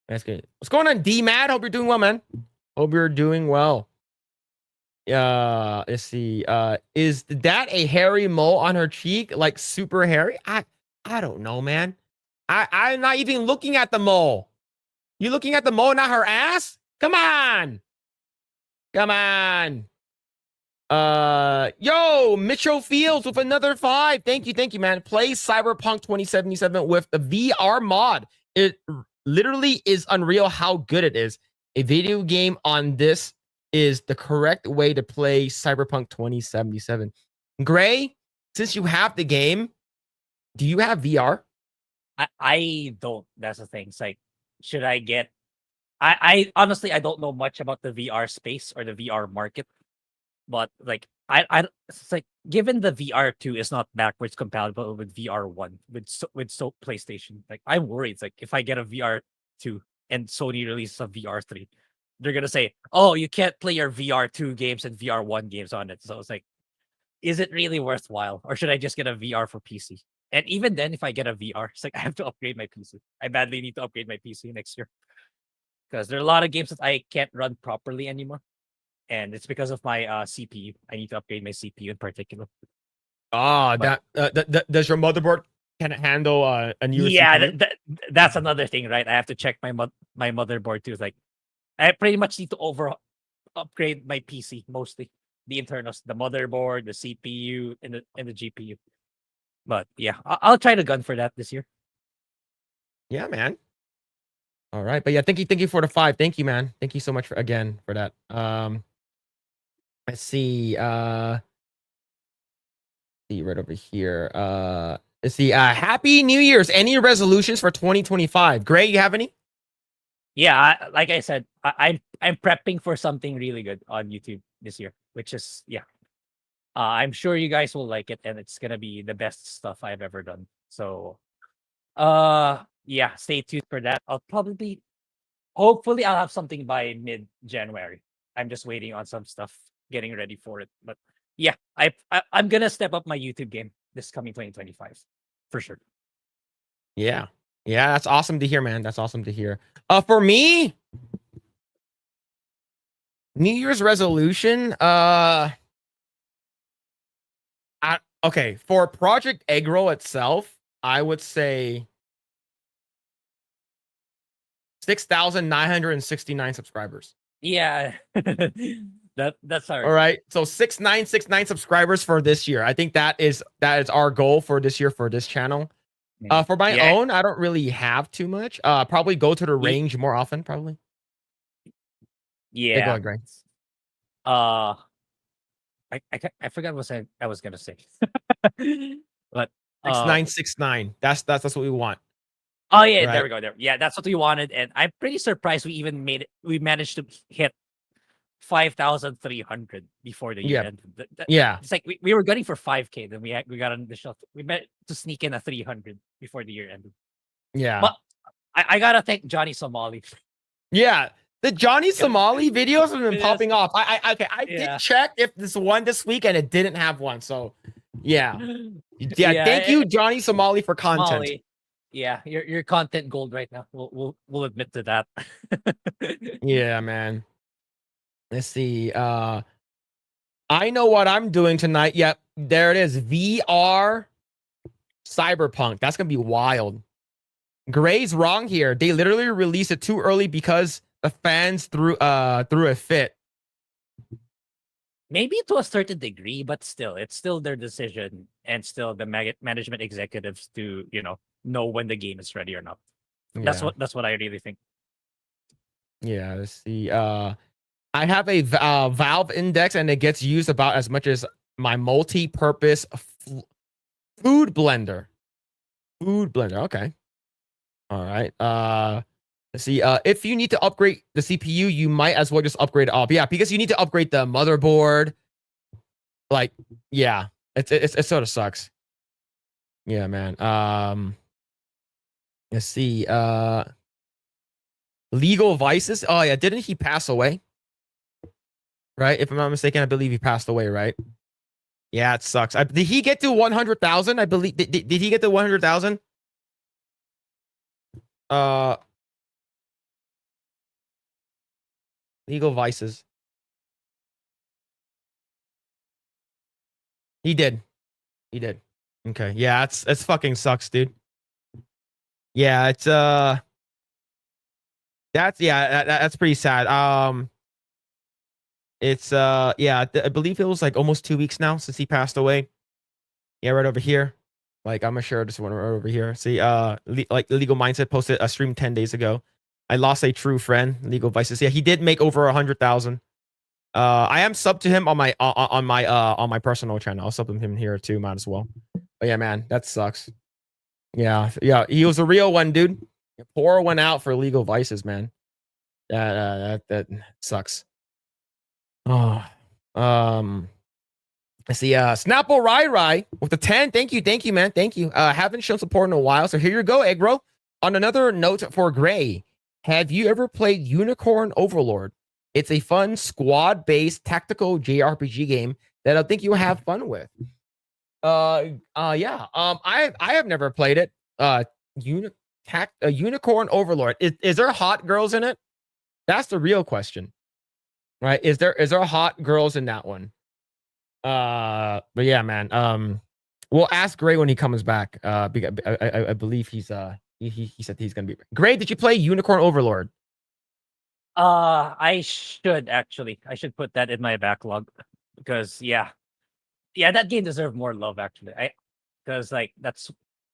That's good. What's going on, D-Mad? Hope you're doing well, man. Hope you're doing well. Let's see. Is that a hairy mole on her cheek? Like super hairy? I don't know, man. I'm not even looking at the mole. You looking at the mole, not her ass? Come on. Yo, Mitchell Fields with another 5. Thank you, man. Play Cyberpunk 2077 with the VR mod. It literally is unreal how good it is. A video game on this is the correct way to play Cyberpunk 2077. Grae, since you have the game, do you have VR? I don't. That's the thing. It's like, should I get? I honestly I don't know much about the VR space or the VR market. But like it's like, given the VR2 is not backwards compatible with VR1 with PlayStation, like I'm worried. It's like if I get a VR2 and Sony releases a VR3, they're gonna say, "Oh, you can't play your VR2 games and VR1 games on it." So it's like, is it really worthwhile, or should I just get a VR for PC? And even then, if I get a VR, it's like I have to upgrade my PC. I badly need to upgrade my PC next year because there are a lot of games that I can't run properly anymore. And it's because of my CPU. I need to upgrade my CPU in particular. Does your motherboard can it handle a new CPU? Yeah, that's another thing, right? I have to check my motherboard too. Like, I pretty much need to upgrade my PC mostly, the internals, the motherboard, the CPU, and the GPU. But yeah, I'll try to gun for that this year. Yeah, man. All right, but yeah, thank you for the 5. Thank you, man. Thank you so much for that. Let's see. See right over here. Let's see. Happy New Year's. Any resolutions for 2025? Grae, you have any? Yeah, like I said, I'm prepping for something really good on YouTube this year, which is I'm sure you guys will like it, and it's gonna be the best stuff I've ever done. So, yeah, stay tuned for that. Hopefully, I'll have something by mid-January. I'm just waiting on some stuff, getting ready for it. But yeah, I'm gonna step up my YouTube game this coming 2025 for sure. Yeah, that's awesome to hear, man. That's awesome to hear. For me, New Year's resolution. Okay, for Project Eggroll itself, I would say 6,969 subscribers. Yeah. That's All hard. right. So 6,969 subscribers for this year. I think that is our goal for this year for this channel. For my Yeah. own, I don't really have too much. Probably go to the range more often, probably. Yeah. Go Grae. I forgot what I was gonna say. But 6,969. That's what we want. oh yeah, Right. there we go. There. Yeah, that's what we wanted, and I'm pretty surprised we even made it. We managed to hit 5,300 before the year ended. Yeah. It's like we were gunning for 5K, then we got an additional. We meant to sneak in a 300 before the year ended. Yeah. But I gotta thank Johnny Somali. Yeah. The Johnny Somali videos have been popping off. I did check if this one this week and it didn't have one. So yeah. Thank you, Johnny Somali, for content. Somali. Yeah, you're content gold right now. We'll admit to that. Yeah, man. Let's see. I know what I'm doing tonight. Yep, there it is. VR Cyberpunk. That's gonna be wild. Grae's wrong here. They literally released it too early because the fans threw a fit. Maybe to a certain degree, but still, it's still their decision, and still the management executives to know when the game is ready or not. Yeah. That's what I really think. Yeah. Let's see. I have a Valve index, and it gets used about as much as my multi-purpose food blender. Food blender. Okay. All right. Let's see. If you need to upgrade the CPU, you might as well just upgrade it up. Yeah, because you need to upgrade the motherboard. Like, yeah, it sort of sucks. Yeah, man. Let's see. Legal Vices. Oh yeah, didn't he pass away? Right, if I'm not mistaken, I believe he passed away. Right? Yeah, it sucks. Did he get to 100,000? I believe. Did he get to 100,000? Legal Vices. He did. He did. Okay. Yeah, it's fucking sucks, dude. Yeah, it's that's pretty sad. It's yeah, I believe it was like almost 2 weeks now since he passed away. Yeah, right over here. Like, I'm gonna share this one right over here. See, like Legal Mindset posted a stream 10 days ago. I lost a true friend, Legal Vices. Yeah, he did make over 100,000. I am sub to him on my personal channel. I'll sub him here too, might as well. But yeah, man, that sucks. Yeah, he was a real one, dude. Pour one out for Legal Vices, man. That sucks. Oh, I see. Snapple Rai with the 10. Thank you, man. Thank you. Haven't shown support in a while, so here you go, Eggroll. On another note for Grae, have you ever played Unicorn Overlord? It's a fun squad-based tactical JRPG game that I think you'll have fun with. Yeah. I have never played it. Unicorn Overlord. Is there hot girls in it? That's the real question, right? Is there hot girls in that one? But yeah, man. We'll ask Grae when he comes back. Because I believe he said he's gonna be. Grae, did you play Unicorn Overlord? I should actually. I should put that in my backlog because yeah, that game deserved more love actually. Because like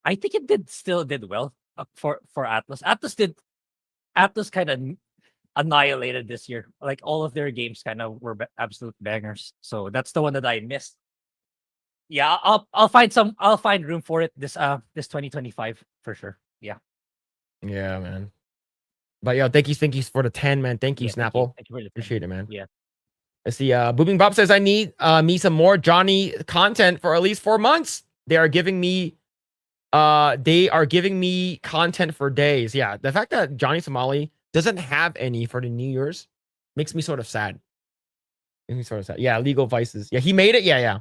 I think it still did well for Atlas. Atlas kind of annihilated this year. Like all of their games kind of were absolute bangers. So that's the one that I missed. Yeah, I'll find room for it this 2025 for sure. Yeah. Yeah, man. But yo, thank you for the 10, man. Thank you, Snapple. Thank you for the 10. Appreciate it, man. Yeah. Let's see. Booping Bob says I need me some more Johnny content for at least 4 months. They are giving me content for days. Yeah. The fact that Johnny Somali doesn't have any for the New Year's makes me sort of sad. Yeah, Legal Vices. Yeah, he made it. Yeah.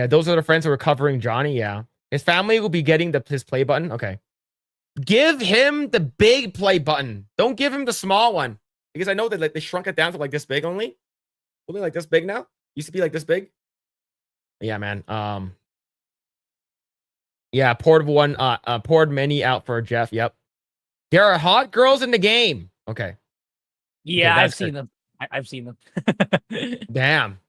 Those are the friends who are covering Johnny. Yeah. His family will be getting his play button. Okay. Give him the big play button. Don't give him the small one. Because I know that like they shrunk it down to like this big only. Only like this big now. Used to be like this big. Yeah, man. Yeah, poured many out for Jeff. Yep. There are hot girls in the game. Okay. Yeah, Okay, I've that's good. seen them. I've seen them. Damn.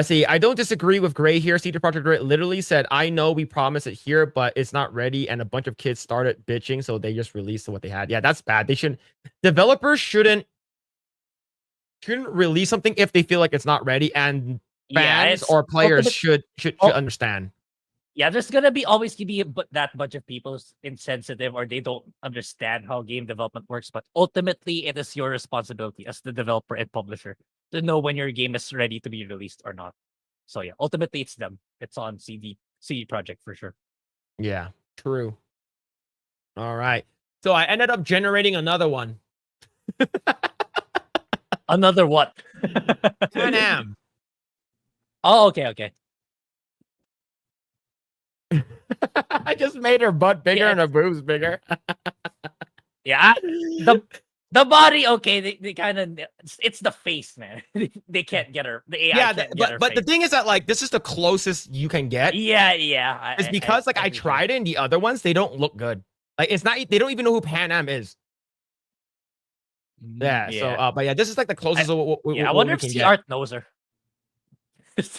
See, I don't disagree with Grae here. CD Projekt Red literally said, I know we promised it here, but it's not ready. And a bunch of kids started bitching, so they just released what they had. Yeah, that's bad. They shouldn't, developers shouldn't release something if they feel like it's not ready. And Yeah, fans it's or players ultimate. should Oh, understand. yeah, there's gonna be always gonna be that bunch of people insensitive or they don't understand how game development works. But ultimately, it is your responsibility as the developer and publisher to know when your game is ready to be released or not. So yeah, ultimately it's them. It's on CD Project for sure. Yeah, true. All right. So I ended up generating another one. Another what? Pan Am. Oh, okay. I just made her butt bigger and her boobs bigger. Yeah, the body, okay, they kind of it's the face, man. They can't get her. The AI can't get her but the face. thing is that like this is the closest you can get. Yeah. It's because like I tried it and the other ones, they don't look good. Like it's not, they don't even know who Pan Am is. Yeah. So but yeah, this is like the closest of what I wonder if C Art knows her.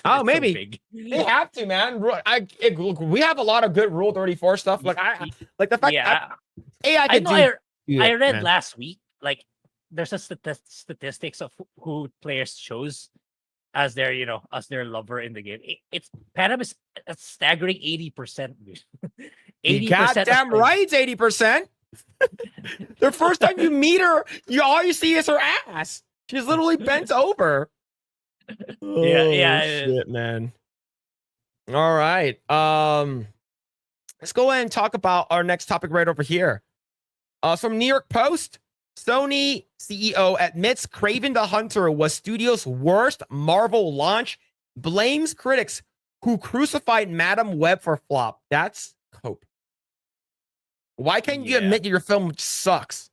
Oh, maybe. So big. They have to, man. We have a lot of good Rule 34 stuff. Like I like the fact AI I know I read man. last week, like there's a statistics of who players chose as their, as their lover in the game. It's Pan Am is a staggering 80%. 80%. Goddamn right, it's 80%. The first time you meet her, all you see is her ass. She's literally bent over. Yeah, shit, man. All right. Let's go ahead and talk about our next topic right over here. From New York Post, Sony CEO admits Kraven the Hunter was studio's worst Marvel launch, blames critics who crucified Madam Web for flop. That's cope. Why can't you admit your film sucks?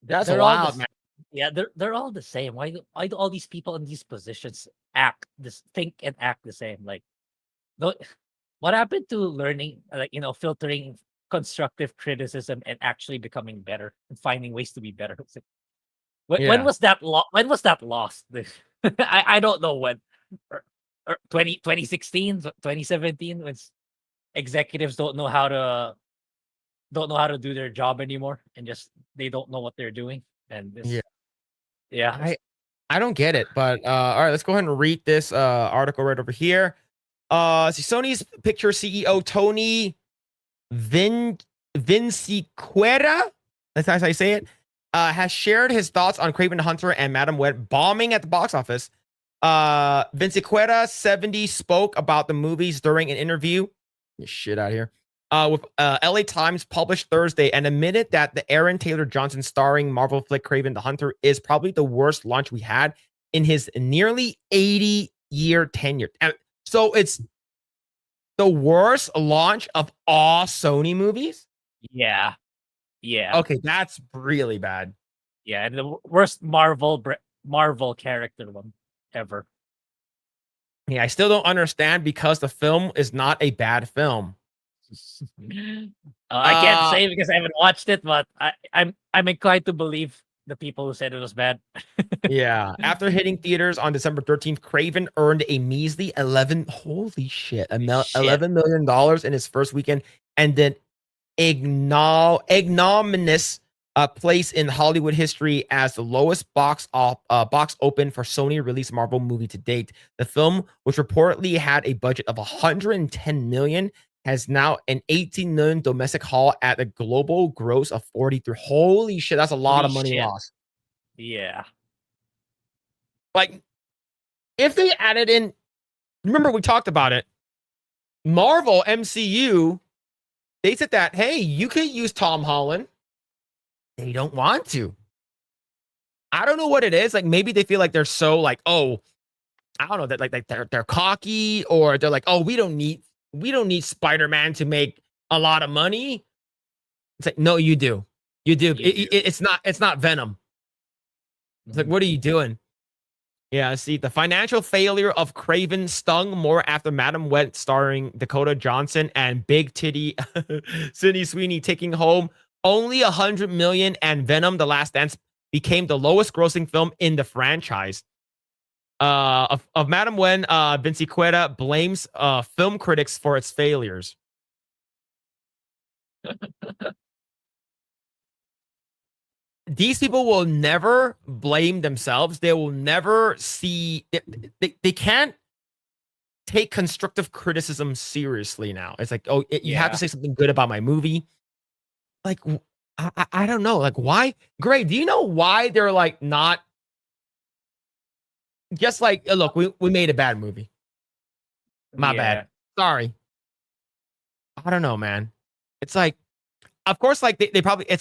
That's wild, man. Yeah, they're all the same. Why do all these people in these positions think and act the same? Like, what happened to learning, like, filtering constructive criticism and actually becoming better and finding ways to be better? When was that lost? I don't know when. 2016, 2017, when executives don't know how to do their job anymore and just they don't know what they're doing. And this, yeah. I don't get it, but all right, let's go ahead and read this article right over here. See, Sony's picture CEO Tony Vinciquerra, that's how I say it, has shared his thoughts on Kraven the Hunter and Madam Web bombing at the box office. Vinciquerra 70 spoke about the movies during an interview. Get shit out of here. With LA Times published Thursday and admitted that the Aaron Taylor Johnson starring Marvel flick Kraven the Hunter is probably the worst launch we had in his nearly 80-year tenure. And so it's the worst launch of all Sony movies? Yeah. Okay, that's really bad. Yeah, and the worst Marvel character one ever. Yeah, I still don't understand because the film is not a bad film. I can't say because I haven't watched it, but I'm inclined to believe the people who said it was bad. Yeah, after hitting theaters on December 13th, Kraven earned a measly $11 million in his first weekend, and then ignominious place in Hollywood history as the lowest box open for Sony released Marvel movie to date. The film, which reportedly had a budget of $110 million, has now an $18 million domestic haul at a global gross of 43. Holy shit, that's a lot of money lost. Yeah. Like, if they added in, remember we talked about it, Marvel MCU, they said that, hey, you could use Tom Holland. They don't want to. I don't know what it is. Like, maybe they feel like they're so like, oh, I don't know, that like they're cocky, or they're like, oh, we don't need Spider-Man to make a lot of money. It's like, no, you do. You do. You do. It's not Venom. It's like, what are you doing? Yeah, see, the financial failure of Craven stung more after Madam Wet, starring Dakota Johnson and Big Titty Sydney Sweeney, taking home only $100 million, and Venom: The Last Dance became the lowest grossing film in the franchise. Of Madam Wen, Vinci Quetta blames film critics for its failures. These people will never blame themselves. They will never see. They can't take constructive criticism seriously now. It's like, oh, you have to say something good about my movie. Like, I don't know. Like, why? Grae, do you know why they're like not? Just like, look, we made a bad movie. My bad. Sorry. I don't know, man. It's like, of course, like they probably I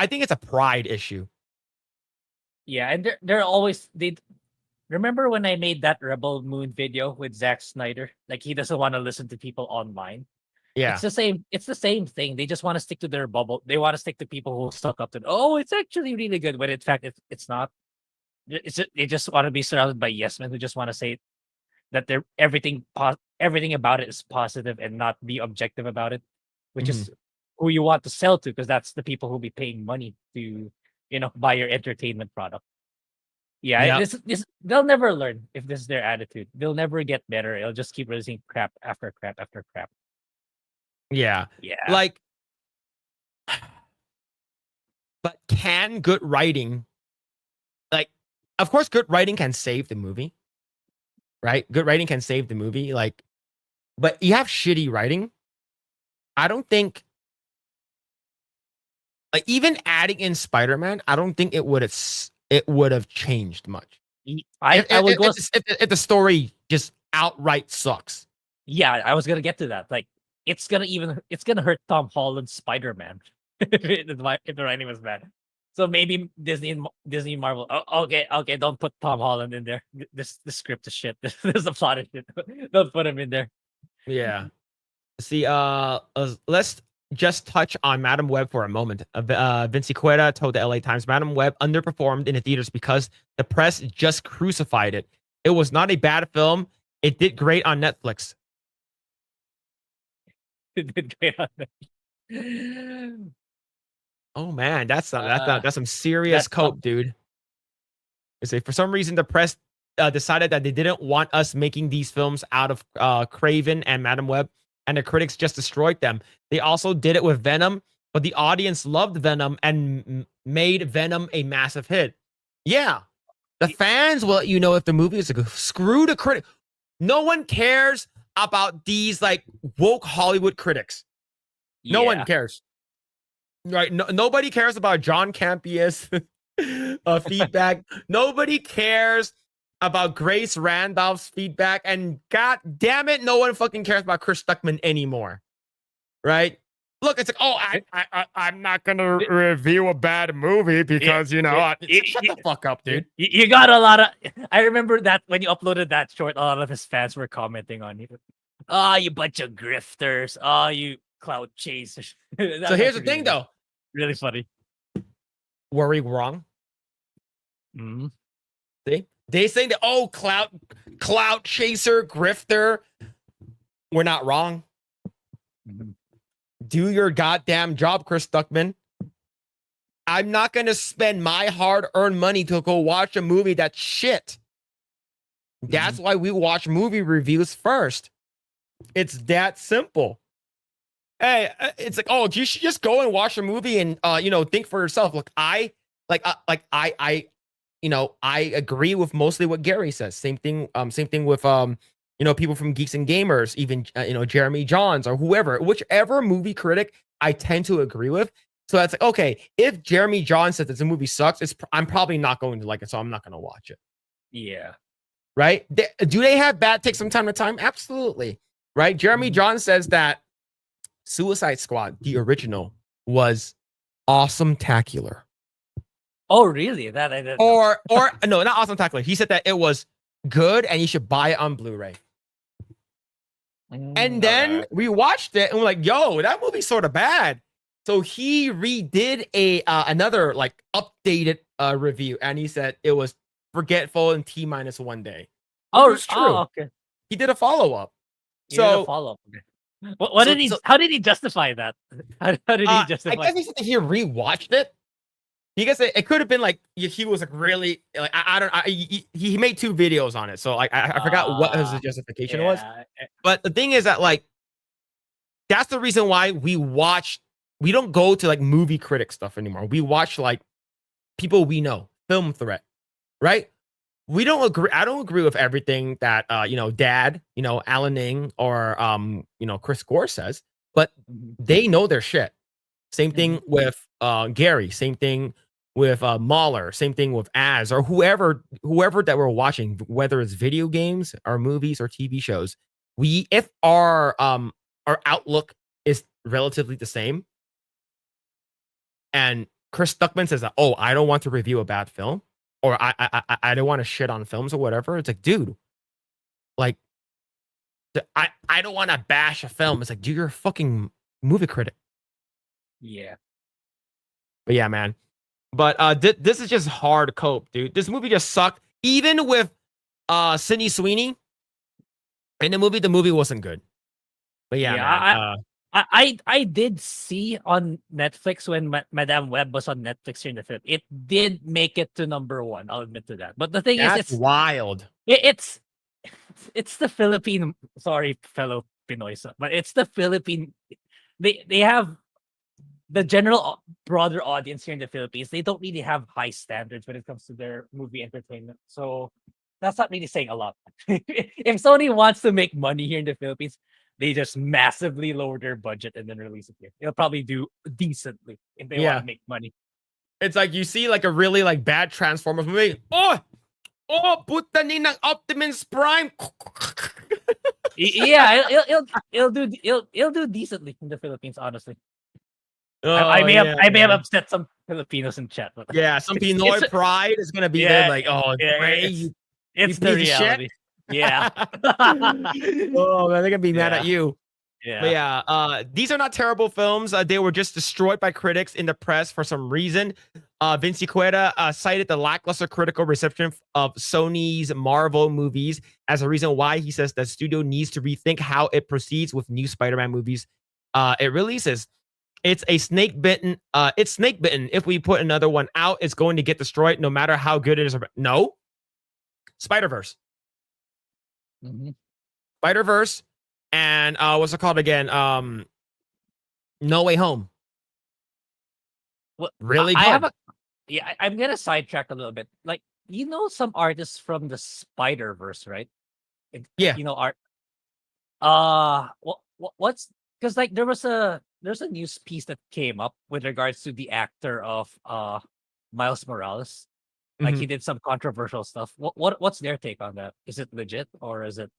think it's a pride issue. Yeah, and they're always remember when I made that Rebel Moon video with Zack Snyder? Like, he doesn't want to listen to people online. Yeah, it's the same thing. They just want to stick to their bubble. They want to stick to people who stuck up to, oh, it's actually really good, when in fact it's not. They just want to be surrounded by yes men who just want to say that they're everything about it is positive and not be objective about it, which is who you want to sell to, because that's the people who'll be paying money to, buy your entertainment product. Yeah, this they'll never learn if this is their attitude. They'll never get better. It'll just keep releasing crap after crap after crap. Yeah. Yeah. Like, but can good writing, like, of course, good writing can save the movie, right? Good writing can save the movie. Like, but you have shitty writing. I don't think, like, even adding in Spider-Man, I don't think it would have changed much. I would go if the story just outright sucks. Yeah, I was gonna get to that. Like, it's gonna hurt Tom Holland's Spider-Man if the writing was bad. So maybe Disney Marvel. Oh, okay, don't put Tom Holland in there. The script is shit. This the plot is shit. Don't put him in there. Yeah. See, let's just touch on Madam Web for a moment. Vinci Quetta told the LA Times Madam Web underperformed in the theaters because the press just crucified it. It was not a bad film. It did great on Netflix. It did great on Netflix. Oh man, that's some serious cope, dude. It's like, for some reason, the press decided that they didn't want us making these films out of Craven and Madam Web, and the critics just destroyed them. They also did it with Venom, but the audience loved Venom and made Venom a massive hit. Yeah, the fans will let you know if the movie is a good. Screw the critic. No one cares about these like woke Hollywood critics. No one cares. Right? Nobody cares about John Campion's feedback. Nobody cares about Grace Randolph's feedback, and god damn it, no one fucking cares about Chris Stuckman anymore. Right? Look, it's like, oh, I'm not gonna review a bad movie because shut the fuck up, dude. You got a lot of. I remember that when you uploaded that short, a lot of his fans were commenting on you. Oh, you bunch of grifters. Oh, you cloud chasers. So here's the thing, though. Really funny. Were we wrong? Mm-hmm. See? They say that, oh, clout chaser, grifter. We're not wrong. Mm-hmm. Do your goddamn job, Chris Stuckman. I'm not going to spend my hard-earned money to go watch a movie that's shit. That's why we watch movie reviews first. It's that simple. Hey, it's like, oh, you should just go and watch a movie and think for yourself. Look, I agree with mostly what Gary says. Same thing with people from Geeks and Gamers, even Jeremy Johns or whichever movie critic I tend to agree with. So that's like, okay, if Jeremy Johns says that the movie sucks, I'm probably not going to like it, so I'm not going to watch it. Yeah. Right? Do they have bad takes from time to time? Absolutely. Right? Jeremy Johns says that Suicide Squad, the original, was awesome-tacular. Oh, really? That I didn't. Or no, not awesome-tacular. He said that it was good and you should buy it on Blu-ray. And then we watched it and we're like, yo, that movie's sort of bad. So he redid a another like updated review, and he said it was forgetful in T-1 day, which was true. Okay. He did a follow up. He did a So follow-up. Okay. What did he? so How did he justify that? How did he I justify? guess he said that he rewatched it. He guess it could have been like he was like really like I don't he made 2 videos on it, so like I forgot what his justification was. Yeah. But the thing is that like that's the reason why we don't go to like movie critic stuff anymore. We watch like people we know, Film Threat, right? We don't agree. I don't agree with everything that Dad, Alan Ning or Chris Gore says, but they know their shit. Same thing with Gary, same thing with Mahler, same thing with Az or whoever that we're watching, whether it's video games or movies or TV shows. If our outlook is relatively the same, and Chris Stuckman says that, oh, I don't want to review a bad film, or I don't want to shit on films or whatever. It's like, dude, like, I don't want to bash a film. It's like, dude, you're a fucking movie critic. Yeah. But yeah, man. But this is just hard cope, dude. This movie just sucked. Even with Sydney Sweeney in the movie wasn't good. But yeah, man. I did see on Netflix when Madame Web was on Netflix here in the Philippines. It did make it to #1. I'll admit to that. But the thing is, it's wild. It's the Philippine. Sorry, fellow Pinoys, but it's the Philippine. They have the general broader audience here in the Philippines. They don't really have high standards when it comes to their movie entertainment. So that's not really saying a lot. If Sony wants to make money here in the Philippines, they just massively lower their budget and then release it here. It'll probably do decently if they want to make money. It's like you see like a really like bad Transformers movie. Oh, puta ni ng Optimus Prime. Yeah, it'll do decently in the Philippines, honestly. I may have upset some Filipinos in chat, but yeah, some Pinoy pride is gonna be there like, oh, Grae, it's the reality. Yeah. Oh man, they're gonna be mad at you. Yeah. But yeah, these are not terrible films. They were just destroyed by critics in the press for some reason. Vinci Queta cited the lackluster critical reception of Sony's Marvel movies as a reason why he says that studio needs to rethink how it proceeds with new Spider-Man movies. It releases. It's snake bitten. If we put another one out, it's going to get destroyed no matter how good it is. No. Spider-Verse. Spider-Verse. And what's it called again? No Way Home. Well, really good. I'm gonna sidetrack a little bit. Like, some artists from the Spider-Verse, right? Yeah. Art. What's because like there's a news piece that came up with regards to the actor of Miles Morales. Like he did some controversial stuff. What's their take on that? Is it legit or is it?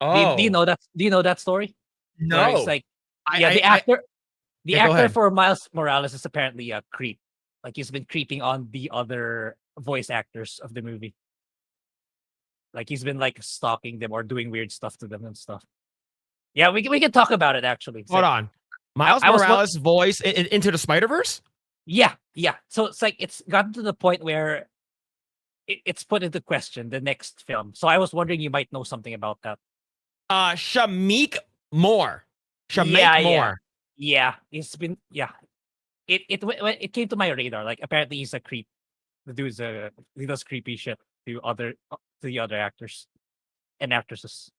Oh, do you know that? Do you know that story? No. Where it's like, the actor for Miles Morales is apparently a creep. Like he's been creeping on the other voice actors of the movie. Like he's been like stalking them or doing weird stuff to them and stuff. Yeah, we can talk about it actually. Hold on. Miles Morales' voice into the Spider-Verse? Yeah. So it's like it's gotten to the point where it's put into question the next film. So I was wondering you might know something about that. Shameik Moore. Shameik Moore. Yeah, it's been It came to my radar. Like apparently he's a creep. The dude's he does creepy shit to the other actors and actresses.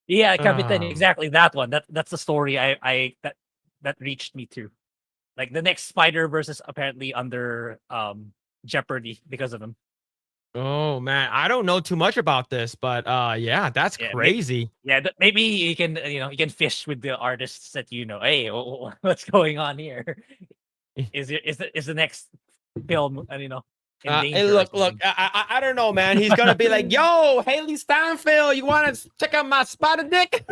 Yeah, Captain, exactly that one. That's the story that reached me too. Like the next Spider-Verse is apparently under jeopardy because of him. Oh man, I don't know too much about this, but yeah, that's crazy. Maybe you can you can fish with the artists that Hey, what's going on here? Is the next film in danger? Look, I don't know, man. He's gonna be like, "Yo, Haley Steinfeld, you want to check out my spider dick?"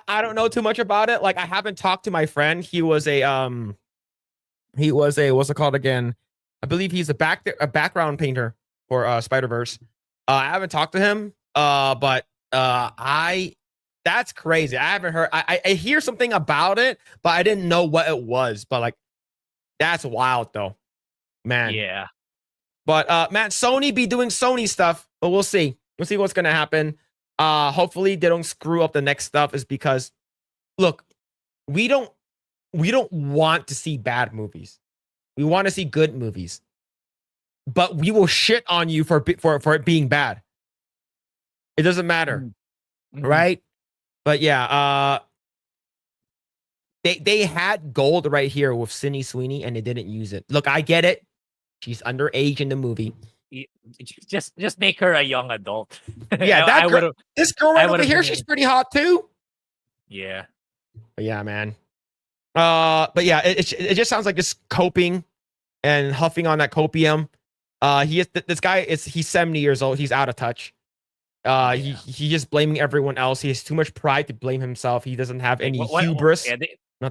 I don't know too much about it. Like, I haven't talked to my friend. He was a what's it called again? I believe he's a background painter for Spider-Verse. I haven't talked to him, but that's crazy. I haven't heard. I hear something about it, but I didn't know what it was. But like, that's wild though, man. Yeah. But man, Sony be doing Sony stuff, but we'll see. We'll see what's gonna happen. Hopefully they don't screw up the next stuff. Is because, look, we don't want to see bad movies. We want to see good movies. But we will shit on you for it being bad. It doesn't matter, right? But yeah, they had gold right here with Sydney Sweeney, and they didn't use it. Look, I get it. She's underage in the movie. Just make her a young adult. Yeah, this girl right over here, she's pretty hot too. Yeah. But yeah, man. But yeah, it just sounds like just coping and huffing on that copium. This guy he's 70 years old. He's out of touch. He's just blaming everyone else. He has too much pride to blame himself. He doesn't have any hubris. Yeah,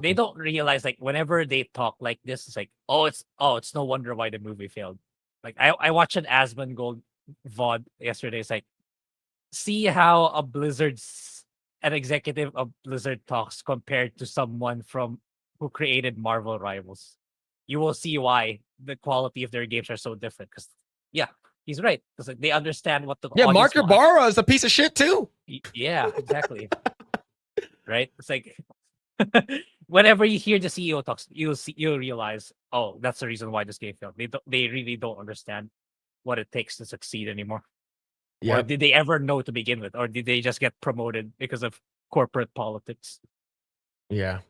they don't realize, like, whenever they talk like this, it's like, it's no wonder why the movie failed. Like, I watched an Asmongold VOD yesterday. It's like, see how an executive of Blizzard talks compared to someone who created Marvel Rivals. You will see why the quality of their games are so different. Because, yeah, he's right. Because, like, they understand what the Mark Ybarra is a piece of shit too. Yeah, exactly. Right? It's like, whenever you hear the CEO talks, you'll realize, oh, that's the reason why this game failed. They really don't understand what it takes to succeed anymore. Yeah. Or did they ever know to begin with? Or did they just get promoted because of corporate politics? Yeah.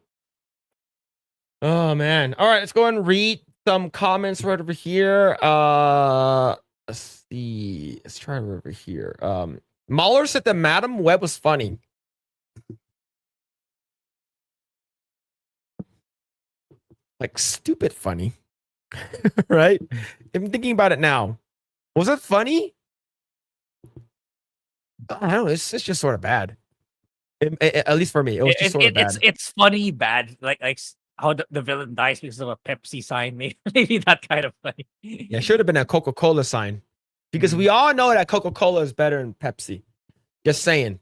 Oh man. All right, let's go and read some comments right over here. Let's see. Let's try over here. Mahler said that Madam Web was funny. Like stupid funny. Right? I'm thinking about it now. Was it funny? I don't know. It's just sort of bad. At least for me, it was just sort of bad. It's funny bad. Like how the villain dies because of a Pepsi sign. Maybe that kind of funny. Yeah, it should have been a Coca-Cola sign. Because we all know that Coca-Cola is better than Pepsi. Just saying.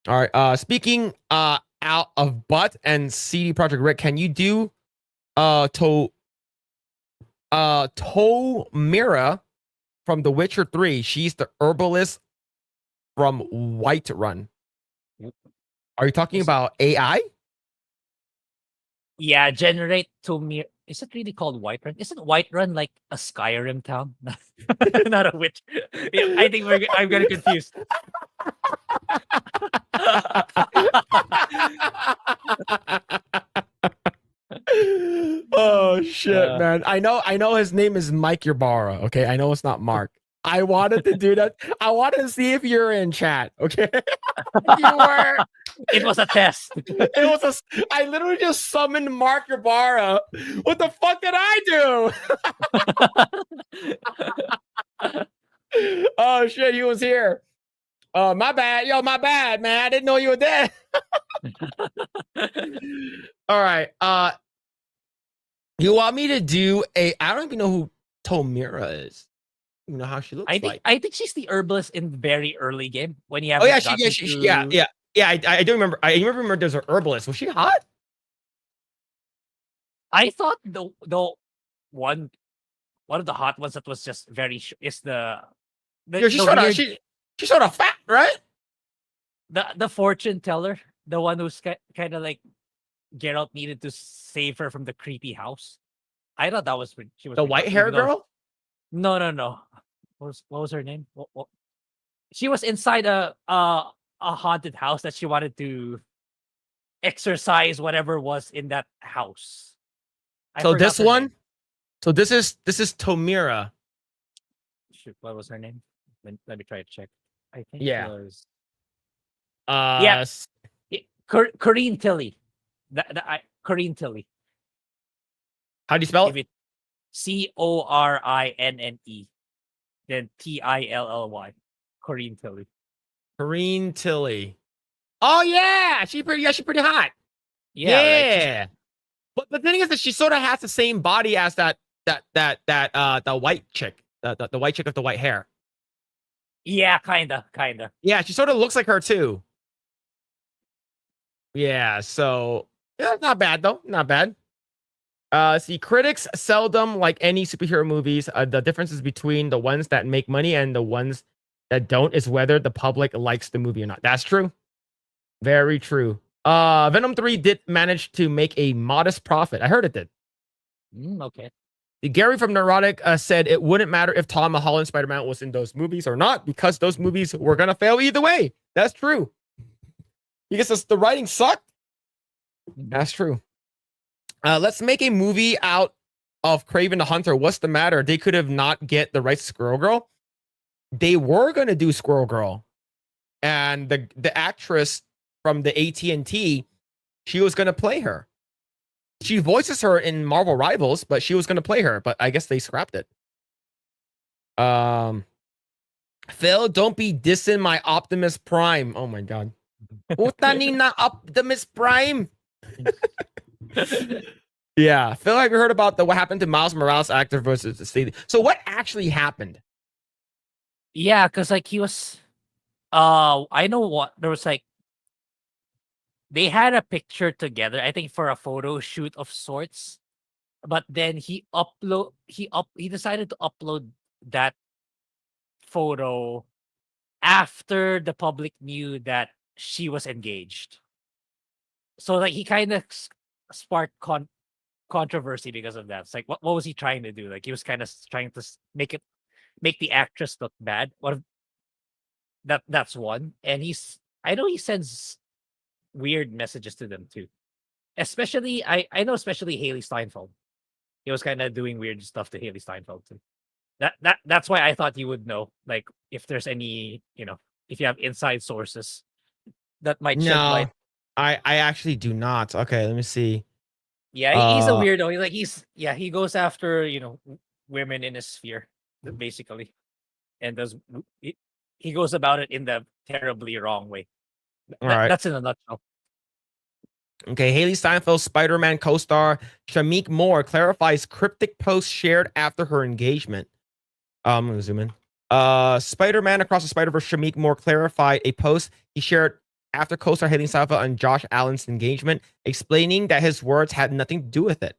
All right. Speaking out of Butt and CD Projekt Red, can you do Tomira from The Witcher 3? She's the herbalist from Whiterun. Are you talking about AI? Yeah, generate Tomira. Is it really called Whiterun? Isn't Whiterun like a Skyrim town? Not a witch. Yeah, I think I'm getting confused. Oh shit, man. I know his name is Mike Ybarra. Okay, I know it's not Mark. I wanted to do that. I wanted to see if you're in chat. Okay, you were. It was a test. I literally just summoned Mark Ybarra. What the fuck did I do? Oh shit, he was here. My bad. Yo, my bad, man. I didn't know you were there. All right. You want me to do I don't even know who Tomira is. You know how she looks like. I think she's the herbalist in the very early game when you have. Oh yeah, yeah. I do remember. I remember there's an herbalist. Was she hot? I thought the one of the hot ones that was just very is the she's sort of fat, right? The fortune teller, the one who's kind of like Geralt needed to save her from the creepy house. I thought that was she was the white hair girl. No. What was her name? What? She was inside a haunted house that she wanted to exercise whatever was in that house. So this one. So this is Tomira. Shoot, what was her name? Let me try to check. I think it was. Yes, Corinne Tilly. Corinne Tilly. How do you spell it? Corinne, then Tilly. Corinne Tilly. Corinne Tilly. Oh yeah, she's pretty hot. Yeah. Right? But the thing is that she sort of has the same body as that white chick, the white chick with the white hair. Yeah, kinda. Yeah, she sort of looks like her too. Yeah, so yeah, not bad though. Not bad. See, critics seldom like any superhero movies. The differences between the ones that make money and the ones that don't is whether the public likes the movie or not. That's true. Very true. Venom 3 did manage to make a modest profit. I heard it did. Okay. Gary from Neurotic said it wouldn't matter if Tom Holland Spider-Man was in those movies or not because those movies were gonna fail either way. That's true. Because the writing sucked. That's true. Let's make a movie out of Kraven the Hunter. What's the matter? They could have not get the rights to Squirrel Girl. They were gonna do Squirrel Girl, and the actress from the AT&T, she was gonna play her. She voices her in Marvel Rivals, but she was gonna play her. But I guess they scrapped it. Phil, don't be dissing my Optimus Prime. Oh my god. Utani na Optimus Prime. Yeah, Phil, have you heard about what happened to Miles Morales actor versus the state? So what actually happened? Yeah, because like he was I know what there was like they had a picture together, I think for a photo shoot of sorts, but then he decided to upload that photo after the public knew that she was engaged. So like he kind of sparked controversy because of that. It's like what was he trying to do? Like he was kind of trying to make the actress look bad. That's one. And I know he sends weird messages to them too. Especially I know especially Haley Steinfeld. He was kind of doing weird stuff to Haley Steinfeld too. That's why I thought you would know. Like if there's any, if you have inside sources that might shed No, light. I actually do not. Okay, let me see. Yeah, he's a weirdo. He goes after, women in his sphere, basically. And he goes about it in the terribly wrong way. All right. That's in a nutshell. Okay, Haley Steinfeld Spider-Man co-star Shamik Moore clarifies cryptic post shared after her engagement. I'm gonna zoom in. Spider-Man Across the Spider-Verse Shamik Moore clarified a post he shared after co-star Haley Steinfeld and Josh Allen's engagement, explaining that his words had nothing to do with it.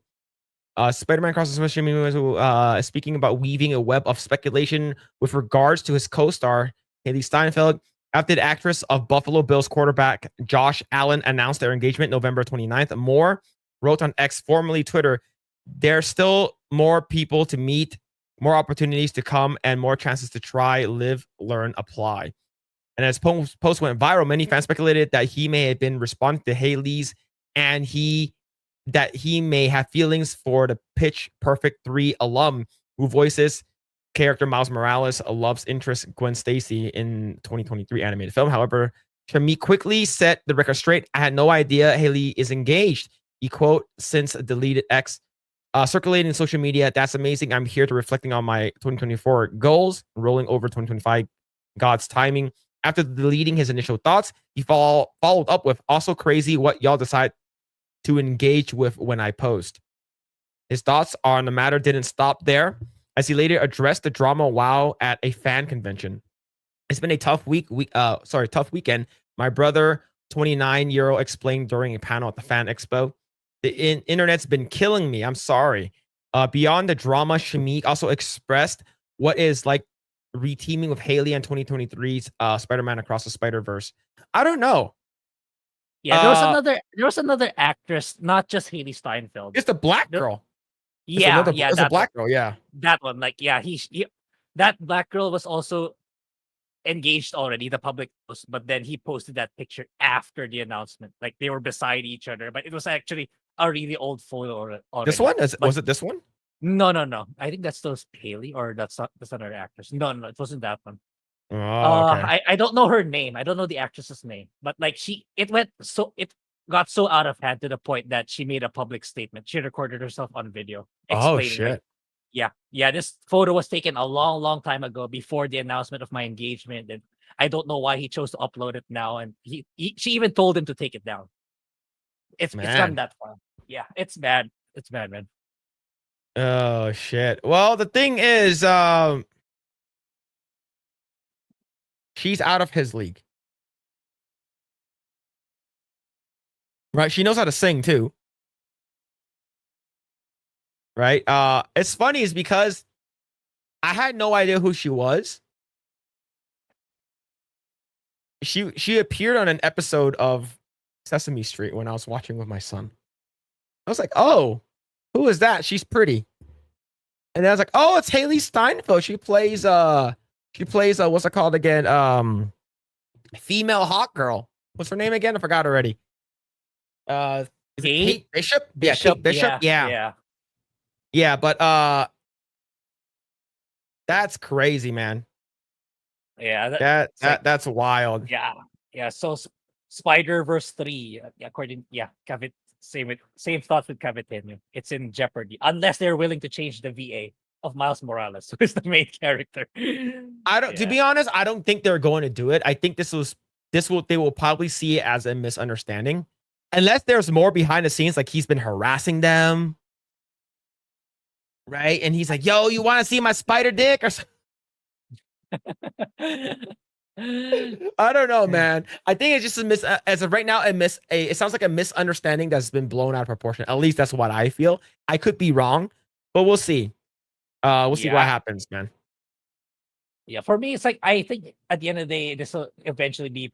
Spider-Man Across the Spider-Verse was speaking about weaving a web of speculation with regards to his co-star Haley Steinfeld after the actress of Buffalo Bills quarterback Josh Allen announced their engagement November 29th. Moore wrote on X, formerly Twitter, "There's still more people to meet, more opportunities to come, and more chances to try, live, learn, apply." And as post went viral, many fans speculated that he may have been responding to Haley's and that he may have feelings for the Pitch Perfect 3 alum who voices character Miles Morales, a love's interest Gwen Stacy in 2023 animated film. However, Shamik quickly set the record straight. "I had no idea Haley is engaged." He quote, since deleted X, circulating in social media. "That's amazing. I'm here to reflecting on my 2024 goals, rolling over 2025, God's timing." After deleting his initial thoughts, he followed up with, "Also crazy what y'all decide to engage with when I post." His thoughts on the matter didn't stop there, as he later addressed the drama while at a fan convention. "It's been a tough tough weekend. My brother, 29-year-old, explained during a panel at the Fan Expo. The internet's been killing me. I'm sorry." Beyond the drama, Shamik also expressed what is like reteaming with Haley in 2023's Spider-Man Across the Spider-Verse. I don't know. Yeah, there was another actress, not just Haley Steinfeld. It's the black There- girl. yeah, yeah, It's a that one. black girl. Yeah. That one. Like, yeah, that black girl was also engaged already, the public post, but then he posted that picture after the announcement. Like they were beside each other, but it was actually a really old photo This already. one But was it this one? no. I think that's still Haley, or that's another actress. No, it wasn't that one. Oh, okay. I don't know her name. I don't know the actress's name, but like it got so out of hand to the point that she made a public statement. She recorded herself on video Oh explaining like, shit. yeah, this photo was taken a long, long time ago before the announcement of my engagement, and I don't know why he chose to upload it now. And she even told him to take it down. It's gotten Man. that far. Yeah, it's bad. It's bad, man. Oh shit. Well, the thing is, She's out of his league. Right? She knows how to sing too. Right? It's funny is because I had no idea who she was. She appeared on an episode of Sesame Street when I was watching with my son. I was like, "Oh, who is that? She's pretty." And then I was like, "Oh, it's Haley Steinfeld. She plays what's it called again? Female hot girl. What's her name again? I forgot already. Is it Kate Bishop? Yeah, Kate Bishop. Yeah, but that's crazy, man. Yeah, that's wild. Yeah. So Spider-Verse 3, according same thoughts with Caviteño. It's in jeopardy unless they're willing to change the VA of Miles Morales, who is the main character. To be honest, I don't think they're going to do it. I think they will probably see it as a misunderstanding. Unless there's more behind the scenes, like he's been harassing them. Right? And he's like, "Yo, you want to see my spider dick?" Or something. I don't know, man. I think it's just as of right now, it sounds like a misunderstanding that's been blown out of proportion. At least that's what I feel. I could be wrong, but we'll see. We'll see what happens, man. Yeah, for me, it's like I think at the end of the day, this will eventually be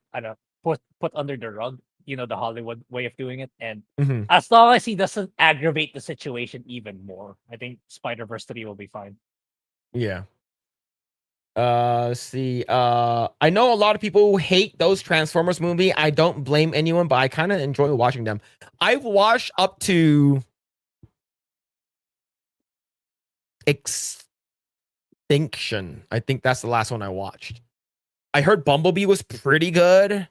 put under the rug. You know, the Hollywood way of doing it, and as long as he doesn't aggravate the situation even more, I think Spider-Verse 3 will be fine. Yeah. Let's see. I know a lot of people who hate those Transformers movie. I don't blame anyone, but I kind of enjoy watching them. I've watched up to Extinction. I think that's the last one I watched. I heard Bumblebee was pretty good.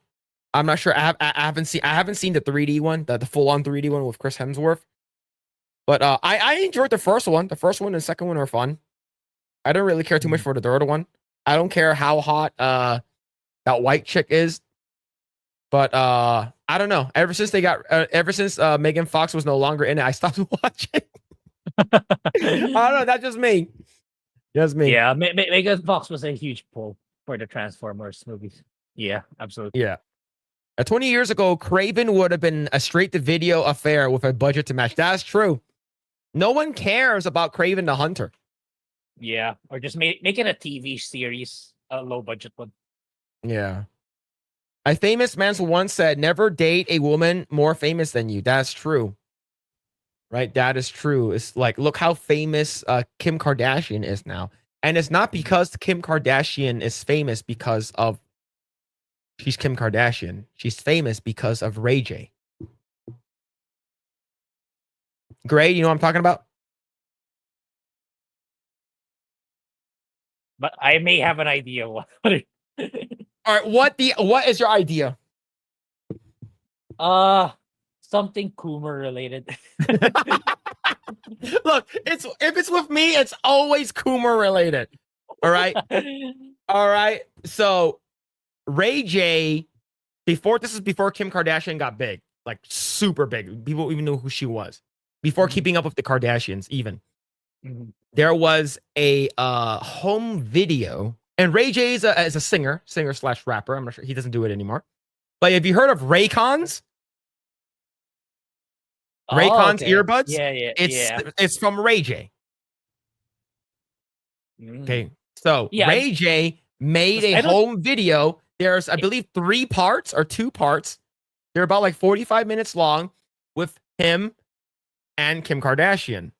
I'm not sure. I haven't seen the 3D one, the full-on 3D one with Chris Hemsworth. But I enjoyed the first one. The first one and the second one are fun. I don't really care too much for the third one. I don't care how hot that white chick is. But I don't know. Ever since Megan Fox was no longer in it, I stopped watching. I don't know. That's just me. Just me. Yeah, Megan Fox was a huge pull for the Transformers movies. Yeah, absolutely. Yeah. 20 years ago, Craven would have been a straight-to-video affair with a budget to match. That's true. No one cares about Craven the Hunter. Yeah, or just make it a TV series, a low-budget one. Yeah. A famous man once said, "Never date a woman more famous than you." That's true. Right? That is true. It's like, look how famous Kim Kardashian is now. And it's not because Kim Kardashian is famous because of she's Kim Kardashian. She's famous because of Ray J. Grae, you know what I'm talking about? But I may have an idea what All right, what is your idea? Something Coomer related. Look, if it's with me, it's always Coomer related. All right. All right. So Ray J, before Kim Kardashian got big, like super big. People even knew who she was. Before Keeping Up with the Kardashians, even. There was a home video, and Ray J is a singer / rapper. I'm not sure, he doesn't do it anymore. But have you heard of Raycons? Raycons earbuds? Yeah. It's from Ray J. Okay, so Ray J made a home video. There's, I believe, 3 parts or 2 parts. They're about like 45 minutes long with him and Kim Kardashian.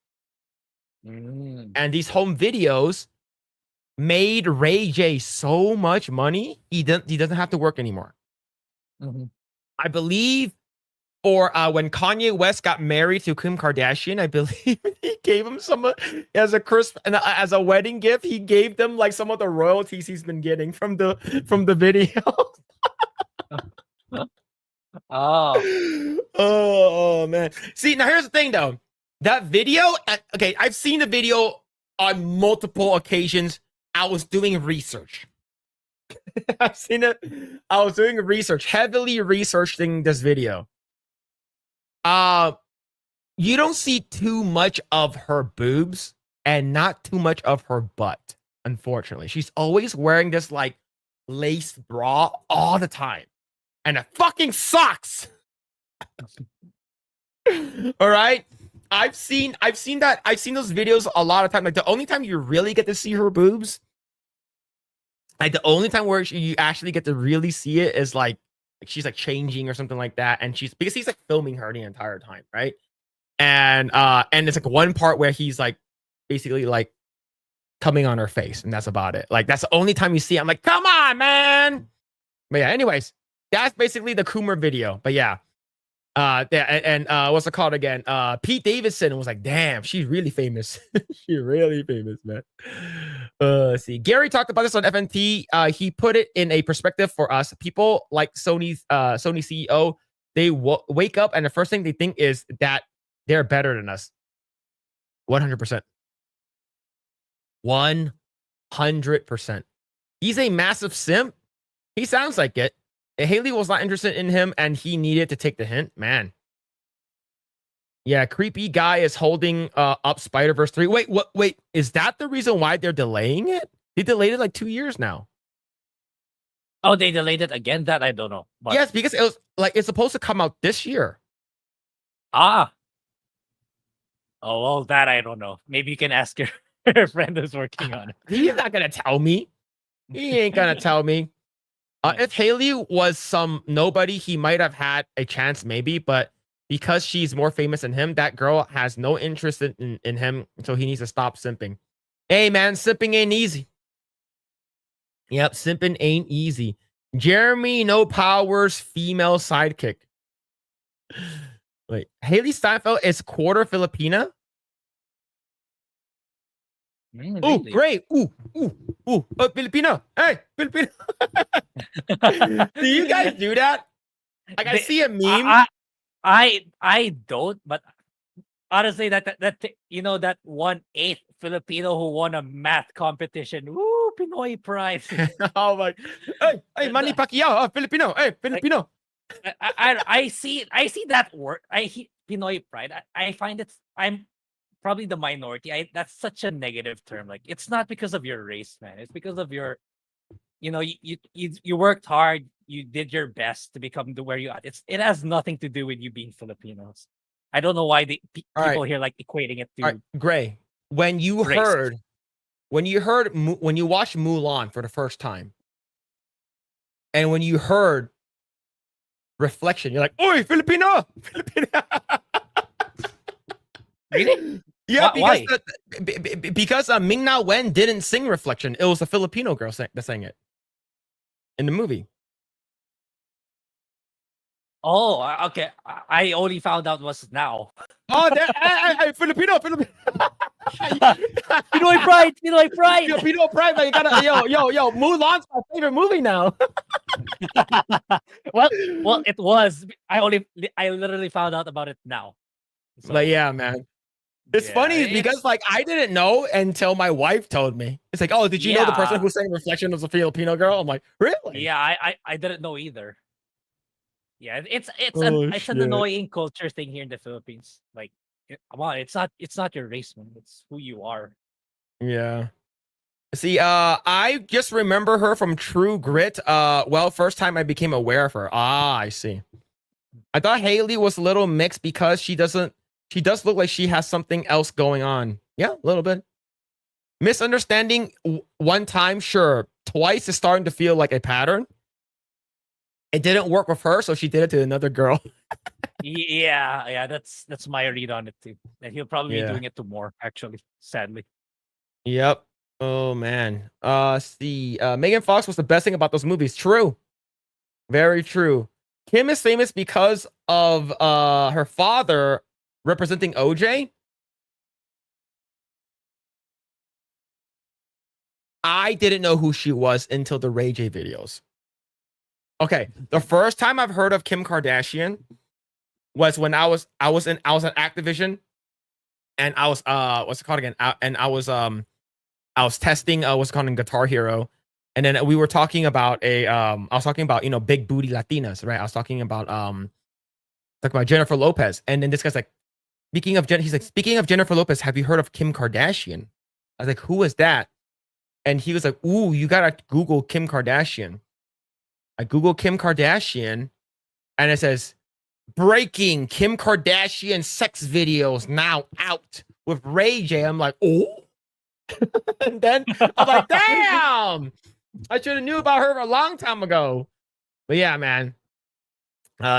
And these home videos made Ray J so much money, he doesn't have to work anymore. I believe, or when Kanye West got married to Kim Kardashian, I believe he gave him some as a wedding gift. He gave them like some of the royalties he's been getting from the video. Oh man. See, now here's the thing though. That video, okay, I've seen the video on multiple occasions. I was doing research. I've seen it. I was doing research, heavily researching this video. You don't see too much of her boobs and not too much of her butt, unfortunately. She's always wearing this like lace bra all the time, and it fucking sucks. All right, I've seen those videos a lot of time. Like the only time you really get to see her boobs, like the only time where you actually get to really see it is like she's like changing or something like that, and because he's like filming her the entire time, right? And it's like one part where he's like basically like coming on her face, and that's about it. Like that's the only time you see it. I'm like, come on, man. But yeah, anyways, that's basically the Coomer video. But yeah. What's it called again? Pete Davidson was like, damn, she's really famous. She's really famous, man. Let's see. Gary talked about this on FNT. He put it in a perspective for us. People like Sony CEO, they wake up and the first thing they think is that they're better than us. 100%. 100%. He's a massive simp. He sounds like it. Haley was not interested in him and he needed to take the hint. Man. Yeah, creepy guy is holding up Spider-Verse 3. Wait, is that the reason why they're delaying it? They delayed it like 2 years now. Oh, they delayed it again? That I don't know. But... Yes, because it was like it's supposed to come out this year. Ah. Oh, well, that I don't know. Maybe you can ask your friend who's working on it. He's not gonna tell me. He ain't gonna tell me. If Haley was some nobody, he might have had a chance, maybe. But because she's more famous than him, that girl has no interest in him, so he needs to stop simping. Hey, man, simping ain't easy. Yep, simping ain't easy. Jeremy No Powers, female sidekick. Wait, Haley Steinfeld is quarter Filipina? Really? Oh, great. Ooh. Filipino. Hey, Filipino. Do you guys do that? Like, I see a meme. I don't, but honestly, that you know, that 1/8 Filipino who won a math competition. Woo, Pinoy pride. Oh my! Hey, Manny Pacquiao, Filipino. Hey, Filipino. I see that word. Pinoy pride. I find I'm probably the minority. That's such a negative term. Like, it's not because of your race, man. It's because of your, you know, you worked hard. You did your best to become to where you are. It has nothing to do with you being Filipinos. I don't know why people here like equating it to Grae. When you watched Mulan for the first time, and when you heard Reflection, you're like, "Oi, Filipino!" Really? Yeah, because Ming Na Wen didn't sing Reflection. It was a Filipino girl that sang it in the movie. Oh, okay. I only found out was now. Oh, Filipino. Pinoy pride. Pinoy pride. Filipino pride. But you gotta, yo. Mulan's my favorite movie now. well, it was. I literally found out about it now. So, but yeah, man. It's funny because like I didn't know until my wife told me. It's like, oh, did you know the person who sang Reflection was a Filipino girl? I'm like, really? Yeah, I didn't know either. Yeah, it's an annoying culture thing here in the Philippines. Like, come on, it's not your race, man. It's who you are. Yeah. See, I just remember her from True Grit. First time I became aware of her. I see. I thought Haley was a little mixed because she does look like she has something else going on. Yeah, a little bit. Misunderstanding one time, sure. Twice is starting to feel like a pattern. It didn't work with her, so she did it to another girl. Yeah, that's my read on it too. And he'll probably be doing it to more, actually, sadly. Yep. Oh man. Megan Fox was the best thing about those movies. True. Very true. Kim is famous because of her father representing OJ. I didn't know who she was until the Ray J videos. Okay, the first time I've heard of Kim Kardashian was when I was at Activision, and I was what's it called again? I was testing what's it called in Guitar Hero, and then we were talking about I was talking about big booty Latinas, right? I was talking about Jennifer Lopez, and then this guy's like, speaking of Jennifer Lopez, have you heard of Kim Kardashian? I was like, who is that? and he was like, "Ooh, you gotta Google Kim Kardashian." I Google Kim Kardashian, and it says, "Breaking: Kim Kardashian sex videos now out with Ray J." I'm like, "Oh," and then I'm like, "Damn! I should have knew about her a long time ago." But yeah, man.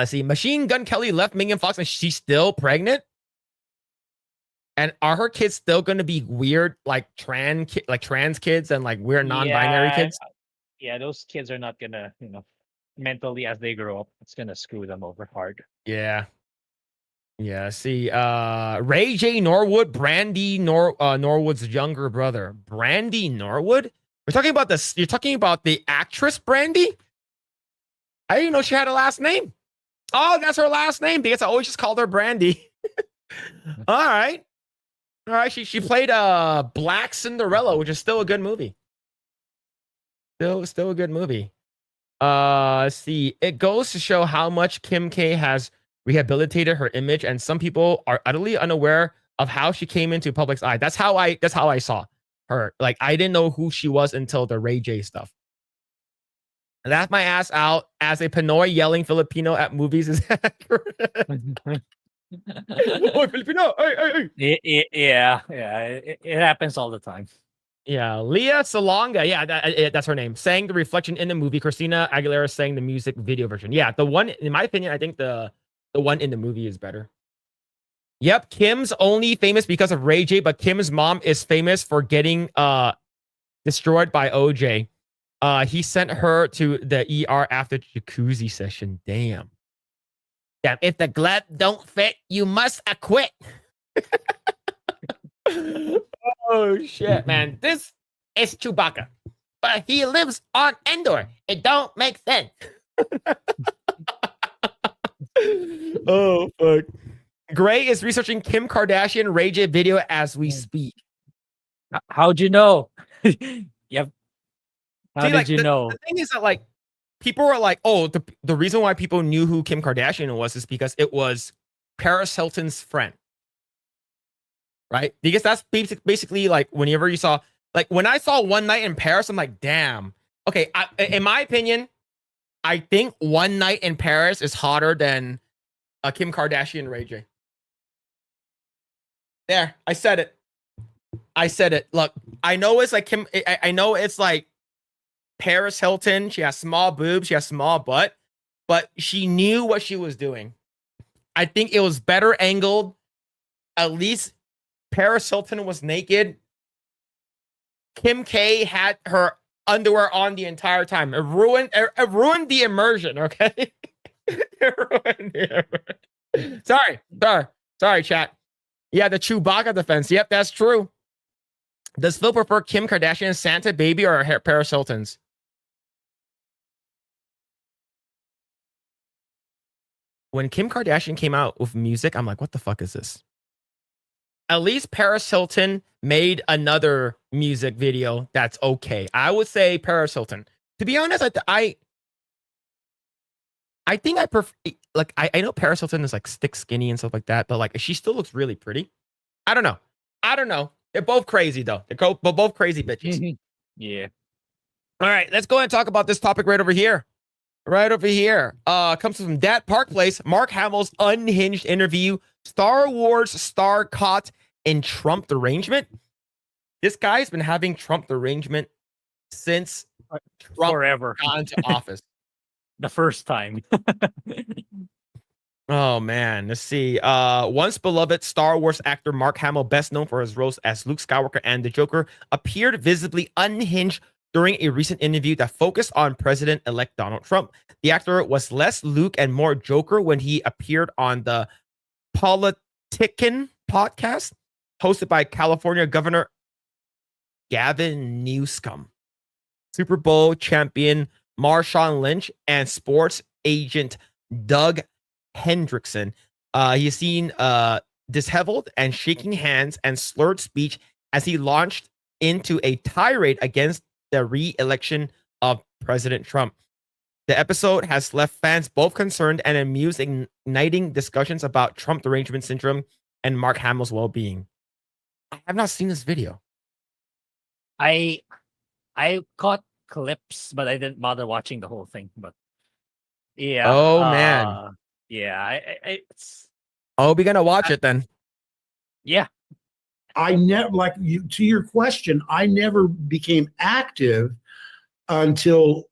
See, Machine Gun Kelly left Megan Fox, and she's still pregnant. And are her kids still going to be weird, like trans kids and like weird non-binary kids? Yeah, those kids are not gonna, mentally as they grow up, it's gonna screw them over hard. Yeah. Yeah. See, Ray J Norwood, Brandy Norwood's younger brother. Brandy Norwood? We're talking about this. You're talking about the actress Brandy? I didn't know she had a last name. Oh, that's her last name because I always just called her Brandy. All right. All right. She played Black Cinderella, which is still a good movie. Still a good movie. See, it goes to show how much Kim K has rehabilitated her image, and some people are utterly unaware of how she came into public's eye. That's how I saw her. Like, I didn't know who she was until the Ray J stuff. And that's my ass out as a Pinoy yelling Filipino at movies is accurate. Oh, Filipino! Hey. Yeah, it happens all the time. Yeah, Leah Salonga. Yeah, that's her name. Sang the reflection in the movie. Christina Aguilera sang the music video version. Yeah, the one, in my opinion, I think the one in the movie is better. Yep, Kim's only famous because of Ray J, but Kim's mom is famous for getting destroyed by OJ. He sent her to the ER after jacuzzi session. Damn. If the glove don't fit, you must acquit. Oh shit, man. This is Chewbacca, but he lives on Endor. It don't make sense. Oh fuck. Grae is researching Kim Kardashian Ray J video as we speak. How'd you know? Yep. How did you know? The thing is that, like, people were like, oh, the reason why people knew who Kim Kardashian was is because it was Paris Hilton's friend. Right? Because that's basically like whenever you saw, like when I saw One Night in Paris, I'm like, damn. Okay, in my opinion, I think One Night in Paris is hotter than Kim Kardashian Ray J. There, I said it. Look, I know it's like Kim. I know it's like Paris Hilton. She has small boobs. She has small butt, but she knew what she was doing. I think it was better angled. At least Paris Hilton was naked. Kim K had her underwear on the entire time. It ruined the immersion, okay? It ruined the immersion. Sorry, chat. Yeah, the Chewbacca defense. Yep, that's true. Does Phil prefer Kim Kardashian's Santa baby or Paris Hilton's? When Kim Kardashian came out with music, I'm like, what the fuck is this? At least Paris Hilton made another music video that's okay. I would say Paris Hilton. To be honest, I think I prefer, like, I know Paris Hilton is like thick, skinny and stuff like that, but like she still looks really pretty. I don't know. They're both crazy though. They're both crazy bitches. Yeah. All right, let's go ahead and talk about this topic right over here. Comes from Dat Park Place. Mark Hamill's unhinged interview. Star Wars star caught in Trump derangement. This guy's been having Trump derangement since Trump forever got into office. The first time. Oh man, let's see. Once beloved Star Wars actor Mark Hamill, best known for his roles as Luke Skywalker and the Joker, appeared visibly unhinged during a recent interview that focused on President-elect Donald Trump. The actor was less Luke and more Joker when he appeared on the Politician podcast hosted by California Governor Gavin Newsom, Super Bowl champion Marshawn Lynch, and sports agent Doug Hendrickson. He's seen disheveled and shaking hands and slurred speech as he launched into a tirade against the re-election of President Trump. The episode has left fans both concerned and amused, igniting discussions about Trump derangement syndrome and Mark Hamill's well-being. I have not seen this video. I I caught clips, but I didn't bother watching the whole thing. But yeah, Oh man. yeah, it's Oh, we're gonna watch it then. yeah, I never, like you, to your question, I never became active until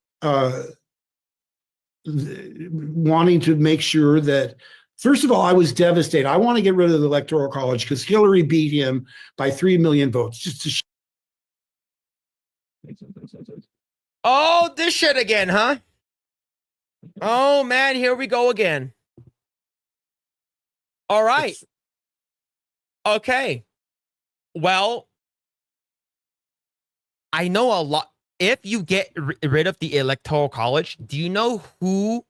wanting to make sure that, first of all, I was devastated. I want to get rid of the Electoral College because Hillary beat him by 3 million votes. Just to Oh, this shit again, huh? Oh man, here we go again. All right. it's- Okay. Well, I know a lot. If you get rid of the Electoral College, do you know who?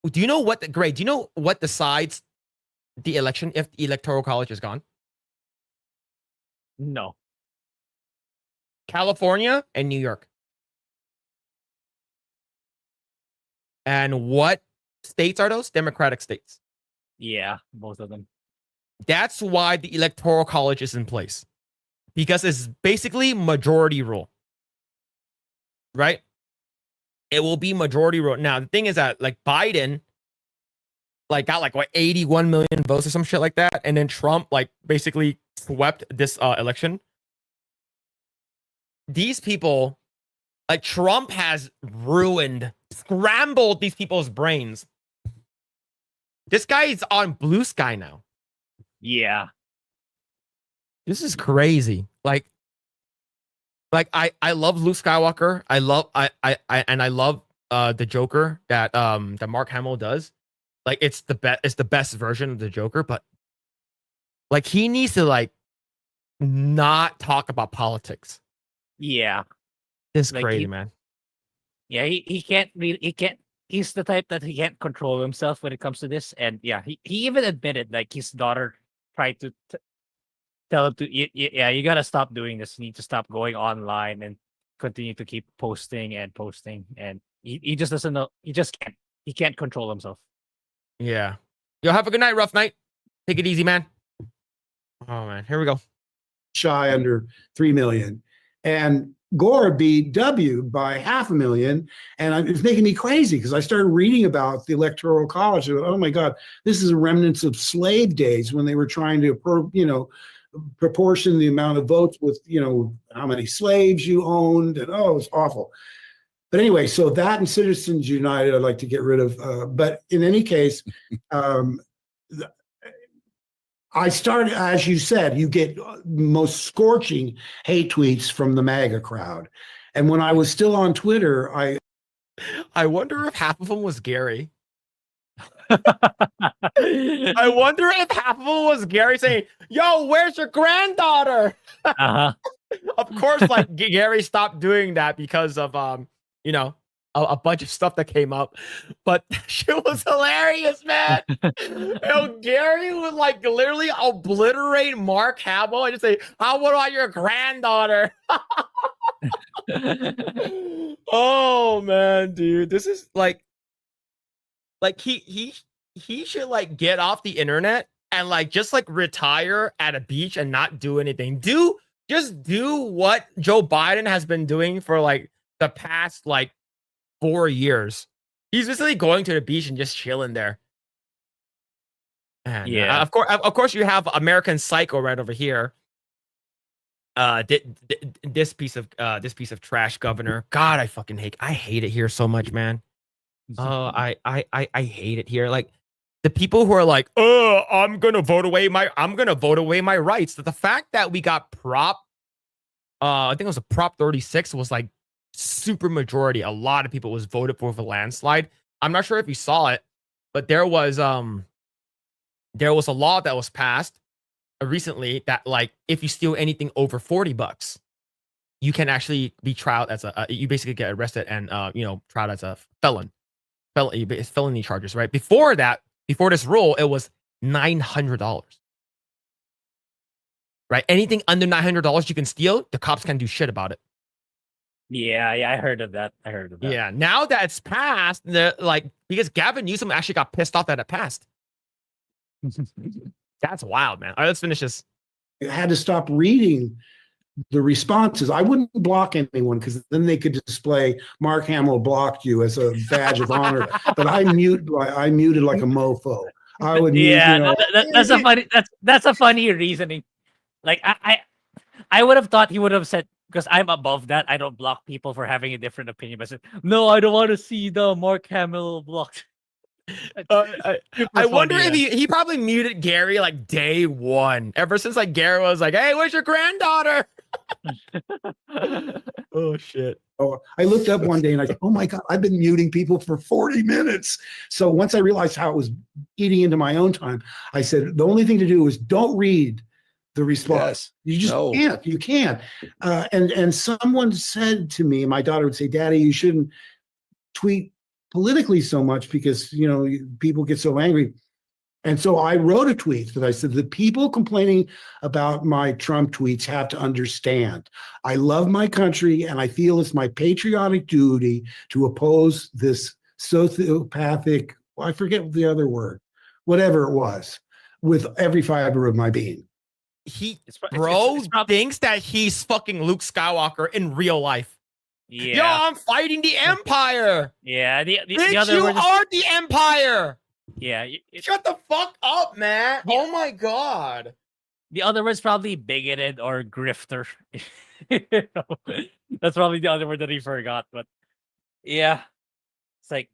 Do you know what the Grae? Do you know what decides the election if the Electoral College is gone? no, California and New York. And what states are those? Democratic states. yeah, both of them. That's why the Electoral College is in place. Because it's basically majority rule. Right? It will be majority rule. Now, the thing is that like Biden like got like what 81 million votes or some shit like that. And then Trump like basically swept this election. These people, like Trump has scrambled these people's brains. This guy is on Blue Sky now. Yeah, This is crazy. Like I love Luke Skywalker. I love the Joker that Mark Hamill does. Like it's the best version of the Joker, but like he needs to like not talk about politics. yeah, It's like crazy, he, man. yeah. He can't really. He can't. He's the type that he can't control himself when it comes to this. And yeah, he even admitted like his daughter tried to tell him to yeah, you gotta stop doing this. You need to stop going online and continue to keep posting and posting. And he just doesn't know. He can't control himself. Yeah. Yo, have a good night, rough night. Take it easy, man. Oh man, here we go. shy under 3 million. And Gore beat W by 500,000. And it's making me crazy because I started reading about the Electoral College. Oh my God, this is a remnants of slave days when they were trying to, proportion the amount of votes with, how many slaves you owned. And oh, it's awful. But anyway, so that and Citizens United, I'd like to get rid of. But in any case, I started, as you said, you get most scorching hate tweets from the MAGA crowd. And when I was still on Twitter, I wonder if half of them was Gary. I wonder if half of them was Gary saying, "Yo, where's your granddaughter?" Uh-huh. Of course, like Gary stopped doing that because of a bunch of stuff that came up. But that shit was hilarious, man. Gary would like literally obliterate Mark Hamill and just say, "How about your granddaughter?" Oh man, dude, this is like he should like get off the internet and like just like retire at a beach and not do anything. Just do what Joe Biden has been doing for like the past like 4 years. He's basically going to the beach and just chilling there. And, Yeah. of course, you have American Psycho right over here. This piece of trash governor. God, I hate it here so much, man. Oh, I hate it here. Like the people who are like, "Oh, I'm gonna vote away my rights." The fact that we got I think it was a Prop 36 was like super majority. A lot of people was voted for the landslide. I'm not sure if you saw it, but there was a law that was passed recently that like if you steal anything over $40, you can actually be tried as you basically get arrested and tried as a felon. Felony charges, right? Before this rule, it was $900. Right? Anything under $900 you can steal, the cops can't do shit about it. Yeah, I heard of that. Yeah, now that it's passed, because Gavin Newsom actually got pissed off that it passed. That's wild, man. All right, let's finish this. I had to stop reading the responses. I wouldn't block anyone because then they could display Mark Hamill blocked you as a badge of honor. But I muted like a mofo. I would mute, Yeah, you know. that's a funny reasoning. Like I would have thought he would have said, because I'm above that, I don't block people for having a different opinion. But I said, no, I don't want to see the Mark Hamill blocked. I wonder if he probably muted Gary like day one. Ever since like Gary was like, "Hey, where's your granddaughter?" Oh shit. Oh, I looked up one day and I said, "Oh my God, I've been muting people for 40 minutes." So once I realized how it was eating into my own time, I said, the only thing to do is don't read the response. Yes. You just can't. You can't. And someone said to me, my daughter would say, "Daddy, you shouldn't tweet politically so much because, you know, people get so angry." And so I wrote a tweet that I said, the people complaining about my Trump tweets have to understand, I love my country and I feel it's my patriotic duty to oppose this sociopathic, I forget the other word, whatever it was, with every fiber of my being. It's probably, thinks that he's fucking Luke Skywalker in real life. Yeah. Yo, I'm fighting the Empire. Yeah. The Bitch, other you word is, are the Empire. yeah. Shut the fuck up, man. Yeah. Oh my God. The other word's probably bigoted or grifter. You know, that's probably the other word that he forgot. But yeah, it's like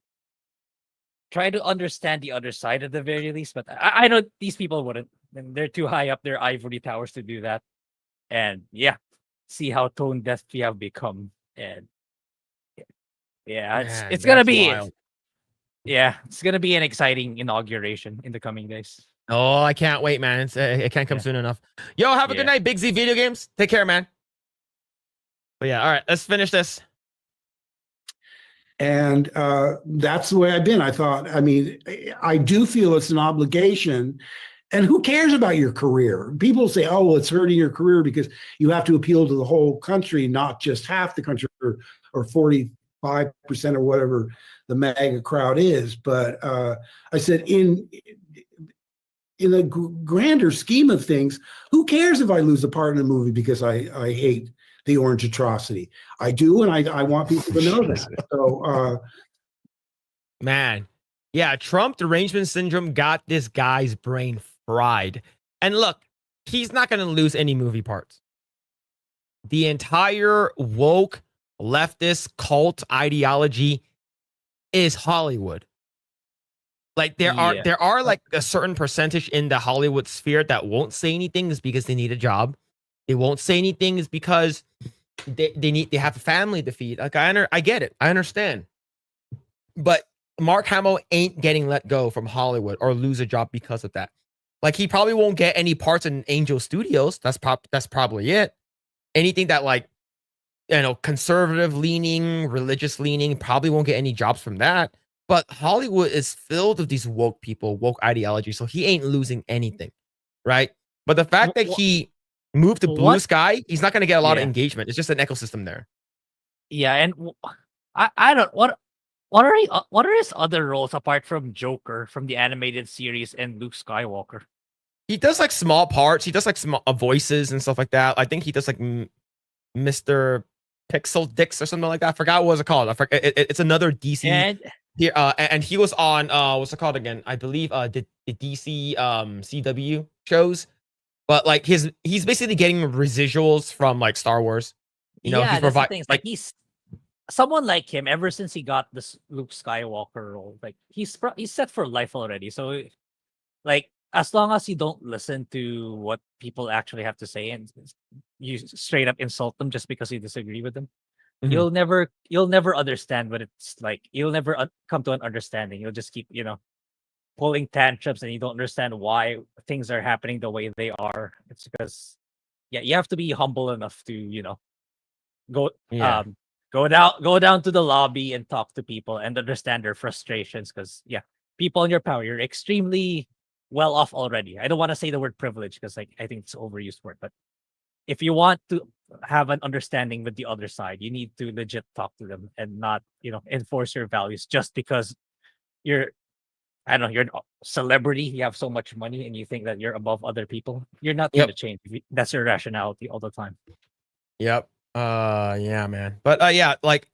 try to understand the other side at the very least. But I know these people wouldn't. And they're too high up their ivory towers to do that. And yeah, see how tone deaf we have become. And yeah, it's gonna be wild. yeah, it's gonna be an exciting inauguration in the coming days. Oh, I can't wait, man. It can't come soon enough. Yo, have a good night, Big Z Video Games. Take care, man. But yeah, all right, let's finish this. And that's the way I've been. I thought, I mean, I do feel it's an obligation. And who cares about your career? People say, oh, well, it's hurting your career because you have to appeal to the whole country, not just half the country or 45% or whatever the MAGA crowd is. But I said, in a grander scheme of things, who cares if I lose a part in a movie because I hate the orange atrocity? I do, and I want people to know that. So, man, yeah, Trump derangement syndrome got this guy's brain fried. And look, he's not going to lose any movie parts. The entire woke leftist cult ideology is Hollywood. Like there are like a certain percentage in the Hollywood sphere that won't say anything is because they need a job. They won't say anything is because they have a family to feed. Like I get it. I understand. But Mark Hamill ain't getting let go from Hollywood or lose a job because of that. Like he probably won't get any parts in Angel Studios. That's probably it. Anything that like, you know, conservative leaning, religious leaning, probably won't get any jobs from that. But Hollywood is filled with these woke people, woke ideology. So he ain't losing anything, right? But the fact that he moved to Blue Sky, he's not going to get a lot of engagement. It's just an ecosystem there. Yeah, and I don't what are his other roles apart from Joker from the animated series and Luke Skywalker? He does like small parts. He does like small voices and stuff like that. I think he does like Mr. Pixel Dix or something like that. I forgot what it was called. I forgot. It's another DC. And he was on what's it called again? I believe the DC CW shows. But like he's basically getting residuals from like Star Wars. You know, yeah, that's the thing. Like he's someone like him. Ever since he got this Luke Skywalker role, like he's set for life already. So, like as long as you don't listen to what people actually have to say and you straight up insult them just because you disagree with them, you'll never understand what it's like. You'll never come to an understanding. You'll just keep pulling tantrums and you don't understand why things are happening the way they are. It's because you have to be humble enough to go down to the lobby and talk to people and understand their frustrations, because people in your power, you're extremely well off already. I don't want to say the word privilege because I think it's an overused word, but if you want to have an understanding with the other side, you need to legit talk to them and not enforce your values just because you're you're a celebrity, you have so much money and you think that you're above other people. You're not going to change. That's your rationality all the time. Yep. Yeah, man. But yeah, like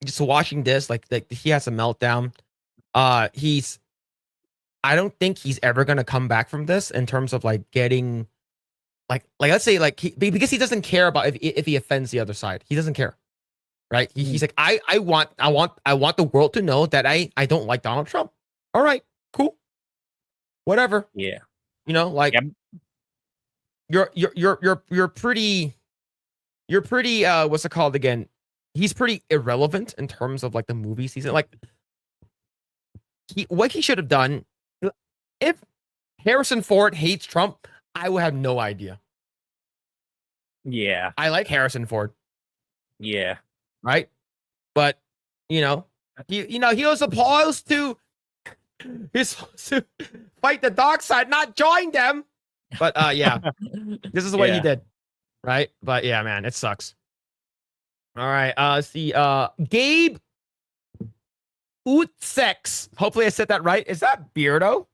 just watching this, like he has a meltdown. He's I don't think he's ever gonna come back from this in terms of like getting like let's say like because he doesn't care about if he offends the other side. He doesn't care. Right? He's like, I want the world to know that I don't like Donald Trump. All right, cool. Whatever. Yeah. You know, like Yep. you're pretty what's it called again? He's pretty irrelevant in terms of like the movie season. Like what he should have done if Harrison Ford hates Trump, I would have no idea. Yeah. I like Harrison Ford, Yeah. right? But he was supposed to fight the dark side, not join them. But yeah, this is what he did, right? But yeah, man, it sucks. All right, see, Gabe Utsex. Hopefully I said that right. Is that Beardo?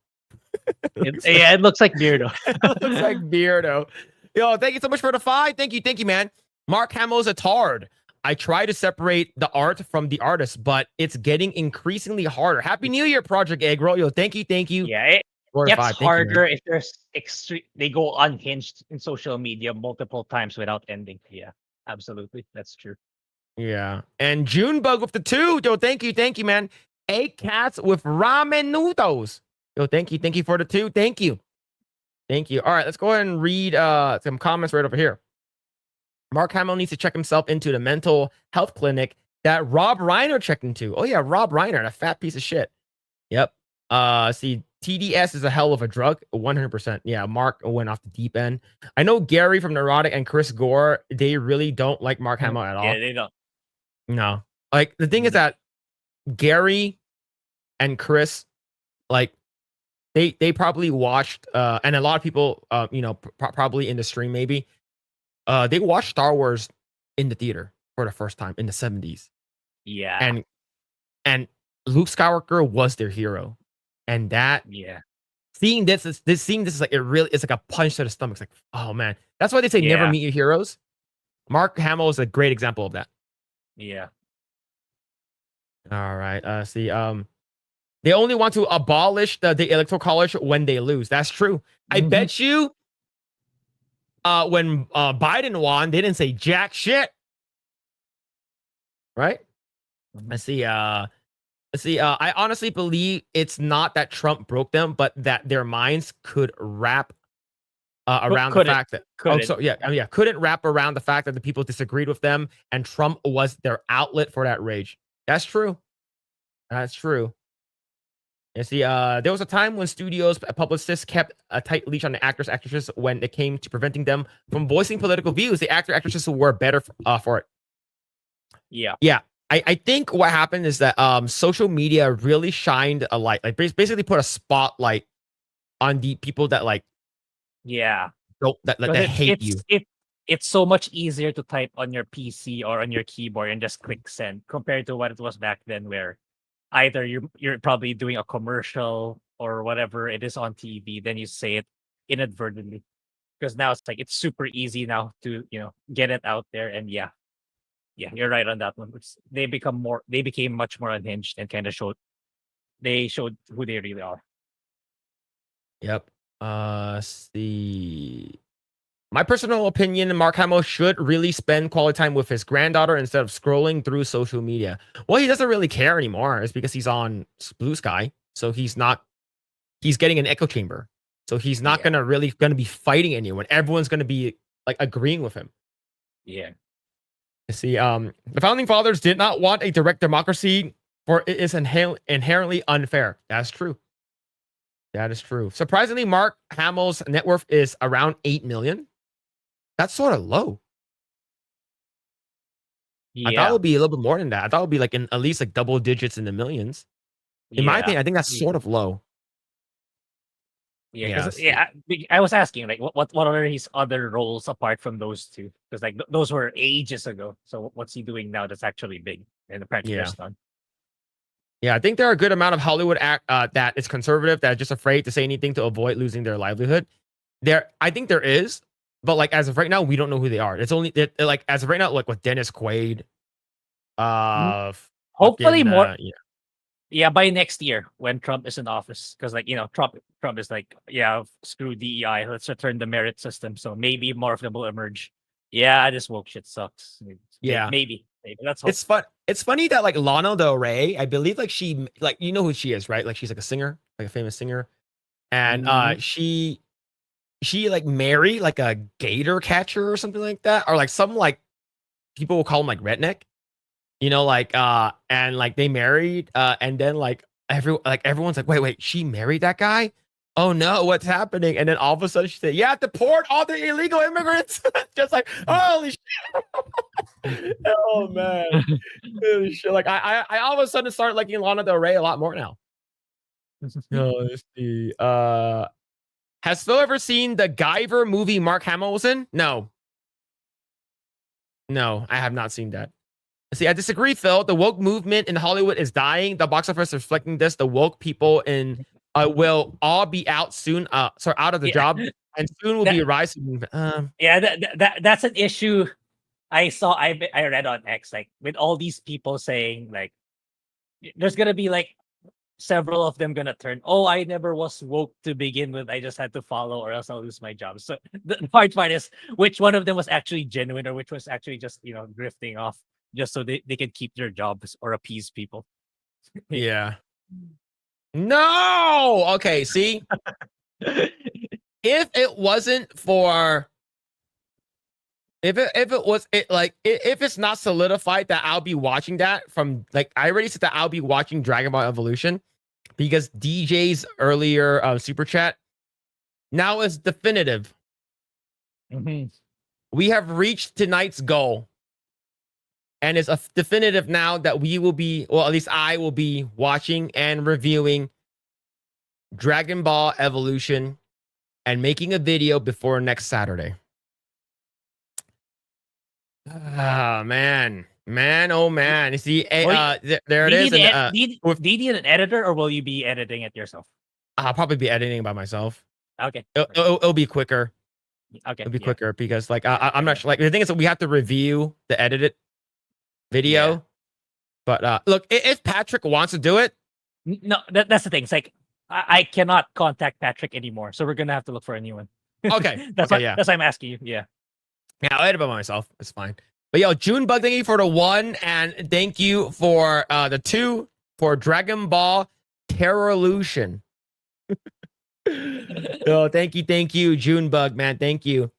It looks like Beardo. It looks like Beardo. Yo, thank you so much for the 5. Thank you, man. Mark Hamill's a tard. I try to separate the art from the artist, but it's getting increasingly harder. Happy New Year, Projekt Eggroll. Yo, thank you. Yeah, it gets harder if there's they go unhinged in social media multiple times without ending. Yeah, absolutely. That's true. Yeah. And Junebug with the 2. Yo, thank you, man. 8 cats with ramen noodles. Yo, thank you for the 2. Thank you. All right, let's go ahead and read some comments right over here. Mark Hamill needs to check himself into the mental health clinic that Rob Reiner checked into. Oh yeah, Rob Reiner, a fat piece of shit. Yep. See, TDS is a hell of a drug. 100%. Yeah, Mark went off the deep end. I know Gary from Neurotic and Chris Gore, they really don't like Mark Hamill at all. Yeah, they don't. No. Like, the thing is that Gary and Chris, like, they probably watched, and a lot of people, probably in the stream maybe, they watched Star Wars in the theater for the first time in the 70s. Yeah. And Luke Skywalker was their hero. And that, seeing this is like, it's like a punch to the stomach. It's like, oh man. That's why they say never meet your heroes. Mark Hamill is a great example of that. Yeah. All right. See, they only want to abolish the electoral college when they lose. That's true. I bet you when Biden won, they didn't say jack shit. Right? Let's see. I honestly believe it's not that Trump broke them, but that their minds could wrap around the fact that couldn't wrap around the fact that the people disagreed with them and Trump was their outlet for that rage. That's true. You see, there was a time when studios publicists kept a tight leash on the actors, actresses when it came to preventing them from voicing political views. The actresses were better for it. Yeah. I think what happened is that social media really shined a light, like basically put a spotlight on the people that that hate you. It's so much easier to type on your PC or on your keyboard and just click send compared to what it was back then, where either you're probably doing a commercial or whatever it is on TV, then you say it inadvertently. Because now it's like it's super easy now to get it out there, and yeah, you're right on that one. They became much more unhinged and kind of showed who they really are. Yep. See. My personal opinion, Mark Hamill should really spend quality time with his granddaughter instead of scrolling through social media. Well, he doesn't really care anymore. It's because he's on Blue Sky. So he's getting an echo chamber. So he's not gonna be fighting anyone. Everyone's gonna be like agreeing with him. Yeah. See, the founding fathers did not want a direct democracy, for it is inherently unfair. That's true. That is true. Surprisingly, Mark Hamill's net worth is around 8 million. That's sort of low. I thought it would be a little bit more than that. I thought it would be like in at least like double digits in the millions. In my opinion, I think that's sort of low. I was asking like what are his other roles apart from those two? Because like those were ages ago. So what's he doing now that's actually big and apparently done? Yeah, I think there are a good amount of Hollywood that is conservative, that are just afraid to say anything to avoid losing their livelihood. I think there is, But like as of right now, we don't know who they are. It's only like as of right now, like with Dennis Quaid, Hopefully fucking, more. yeah. Yeah, by next year when Trump is in office, because like Trump is like, yeah, screw DEI, let's return the merit system. So maybe more of them will emerge. Yeah, this woke shit sucks. Yeah. Maybe. That's hope. It's fun. It's funny that like Lana Del Rey, I believe like she like you know who she is, right? Like she's like a singer, like a famous singer, and Mhm. she like married like a gator catcher or something like that, or like some like people will call him like redneck, you know, like and like they married, and then like everyone's like, wait, she married that guy? Oh no, what's happening? And then all of a sudden she said, yeah, deport all the illegal immigrants. Just like holy shit. Oh man. Holy shit. Like I all of a sudden start liking Lana Del Rey a lot more now. No, let's see. Has Phil ever seen the Guyver movie Mark Hamill was in? No. No, I have not seen that. See, I disagree, Phil. The woke movement in Hollywood is dying. The box office is reflecting this. The woke people in will all be out soon. Sorry, out of the job, and soon will be a rising. Yeah, that's an issue. I saw. I read on X, like with all these people saying like, there's gonna be like several of them gonna turn. Oh, I never was woke to begin with. I just had to follow, or else I'll lose my job. So the hard part is which one of them was actually genuine, or which was actually just drifting off, just so they can keep their jobs or appease people. Yeah. No. Okay. See, if it wasn't for if it's not solidified that I'll be watching that from like I already said that I'll be watching Dragon Ball Evolution because DJ's earlier super chat now is definitive. We have reached tonight's goal. And it's a definitive now that we will be, well, at least I will be watching and reviewing Dragon Ball Evolution and making a video before next Saturday. Ah, man. Oh, man. You see, there it is. Do you need an editor, or will you be editing it yourself? I'll probably be editing by myself. Okay. It'll be quicker. Okay. It'll be quicker because, like, I'm not sure. Like, the thing is that we have to review the edited video. Yeah. But look, if Patrick wants to do it, no, that's the thing. It's like I cannot contact Patrick anymore, so we're gonna have to look for a new one. Okay. That's why I'm asking you. Yeah. Yeah, I'll edit by myself. It's fine. But yo, Junebug, thank you for the 1, and thank you for the 2 for Dragon Ball Terrorlution. Oh, thank you, Junebug, man. Thank you.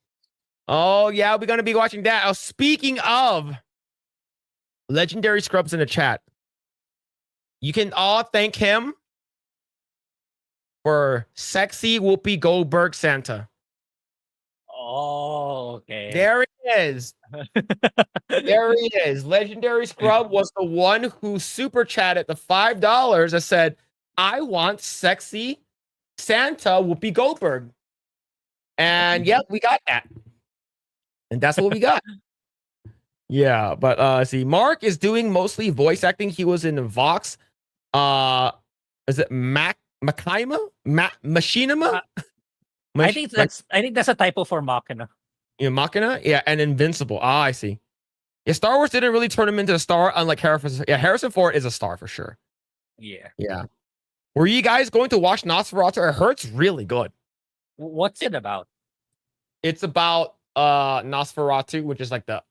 Oh yeah, we're gonna be watching that. Oh, speaking of Legendary Scrubs in the chat, you can all thank him for sexy Whoopi Goldberg Santa. Oh, okay. There he is. There he is. Legendary Scrub was the one who super chatted the $5 that said, I want sexy Santa Whoopi Goldberg. And yep, we got that. And that's what we got. Yeah, but see, Mark is doing mostly voice acting. He was in Vox. Is it Machinima? Machinima? I think that's a typo for Machina. Yeah, Machina? Yeah, and Invincible. Ah, I see. Yeah, Star Wars didn't really turn him into a star, unlike Harrison. Yeah, Harrison Ford is a star for sure. Yeah. Yeah. Were you guys going to watch Nosferatu? I heard it's really good. What's it about? It's about Nosferatu, which is like the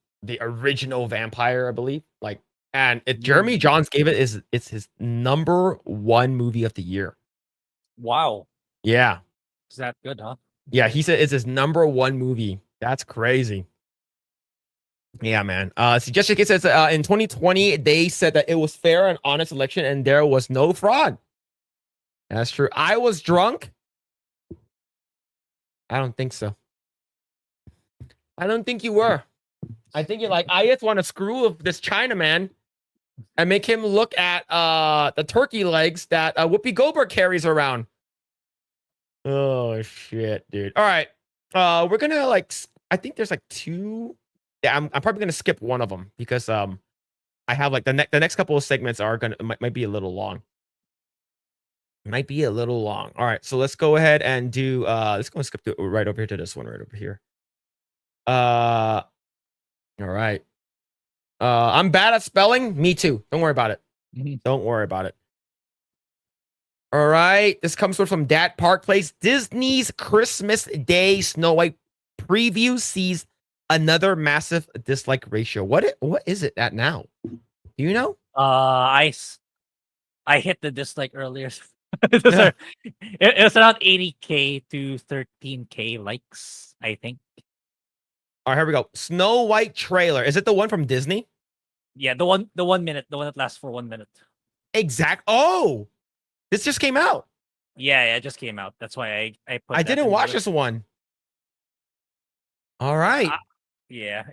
original vampire, I believe. Like, and Jeremy Johns gave it's his #1 movie of the year. Wow. Yeah. Is that good, huh? Yeah, he said it's his #1 movie. That's crazy. Yeah, man. See, Jessica says in 2020 they said that it was fair and honest election and there was no fraud. That's true. I was drunk. I don't think so. I don't think you were. I think you're like, I just want to screw with this Chinaman and make him look at the turkey legs that Whoopi Goldberg carries around. Oh shit, dude. All right. We're gonna like I think there's like 2. Yeah, I'm probably gonna skip one of them because I have like the next couple of segments are might be a little long. Might be a little long. All right, so let's go ahead and do let's go and skip right over here to this one right over here. All right. I'm bad at spelling. Me too. Don't worry about it. Don't worry about it. All right. This comes from Dad Park Place. Disney's Christmas Day Snow White preview sees another massive dislike ratio. What is it at now? Do you know? I hit the dislike earlier. it was around 80K to 13K likes, I think. All right, here we go. Snow White trailer. Is it the one from Disney? Yeah, the one that lasts for 1 minute. Exact. Oh, this just came out. Yeah, it just came out. That's why I put. I didn't watch this one. All right. Yeah,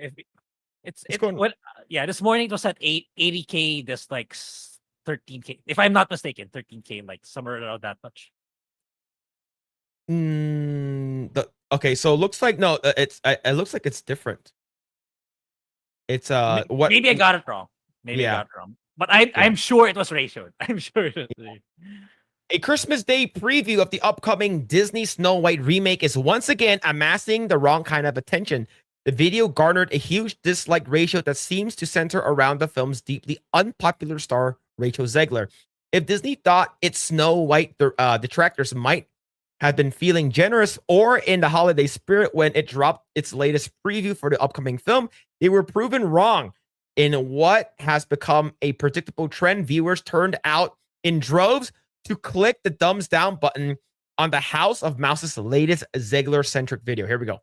it's going- what? Yeah, this morning it was at 80K dislikes, 13K. If I'm not mistaken, 13K likes, somewhere around that much. Okay, so it looks like no, it looks like it's different. It's what? Maybe I got it wrong. Maybe I got it wrong. But I'm sure it was ratioed. I'm sure it was. A Christmas Day preview of the upcoming Disney Snow White remake is once again amassing the wrong kind of attention. The video garnered a huge dislike ratio that seems to center around the film's deeply unpopular star, Rachel Zegler. If Disney thought its Snow White detractors might have been feeling generous or in the holiday spirit when it dropped its latest preview for the upcoming film, they were proven wrong. In what has become a predictable trend, viewers turned out in droves to click the thumbs down button on the House of Mouse's latest Zegler-centric video. Here we go.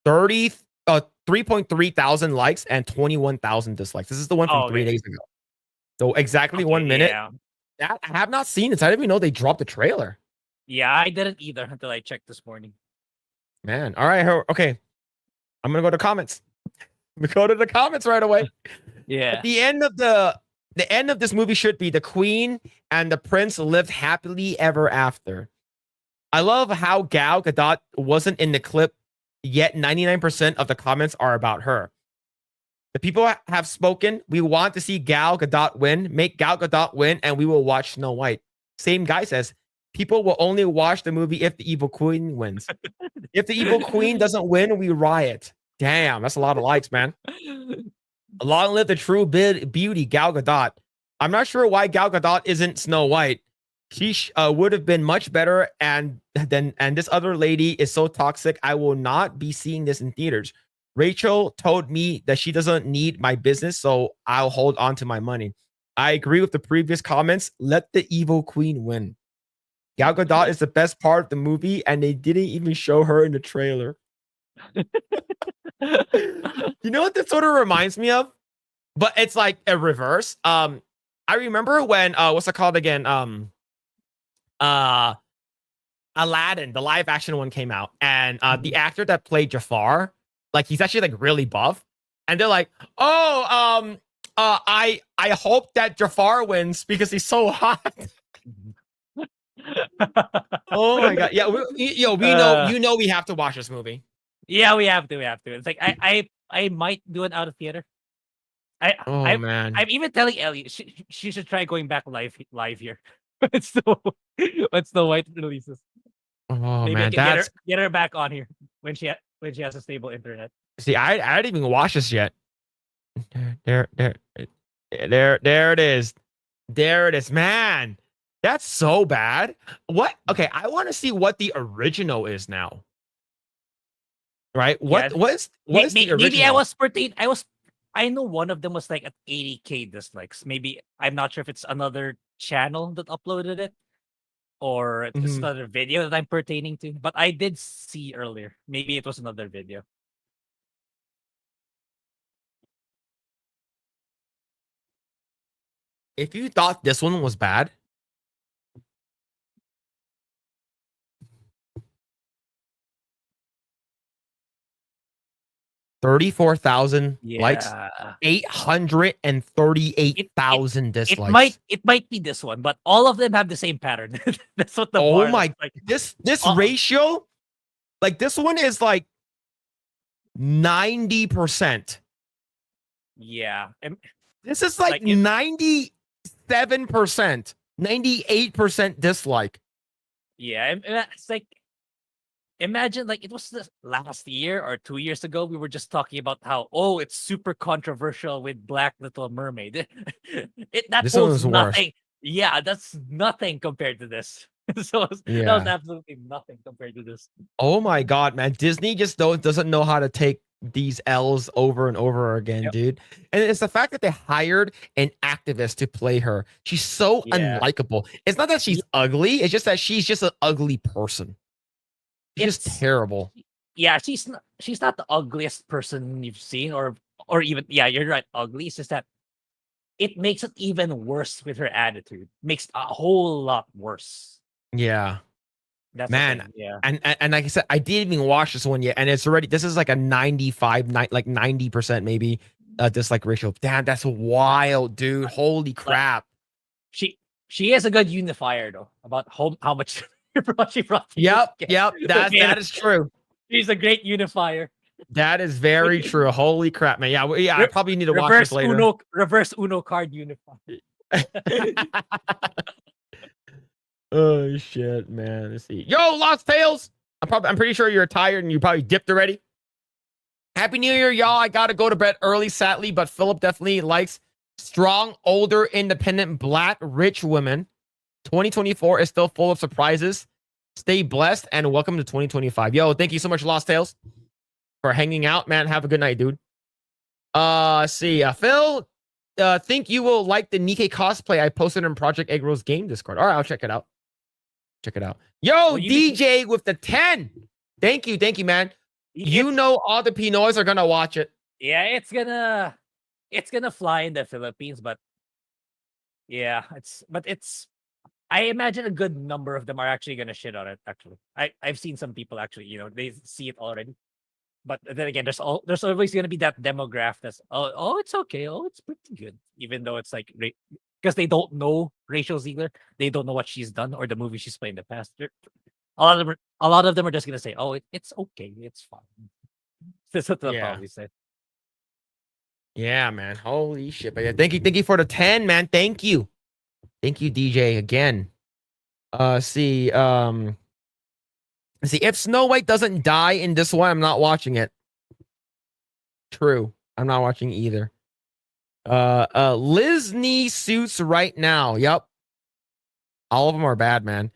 3.3 thousand likes and 21,000 dislikes. This is the one from 3 days ago. So exactly 1 minute. Yeah. I have not seen it. I didn't even know they dropped the trailer. Yeah, I didn't either until I checked this morning. Man. All right. Okay. I'm going to go to comments. We go to the comments right away. Yeah. At the end of this movie should be the queen and the prince lived happily ever after. I love how Gal Gadot wasn't in the clip, yet 99% of the comments are about her. The people have spoken. We want to see Gal Gadot win. Make Gal Gadot win, and we will watch Snow White. Same guy says, people will only watch the movie if the evil queen wins. If the evil queen doesn't win, we riot. Damn, that's a lot of likes, man. Long live the true beauty, Gal Gadot. I'm not sure why Gal Gadot isn't Snow White. She would have been much better, and this other lady is so toxic. I will not be seeing this in theaters. Rachel told me that she doesn't need my business, so I'll hold on to my money. I agree with the previous comments. Let the evil queen win. Gal Gadot is the best part of the movie, and they didn't even show her in the trailer. You know what this sort of reminds me of? But it's like a reverse. I remember when what's it called again? Aladdin, the live action one came out, and the actor that played Jafar, like he's actually like really buff, and they're like, I hope that Jafar wins because he's so hot. Oh my god, yeah, we know we have to watch this movie. Yeah, we have to. It's like I might do it out of theater. Man, I'm even telling Ellie she should try going back live here. It's the White releases. Oh Maybe man, I can get her back on here when she has a stable internet. See, I didn't even watch this yet. There it is. There it is, man. That's so bad. What? Okay, I want to see what the original is now. Right? What is the original? Maybe I know one of them was like at 80K dislikes. Maybe I'm not sure if it's another channel that uploaded it or it's another video that I'm pertaining to. But I did see earlier. Maybe it was another video. If you thought this one was bad, $34,000 likes, 838,000 dislikes. It might be this one, but all of them have the same pattern. That's what the oh my like. This ratio, like this one is like 90%. Yeah, this is like 97%, 98% dislike. Yeah, it's like imagine like it was the last year or 2 years ago. We were just talking about how it's super controversial with Black Little Mermaid. That This one holds was worse. nothing. Yeah, that's nothing compared to this. So that was Yeah. absolutely nothing compared to this. Oh my god, man. Disney just doesn't know how to take these L's over and over again, Yep. dude. And it's the fact that they hired an activist to play her. She's so Yeah. unlikable. It's not that she's ugly, it's just that she's just an ugly person. She's just terrible. Yeah, she's not the ugliest person you've seen, or even you're right, ugly. It's just that it makes it even worse with her attitude. Makes it a whole lot worse. Yeah. That's Man, the thing, yeah. And like I said, I didn't even watch this one yet, and it's already this is like a 90% maybe dislike ratio. Damn, that's wild, dude. Holy crap. She is a good unifier though, about how much she brought. Yep, that is true. She's a great unifier. That is very true. Holy crap, man. Yeah, I probably need to watch this later. Reverse Uno card unifier. Oh shit, man. Let's see. Yo, Lost Tales. I'm pretty sure you're tired and you probably dipped already. Happy New Year, y'all. I gotta go to bed early, sadly, but Phillip definitely likes strong, older, independent, black, rich women. 2024 is still full of surprises. Stay blessed and welcome to 2025. Yo, thank you so much, Lost Tales, for hanging out, man. Have a good night, dude. See, Phil, think you will like the Nikkei cosplay I posted in Projekt Eggroll's game Discord. All right, I'll check it out. Yo, DJ with the 10. Thank you, man. You know all the Pinoys are gonna watch it. Yeah, it's gonna fly in the Philippines, but yeah, I imagine a good number of them are actually gonna shit on it. Actually, I've seen some people actually, they see it already. But then again, there's always gonna be that demographic that's it's okay, it's pretty good, even though it's like because they don't know Rachel Ziegler, they don't know what she's done or the movie she's played in the past. A lot of them are just gonna say, it's okay, it's fine. That's what they'll probably say. Yeah, man. Holy shit. But yeah, thank you for the 10, man. Thank you, DJ, again. See, if Snow White doesn't die in this one, I'm not watching it. True. I'm not watching either. Disney suits right now. Yep. All of them are bad, man.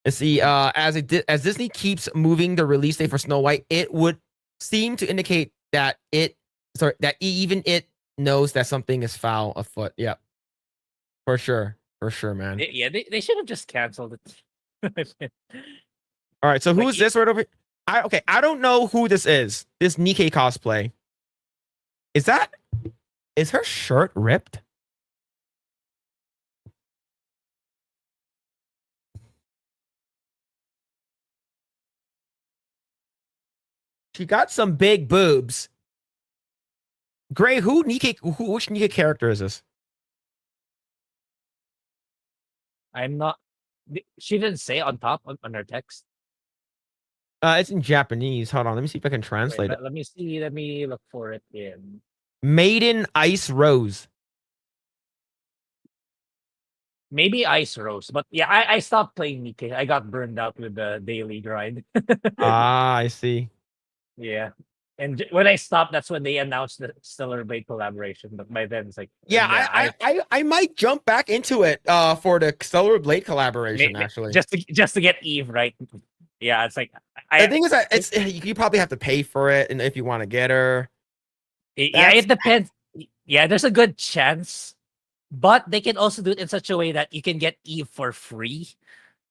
Let's see, as Disney keeps moving the release date for Snow White, it would seem to indicate that even it knows that something is foul afoot. Yep. For sure, man. They should have just canceled it. All right, so who's this right over here? I don't know who this is. This Nikkei cosplay. Is her shirt ripped? She got some big boobs. Grae, which Nikkei character is this? I'm not. She didn't say on top on her text. It's in Japanese. Hold on, let me see if I can translate it. Let me see. Let me look for it in Maiden Ice Rose. Maybe Ice Rose, but yeah, I stopped playing Nikkei. I got burned out with the daily grind. I see. Yeah. And when I stopped, that's when they announced the Stellar Blade collaboration. But by then, it's like, I might jump back into it for the Stellar Blade collaboration, actually. Just to get Eve, right? Yeah, it's like the thing is that you probably have to pay for it, and if you want to get her, it depends. Yeah, there's a good chance, but they can also do it in such a way that you can get Eve for free,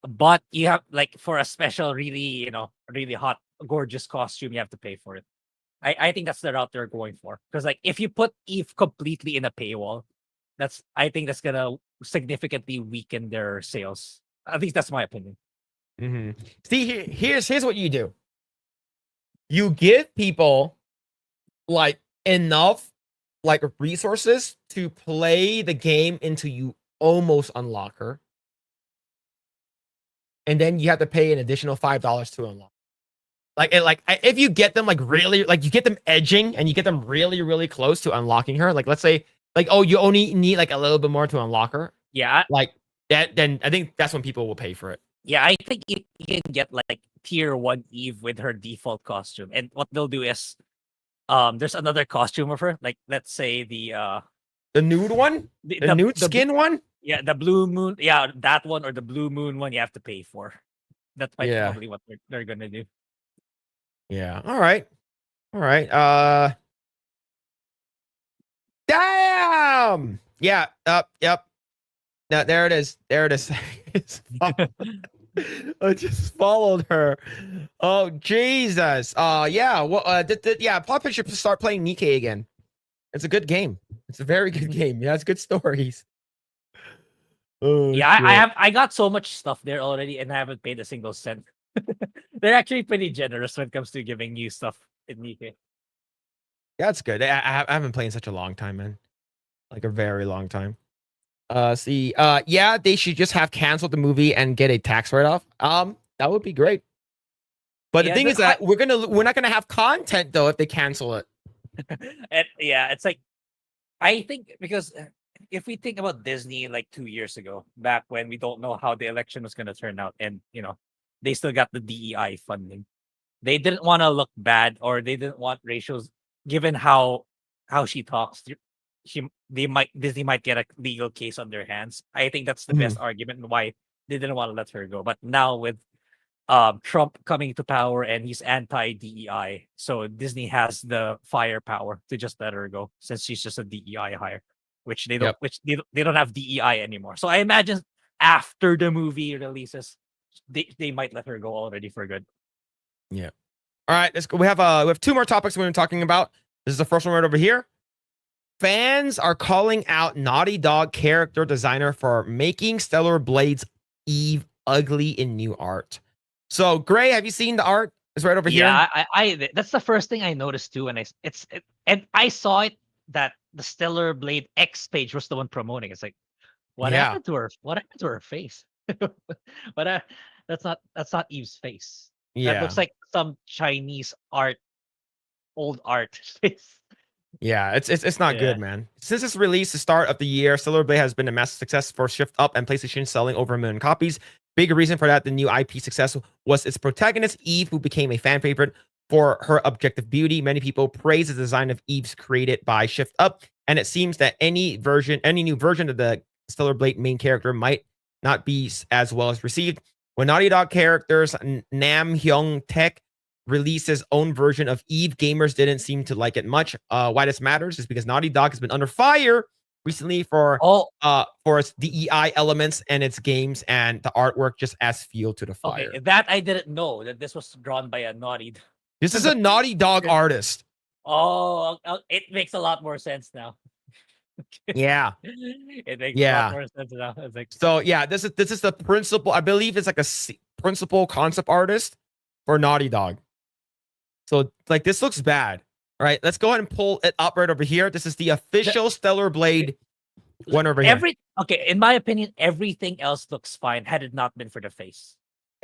but you have like for a special, really, really hot, gorgeous costume, you have to pay for it. I think that's the route they're going for, because like if you put Eve completely in a paywall, I think that's gonna significantly weaken their sales. At least that's my opinion. Mm-hmm. See, here's what you do. You give people like enough like resources to play the game until you almost unlock her, and then you have to pay an additional $5 to unlock. If you get them like really, like you get them edging and you get them really, really close to unlocking her. Like let's say like, you only need like a little bit more to unlock her. Yeah. Like that, then I think that's when people will pay for it. Yeah, I think you can get like tier 1 Eve with her default costume. And what they'll do is there's another costume of her, like let's say The nude one? The nude skin one? yeah, the blue moon, yeah, that one or the blue moon one you have to pay for. That's Yeah. probably what they're gonna do. Yeah. All right. All right. Damn. Yeah. Yep. No, there it is. There it is. I just followed her. Oh Jesus. Yeah. Well, yeah. Probably should start playing Nikkei again. It's a good game. It's a very good game. Yeah, it's good stories. Oh, Yeah, shit. I got so much stuff there already, and I haven't paid a single cent. They're actually pretty generous when it comes to giving you stuff in Nikkei. Yeah, it's good. I haven't played in such a long time, man. Like a very long time. Yeah, they should just have canceled the movie and get a tax write-off. That would be great. But the Yeah, thing is that we're not gonna have content though if they cancel it. and yeah, it's like I think because if we think about Disney like 2 years ago, back when we don't know how the election was gonna turn out, and they still got the DEI funding. They didn't want to look bad, or they didn't want ratios, given how she talks. Disney might get a legal case on their hands. I think that's the best argument why they didn't want to let her go. But now with Trump coming to power and he's anti DEI, so Disney has the firepower to just let her go since she's just a DEI hire, which they don't, Yep. which they don't have DEI anymore. So I imagine after the movie releases, they might let her go already for good. Yeah. All right, let's go. We have 2 more topics we're talking about. This is the first one right over here. Fans are calling out Naughty Dog character designer for making Stellar Blade's Eve ugly in new art. So, Grae, have you seen the art? It's right over here. Yeah, I that's the first thing I noticed too, and and I saw it that the Stellar Blade X page was the one promoting. It's like, what Yeah. happened to her? What happened to her face? But that's not Eve's face. That Yeah. looks like some Chinese art, old art face. Yeah, it's not good, man. Since its release, the start of the year, Stellar Blade has been a massive success for Shift Up and PlayStation, selling over 1 million copies. Big reason for that, the new IP success was its protagonist, Eve, who became a fan favorite for her objective beauty. Many people praise the design of Eve's created by Shift Up, and it seems that any new version of the Stellar Blade main character might not be as well as received. When Naughty Dog characters Nam Hyung Tech released his own version of Eve, gamers didn't seem to like it much. Why this matters is because Naughty Dog has been under fire recently for its DEI elements and its games, and the artwork just adds fuel to the fire. Okay, that I didn't know that this was drawn by a Naughty Dog. This is a Naughty Dog artist. Oh, it makes a lot more sense now. Yeah. It makes a lot more sense now. It's like, so yeah, this is the principal. I believe it's like a principal concept artist for Naughty Dog. So like this looks bad. All right, let's go ahead and pull it up right over here. This is the official Stellar Blade one over here. Okay, in my opinion, everything else looks fine had it not been for the face.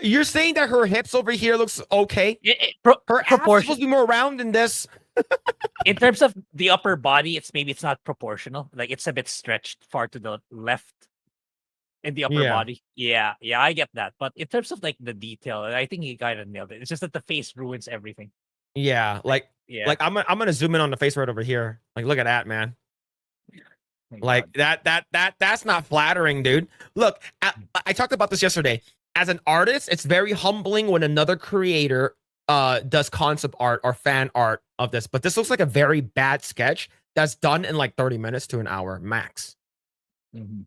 You're saying that her hips over here looks okay? Her ass is supposed to be more round than this. In terms of the upper body, it's not proportional. Like it's a bit stretched far to the left in the upper body. Yeah, I get that. But in terms of like the detail, I think he kind of nailed it. It's just that the face ruins everything. Yeah, like I'm gonna zoom in on the face right over here. Like, look at that, man. Like that's not flattering, dude. Look, I talked about this yesterday. As an artist, it's very humbling when another creator does concept art or fan art of this. But this looks like a very bad sketch that's done in like 30 minutes to an hour max. Mm-hmm.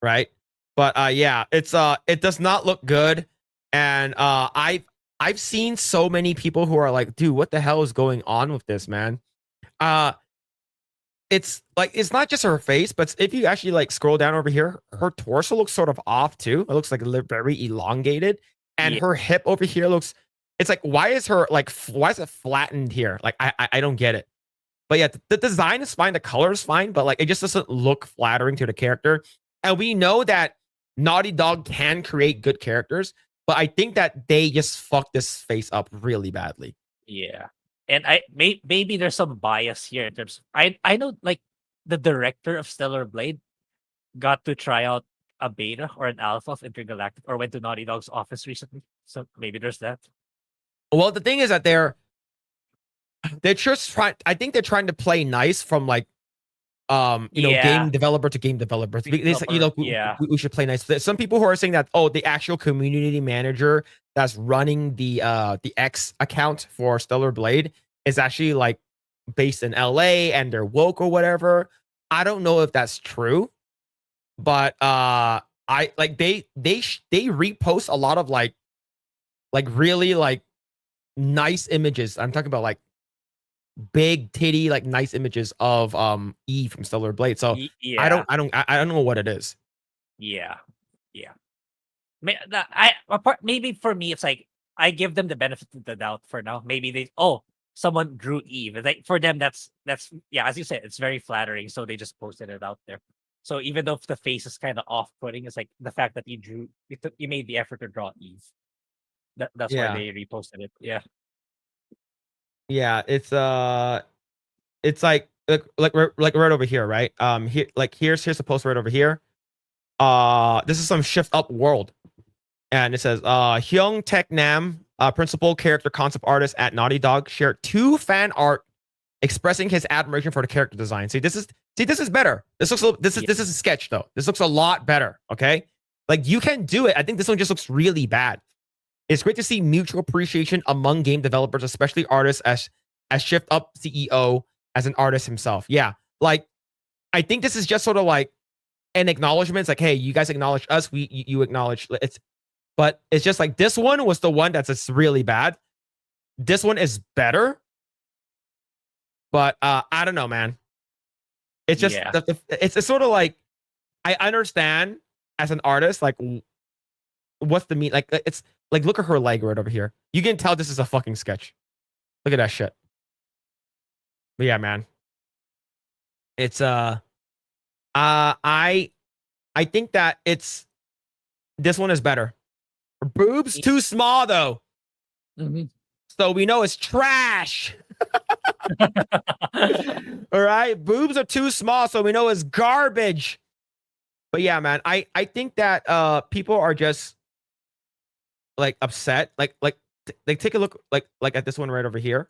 Right? But yeah, it does not look good. And I've seen so many people who are like, dude, what the hell is going on with this, man? It's like, it's not just her face, but if you actually like scroll down over here, her torso looks sort of off too. It looks like very elongated, and her hip over here looks. It's like, why is it flattened here? Like, I don't get it. But yeah, the design is fine, the color is fine, but like it just doesn't look flattering to the character. And we know that Naughty Dog can create good characters, but I think that they just fucked this face up really badly. Yeah. And maybe there's some bias here in terms of, I know like the director of Stellar Blade got to try out a beta or an alpha of Intergalactic, or went to Naughty Dog's office recently. So maybe there's that. Well, the thing is that they're just trying. I think they're trying to play nice from like, game developer to game developer. We should play nice. There's some people who are saying that, oh, the actual community manager that's running the X account for Stellar Blade is actually like based in LA and they're woke or whatever. I don't know if that's true, but I like they repost a lot of like really like nice images. I'm talking about like big titty like nice images of E from Stellar Blade. So I don't know what it is. Yeah. Maybe for me it's like I give them the benefit of the doubt for now. Maybe someone drew Eve. Like for them that's as you said, it's very flattering. So they just posted it out there. So even though the face is kind of off-putting, it's like the fact that you made the effort to draw Eve. That's why they reposted it. Yeah. Yeah, it's like right over here, right? Here's the post right over here. This is some Shift Up World, and it says Hyung Taek Nam, principal character concept artist at Naughty Dog, shared 2 fan art expressing his admiration for the character design. This is better. This is a sketch though. This looks a lot better. Okay, like you can do it. I think this one just looks really bad. It's great to see mutual appreciation among game developers, especially artists as Shift Up CEO as an artist himself. Yeah, like I think this is just sort of like an acknowledgement. It's like, hey, you guys acknowledge us, you acknowledge it. But it's just like this one was the one that's just really bad. This one is better, but I don't know, man. It's just it's sort of like I understand as an artist, like what's the mean? Like it's like look at her leg right over here. You can tell this is a fucking sketch. Look at that shit. But yeah, man. It's I think that this one is better. Boobs too small though. Mm-hmm. So we know it's trash. All right. Boobs are too small, so we know it's garbage. But yeah, man, I think that people are just like upset. Like take a look like at this one right over here.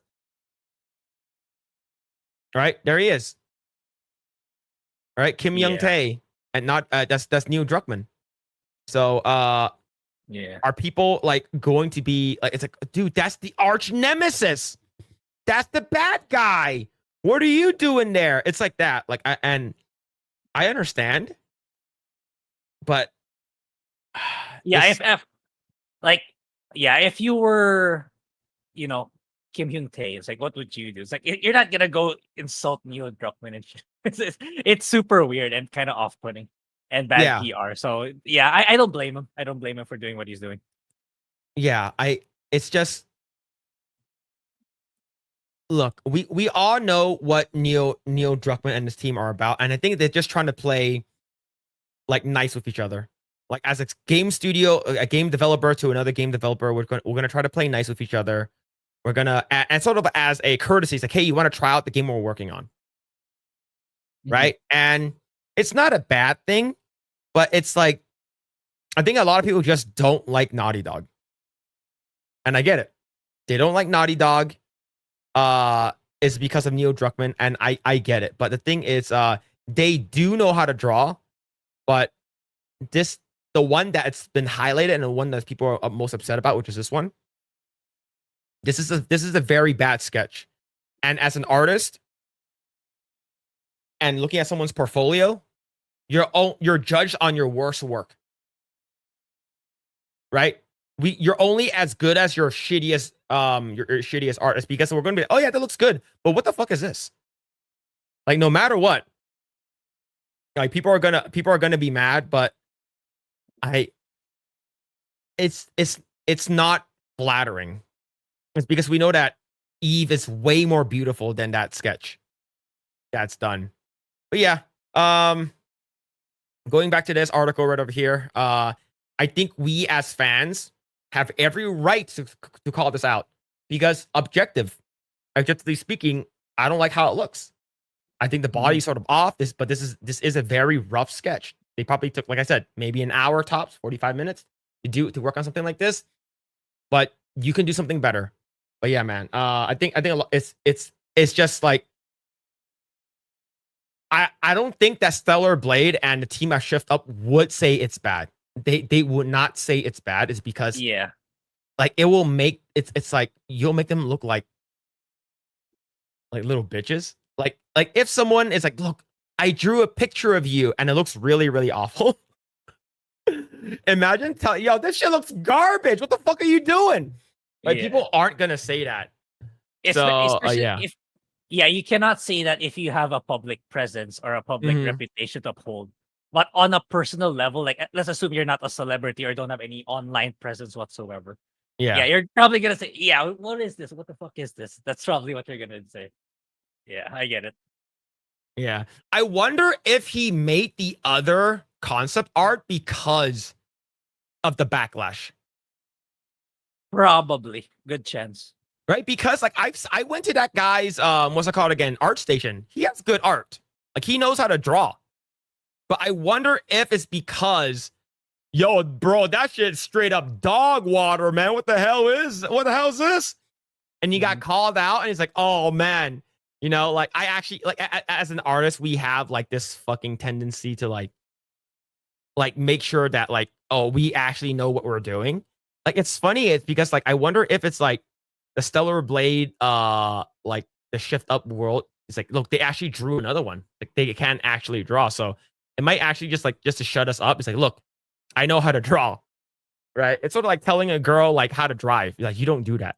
All right, there he is. All right, Kim Young Tae, and not that's Neil Druckmann. So are people like going to be like, it's like, dude, that's the arch nemesis. That's the bad guy. What are you doing there? It's like that. Like I understand, but if you were, Kim Hyun Tae, it's like, what would you do? It's like you're not gonna go insult Neil Druckmann and shit. It's super weird and kind of off-putting and bad PR. So I don't blame him. I don't blame him for doing what he's doing. Yeah, it's just, look, we all know what Neil Druckmann and his team are about, and I think they're just trying to play like nice with each other. Like as a game studio, a game developer to another game developer, we're gonna try to play nice with each other. We're gonna, and sort of as a courtesy, it's like, hey, you want to try out the game we're working on, right? And it's not a bad thing, but it's like, I think a lot of people just don't like Naughty Dog, and I get it. They don't like Naughty Dog. Is because of Neil Druckmann, and I get it. But the thing is, they do know how to draw, but the one that's been highlighted and the one that people are most upset about, which is this one. This is a very bad sketch. And as an artist and looking at someone's portfolio, you're judged on your worst work. Right? You're only as good as your shittiest artist, because we're going to be, oh yeah, that looks good. But what the fuck is this? Like, no matter what, like people are gonna be mad, but it's not flattering. It's because we know that Eve is way more beautiful than that sketch that's done. But yeah, going back to this article right over here, I think we as fans have every right to call this out, because objectively speaking, I don't like how it looks. I think the body's sort of off. This is a very rough sketch. They probably took, like I said, maybe an hour tops, 45 minutes to work on something like this. But you can do something better. But yeah, man. I think it's just like I don't think that Stellar Blade and the team at Shift Up would say it's bad. They would not say it's bad. It's because like it will make it's like you'll make them look like little bitches. Like if someone is like, look, I drew a picture of you and it looks really, really awful. Imagine yo, this shit looks garbage. What the fuck are you doing? Like people aren't gonna say that. If you cannot say that if you have a public presence or a public reputation to uphold. But on a personal level, like let's assume you're not a celebrity or don't have any online presence whatsoever. Yeah, you're probably gonna say, yeah, what is this? What the fuck is this? That's probably what you're gonna say. Yeah, I get it. Yeah. I wonder if he made the other concept art because of the backlash. Probably. Good chance. Right? Because like I went to that guy's what's it called again? Art station. He has good art. Like he knows how to draw. But I wonder if it's because, yo, bro, that shit's straight up dog water, man. What the hell is this? And he got called out and he's like, oh man, you know, like I actually like as an artist, we have like this fucking tendency to like make sure that like, oh, we actually know what we're doing. Like it's funny, it's because like I wonder if it's like the Stellar Blade, like the Shift Up world. It's like, look, they actually drew another one. Like they can actually draw. So it might actually just to shut us up. It's like, look, I know how to draw. Right? It's sort of like telling a girl like how to drive. You're like, you don't do that.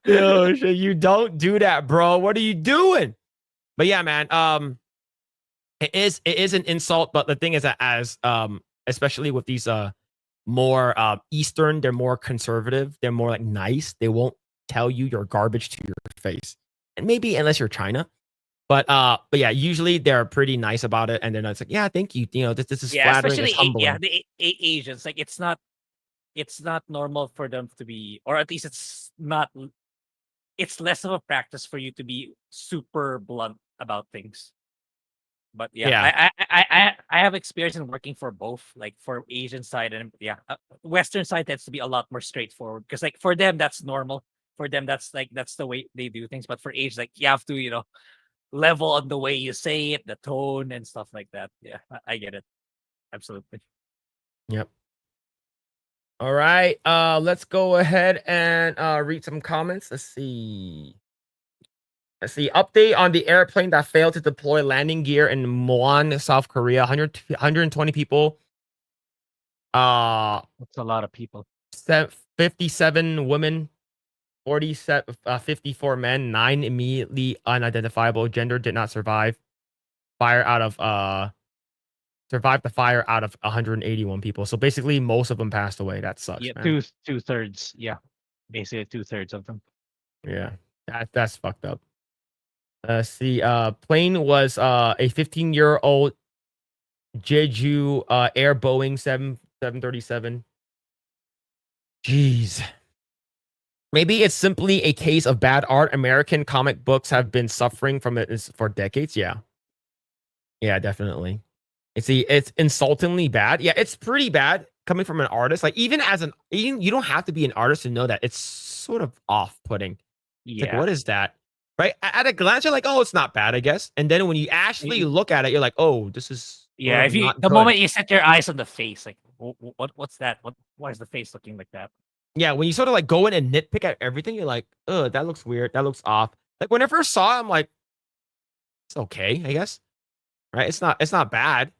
Yo, you don't do that, bro. What are you doing? But yeah, man. It is an insult, but the thing is that as especially with these more Eastern, they're more conservative, they're more like nice. They won't tell you you're garbage to your face. And maybe unless you're China. But yeah, usually they're pretty nice about it, and then it's like, yeah, thank you. You know, this is flattering, especially it's humbling. the Asians. Like it's not normal for them to be, or at least it's not. It's less of a practice for you to be super blunt about things. But I have experience in working for both, like for Asian side and Western side tends to be a lot more straightforward because like for them that's normal. For them that's the way they do things. But for Asians, like you have to level on the way you say it, the tone and stuff like that. Yeah, I get it. Absolutely. Yep. All right. Let's go ahead and read some comments. Let's see. Update on the airplane that failed to deploy landing gear in Muan, South Korea. 120 people. That's a lot of people. 57 women. 54 men, 9 immediately unidentifiable. Gender did not survive. Survived the fire out of 181 people. So basically, most of them passed away. That sucks. Yeah, man. two-thirds. Yeah, basically 2/3 of them. Yeah, that's fucked up. Plane was a 15-year-old Jeju Air Boeing 737. Jeez. Maybe it's simply a case of bad art. American comic books have been suffering from it for decades. Yeah. Yeah, definitely. It's insultingly bad. Yeah, it's pretty bad coming from an artist. Like even you don't have to be an artist to know that it's sort of off-putting. Yeah. Like, what is that? Right? At a glance, you're like, oh, it's not bad, I guess. And then when you actually look at it, you're like, oh, this is moment you set your eyes on the face, like what's that? Why is the face looking like that? Yeah, when you sort of like go in and nitpick at everything, you're like, oh, that looks weird. That looks off. Like when I first saw it, I'm like, it's okay, I guess. Right? It's not bad,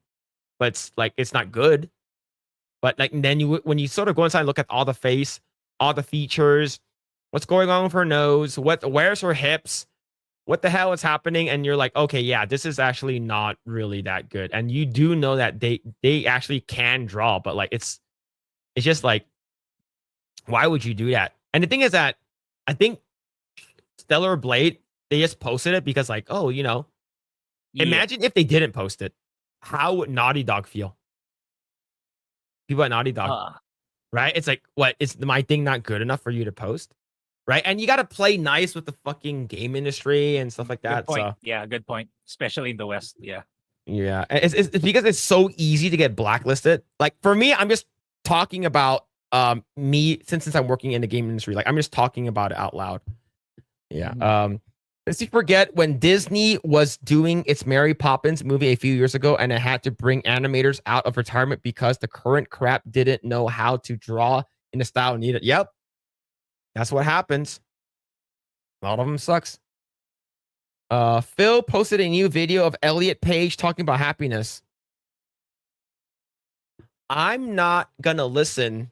but it's not good. But like then when you sort of go inside and look at all the face, all the features, what's going on with her nose, where's her hips, what the hell is happening, and you're like, okay, yeah, this is actually not really that good. And you do know that they actually can draw, but like it's just like, why would you do that? And the thing is that I think Stellar Blade, they just posted it because like, oh, imagine if they didn't post it. How would Naughty Dog feel? People at Naughty Dog, right? It's like, what, is my thing not good enough for you to post? Right? And you got to play nice with the fucking game industry and stuff like that. Good point. So Yeah, good point. Especially in the West. Yeah. Yeah, it's because it's so easy to get blacklisted. Like for me, I'm just talking about me since I'm working in the game industry. Like I'm just talking about it out loud. Yeah. Let's you forget when Disney was doing its Mary Poppins movie a few years ago, and it had to bring animators out of retirement because the current crap didn't know how to draw in the style needed. Yep, that's what happens. A lot of them sucks. Phil posted a new video of Elliot Page talking about happiness. I'm not gonna listen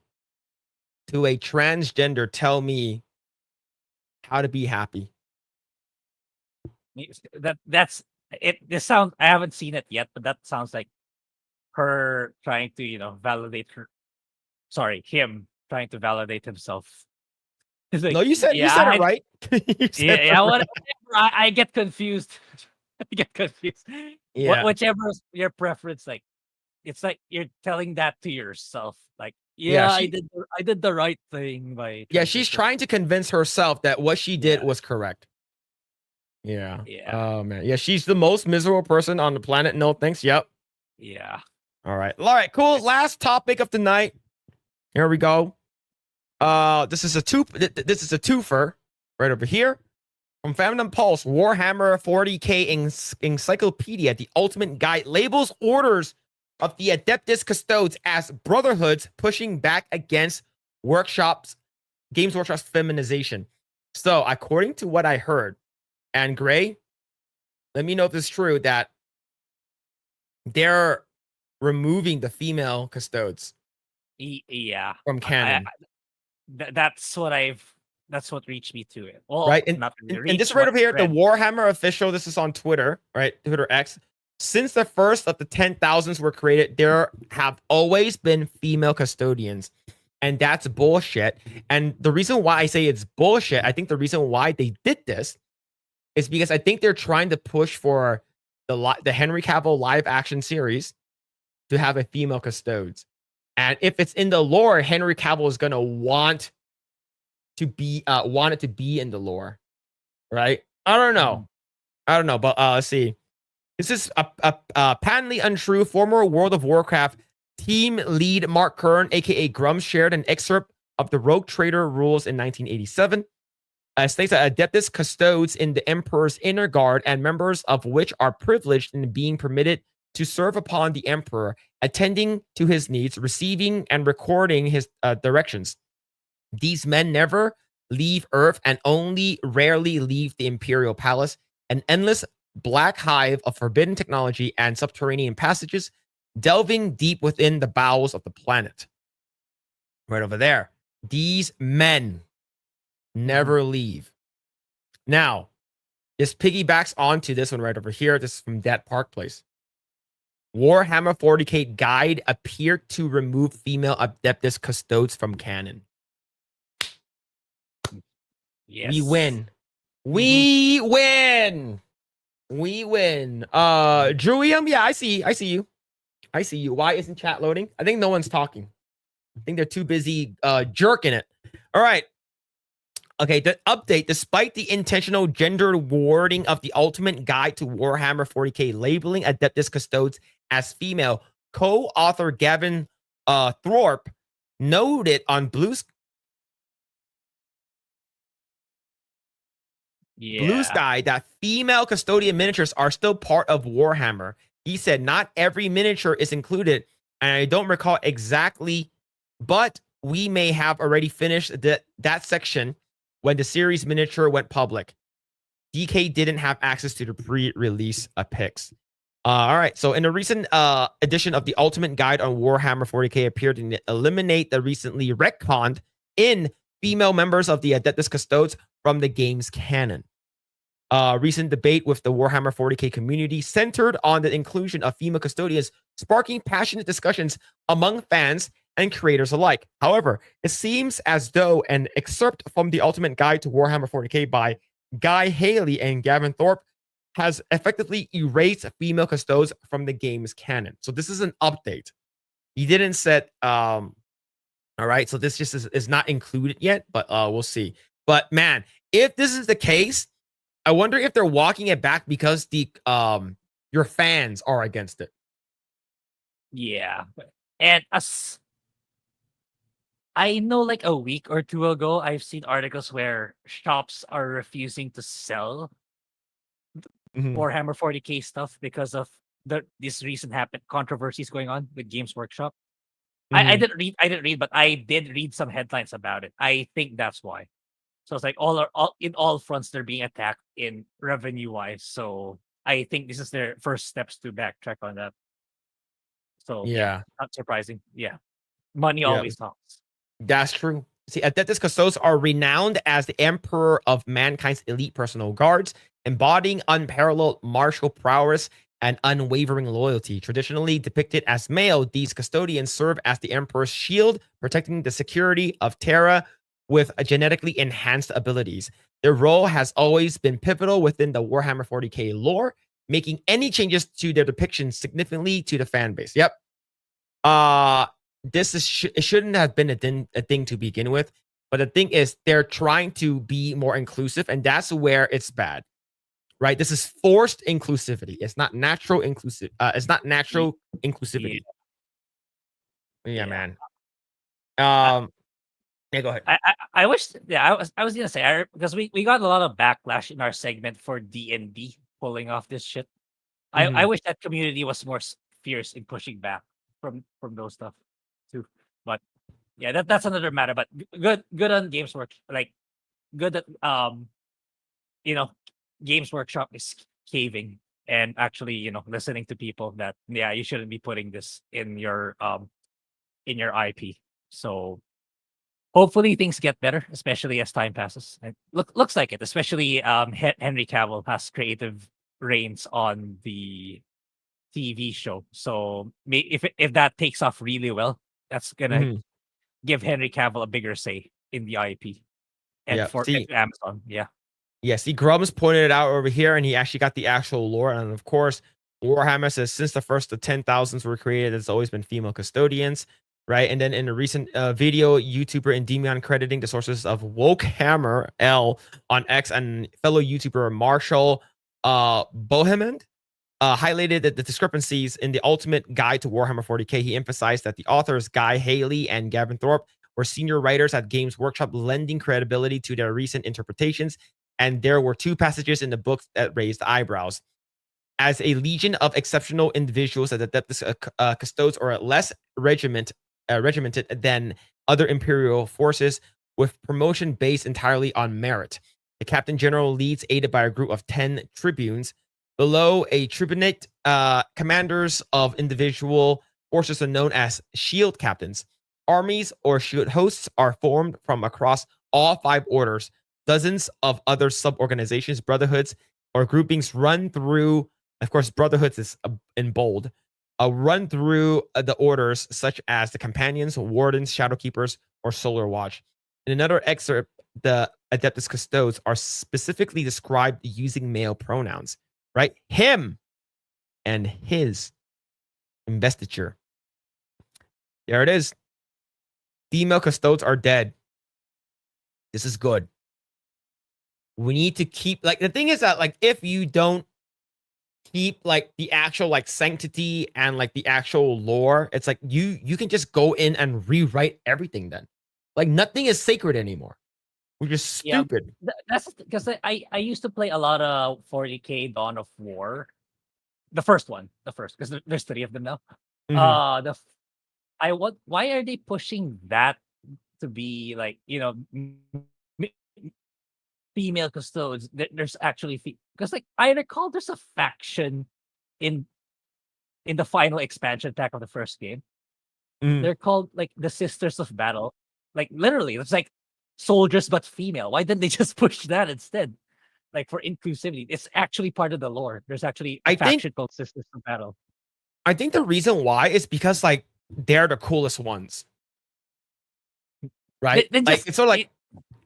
to a transgender tell me how to be happy. That's it. This sounds. I haven't seen it yet, but that sounds like her trying to validate her. Sorry, him trying to validate himself. It's like, No, you said it right. You said it yeah. right. Whatever. I get confused. I get confused. Yeah. Whichever your preference, like it's like you're telling that to yourself. Like, Yeah, I did the right thing by. Yeah, she's trying to convince herself that what she did Yeah. was correct. Yeah. Yeah. Oh man. Yeah, she's the most miserable person on the planet. No thanks. Yep. Yeah. All right. All right. Cool. Last topic of the night. Here we go. This is a twofer right over here from Fandom Pulse. Warhammer 40k Encyclopedia, the ultimate guide, labels orders of the Adeptus Custodes as brotherhoods pushing back against Games Workshop's feminization. So, according to what I heard, and Grae, let me know if this is true, that they're removing the female custodes Yeah. from canon. That's what reached me to it. Well, Right, not really and this reached, right but over here, the read. Warhammer official. This is on Twitter, right? Twitter X. Since the first of the 10,000s were created, there have always been female custodians, and that's bullshit. And the reason why I say it's bullshit, I think the reason why they did this is because I think they're trying to push for the Henry Cavill live action series to have a female custodes. And if it's in the lore, Henry Cavill is gonna want it to be in the lore, right? I don't know, but let's see. This is a patently untrue. Former World of Warcraft team lead Mark Kern, aka Grums, shared an excerpt of the Rogue Trader rules in 1987. States that Adeptus Custodes in the Emperor's inner guard, and members of which are privileged in being permitted to serve upon the Emperor, attending to his needs, receiving and recording his directions. These men never leave Earth and only rarely leave the Imperial Palace, an endless black hive of forbidden technology and subterranean passages, delving deep within the bowels of the planet. Right over there. These men never leave. Now, this piggybacks onto this one right over here. This is from Dead Park Place. Warhammer 40k guide appeared to remove female Adeptus Custodes from canon. Yes. We win. We win. We win. Druium, yeah, I see you. I see you. Why isn't chat loading? I think no one's talking. I think they're too busy jerking it. All right. Okay, the update. Despite the intentional gender wording of the ultimate guide to Warhammer 40k labeling Adeptus Custodes as female, co-author Gavin Thorpe noted on Blue Sky that female custodian miniatures are still part of Warhammer. He said not every miniature is included, and I don't recall exactly, but we may have already finished that section when the series miniature went public. DK didn't have access to the pre-release pics. All right, so in a recent edition of the Ultimate Guide on Warhammer 40k appeared to eliminate the recently retconned in female members of the Adeptus Custodes from the game's canon. Recent debate with the Warhammer 40k community centered on the inclusion of female custodians, sparking passionate discussions among fans and creators alike. However, it seems as though an excerpt from the Ultimate Guide to Warhammer 40k by Guy Haley and Gavin Thorpe has effectively erased female custodes from the game's canon. So this is an update. He didn't set all right, so this just is not included yet, but we'll see. But man, if this is the case, I wonder if they're walking it back because the your fans are against it. Yeah. And as I know, like a week or two ago, I've seen articles where shops are refusing to sell Mhm. Warhammer 40K stuff because of this recent controversies going on with Games Workshop. I Mhm. didn't read, but I did read some headlines about it. I think that's why. So it's like all in all fronts they're being attacked in revenue wise. So I think this is their first steps to backtrack on that. So yeah, Yeah. not surprising. Yeah, money Yeah. always talks. That's true. See, Adeptus Custodes are renowned as the emperor of mankind's elite personal guards, embodying unparalleled martial prowess and unwavering loyalty. Traditionally depicted as male, these custodians serve as the emperor's shield, protecting the security of Terra with genetically enhanced abilities. Their role has always been pivotal within the Warhammer 40k lore, making any changes to their depiction significantly to the fan base. Yep. This is it shouldn't have been a thing to begin with, but the thing is they're trying to be more inclusive, and that's where it's bad, right? This is forced inclusivity. It's not natural it's not natural inclusivity. Yeah, Yeah. man. I, Yeah, go ahead. I wish. Yeah, I was gonna say because we got a lot of backlash in our segment for D&D pulling off this shit. I Mhm. wish that community was more fierce in pushing back from those stuff too. But yeah, that's another matter. But good on Games Work. Like good that you know Games Workshop is caving and actually listening to people that you shouldn't be putting this in your IP. So hopefully things get better, especially as time passes. And looks like it, especially Henry Cavill has creative reins on the TV show. So if that takes off really well, that's gonna Mhm. give Henry Cavill a bigger say in the IP and Yeah. for See, Amazon. Yeah. Grums pointed it out over here, and he actually got the actual lore. And of course, Warhammer says since the first of 10,000s were created, there's always been female custodians, right? And then in a recent video, YouTuber Endymion crediting the sources of Wokehammer L on X and fellow YouTuber Marshall Bohemond highlighted the discrepancies in the Ultimate Guide to Warhammer 40k. He emphasized that the authors Guy Haley and Gavin Thorpe were senior writers at Games Workshop, lending credibility to their recent interpretations. And there were two passages in the book that raised eyebrows. As a legion of exceptional individuals that Adeptus Custodes are less regimented than other Imperial forces, with promotion based entirely on merit. The Captain General leads, aided by a group of 10 tribunes. Below a tribunate, commanders of individual forces are known as shield captains. Armies or shield hosts are formed from across all 5 orders. Dozens of other sub-organizations, brotherhoods, or groupings run through. Of course, brotherhoods is in bold. Run through the orders such as the Companions, Wardens, Shadowkeepers, or Solar Watch. In another excerpt, the Adeptus Custodes are specifically described using male pronouns, right? Him and his investiture. There it is. Female Custodes are dead. This is good. We need to keep, like, the thing is that, like, if you don't keep like the actual like sanctity and like the actual lore, it's like you can just go in and rewrite everything then. Like nothing is sacred anymore, which is Yeah, stupid. that's because I used to play a lot of 40k Dawn of War, the first one, because there's 3 of them now. Mhm. The why are they pushing that to be like female custodes? There's actually because like I recall there's a faction in the final expansion pack of the first game. Mhm. They're called like the Sisters of Battle. Like literally, it's like soldiers but female. Why didn't they just push that instead? Like for inclusivity, it's actually part of the lore. There's actually a I think faction called Sisters of Battle. I think the reason why is because like they're the coolest ones, right? Then Like just it's sort of like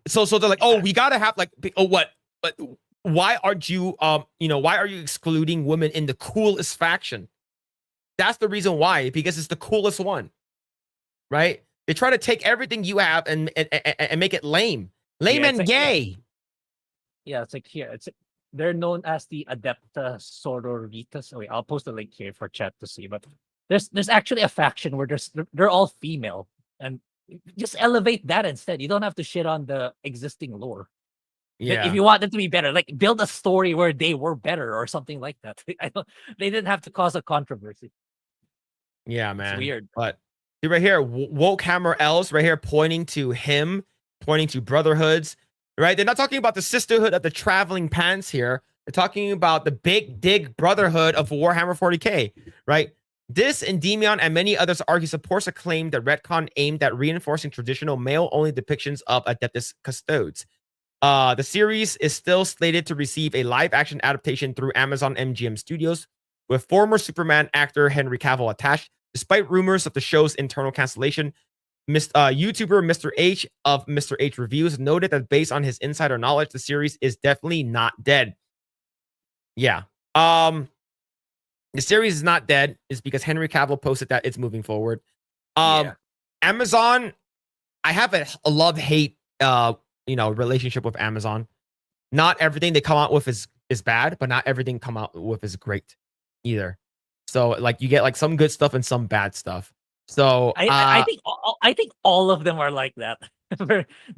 so they're like, oh, we gotta have like what? But why aren't you why are you excluding women in the coolest faction? That's the reason why, because it's the coolest one, right? They try to take everything you have and make it lame yeah, it's and like gay. yeah, it's like here. they're known as the Adepta Sororitas. Oh, wait, I'll post a link here for chat to see. But there's actually a faction where they're all female, and just elevate that instead. You don't have to shit on the existing lore. If you want them to be better, like build a story where they were better or something like that. They didn't have to cause a controversy. Yeah, man. It's weird. But see right here, woke hammer elves right here pointing to him, pointing to brotherhoods, right? They're not talking about the sisterhood of the traveling pants here. They're talking about the big dig brotherhood of Warhammer 40k, right? This, Endymion, and many others argue supports a claim that retcon aimed at reinforcing traditional male-only depictions of Adeptus Custodes. The series is still slated to receive a live-action adaptation through Amazon MGM Studios, with former Superman actor Henry Cavill attached. Despite rumors of the show's internal cancellation, YouTuber Mr. H of Mr. H Reviews noted that based on his insider knowledge, the series is definitely not dead. Yeah. The series is not dead. It's because Henry Cavill posted that it's moving forward. Amazon, I have a love-hate relationship with Amazon. Not everything they come out with is bad, but not everything come out with is great either. So like you get like some good stuff and some bad stuff. So I think all of them are like that.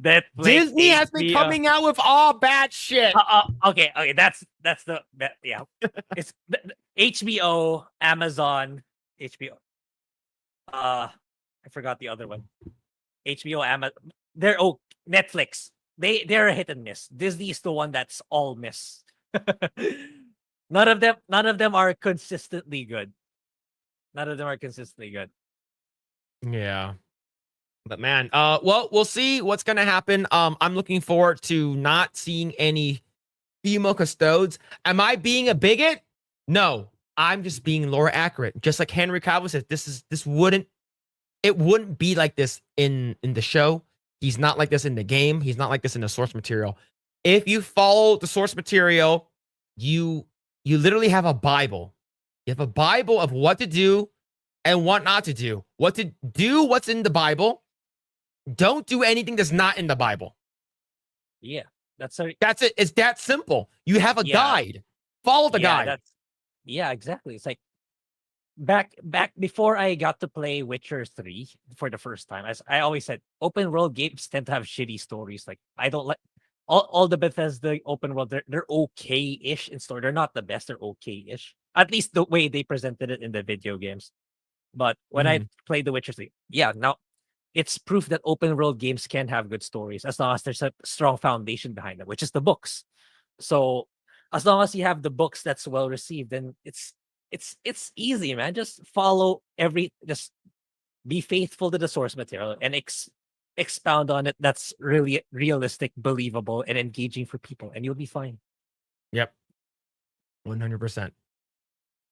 That Disney has been coming out with all bad shit. Okay, that's yeah. It's HBO, Amazon, HBO. I forgot the other one. HBO, Amazon. They're Netflix. They're a hit and miss. Disney is the one that's all miss. None of them are consistently good. Yeah. But man, well, we'll see what's gonna happen. I'm looking forward to not seeing any female custodes. Am I being a bigot? No, I'm just being lore accurate. Just like Henry Cavill said, this wouldn't be like this in the show. He's not like this in the game. He's not like this in the source material. If you follow the source material, you literally have a Bible. You have a Bible of what to do and what not to do. What to do, what's in the Bible. Don't do anything that's not in the Bible. Yeah, that's it. It's that simple. You have a guide. Follow the guide. Yeah, exactly. It's like back before I got to play Witcher 3 for the first time, as I always said, open world games tend to have shitty stories. Like I don't like all the Bethesda open world. They're okay-ish in story. They're not the best. They're okay-ish. At least the way they presented it in the video games. But when I played The Witcher 3, now it's proof that open world games can have good stories as long as there's a strong foundation behind them, which is the books. So as long as you have the books that's well received, then it's easy, man. Just just be faithful to the source material and expound on it. That's really realistic, believable, and engaging for people, and you'll be fine. Yep. 100%.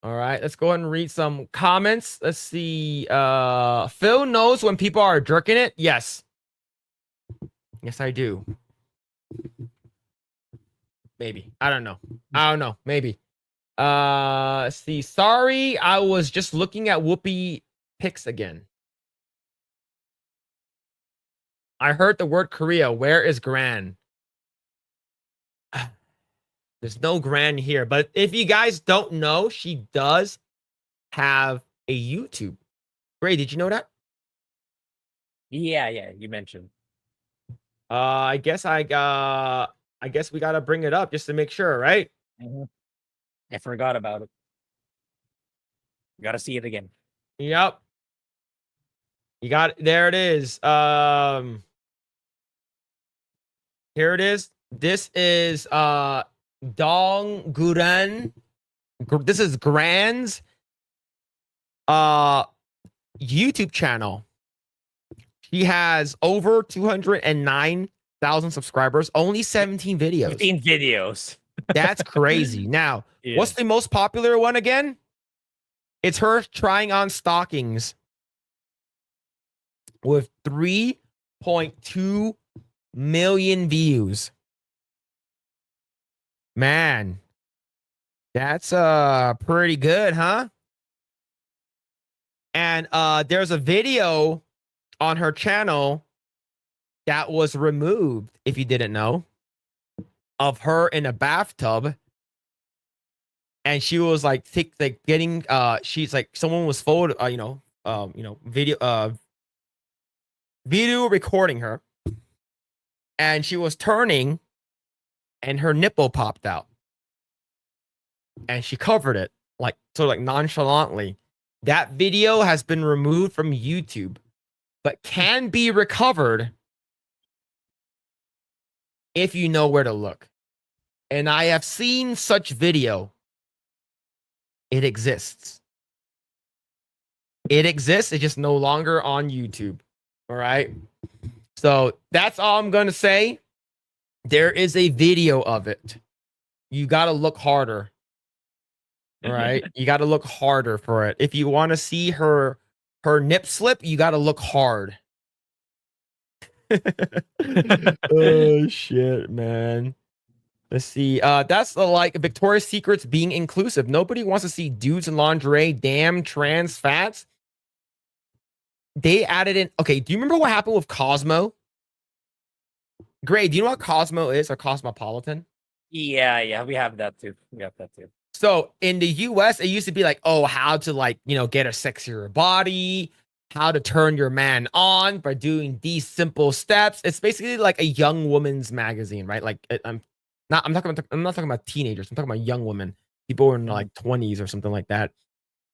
All right, let's go ahead and read some comments. Let's see. Phil knows when people are jerking it. Yes. Yes, I do. Maybe. I don't know. Maybe. Let's see. Sorry, I was just looking at Whoopi pics again. I heard the word Korea. Where is Gran? There's no Gran here. But if you guys don't know, she does have a YouTube. Grae, did you know that? Yeah, you mentioned. I guess we gotta bring it up just to make sure, right? I forgot about it. Gotta see it again. Yep. You got it. There it is. Here it is. This is Dong Guren. This is Gran's YouTube channel. She has over 209,000 subscribers, only 17 videos. 15 videos. That's crazy. Now, what's the most popular one again? It's her trying on stockings with 3.2 million views. Man, that's pretty good, huh? And there's a video on her channel that was removed, if you didn't know, of her in a bathtub and she was like getting she's like someone was photo video recording her, and she was turning, and her nipple popped out, and she covered it like nonchalantly. That video has been removed from YouTube, but can be recovered if you know where to look. And I have seen such video. It exists. It exists. It's just no longer on YouTube. All right. So that's all I'm going to say. There is a video of it. You got to look harder. All right. You got to look harder for it. If you want to see her nip slip, you got to look hard. Oh shit, man. Let's see. That's like Victoria's Secret's being inclusive. Nobody wants to see dudes in lingerie. Damn trans fats. They added in. Okay, do you remember what happened with Cosmo? Grae, do you know what Cosmo is, or Cosmopolitan? Yeah, we have that too. So in the US, it used to be like, oh, how to get a sexier body, how to turn your man on by doing these simple steps. It's basically like a young woman's magazine, right? Like I'm not talking about teenagers. I'm talking about young women, people in like 20s or something like that.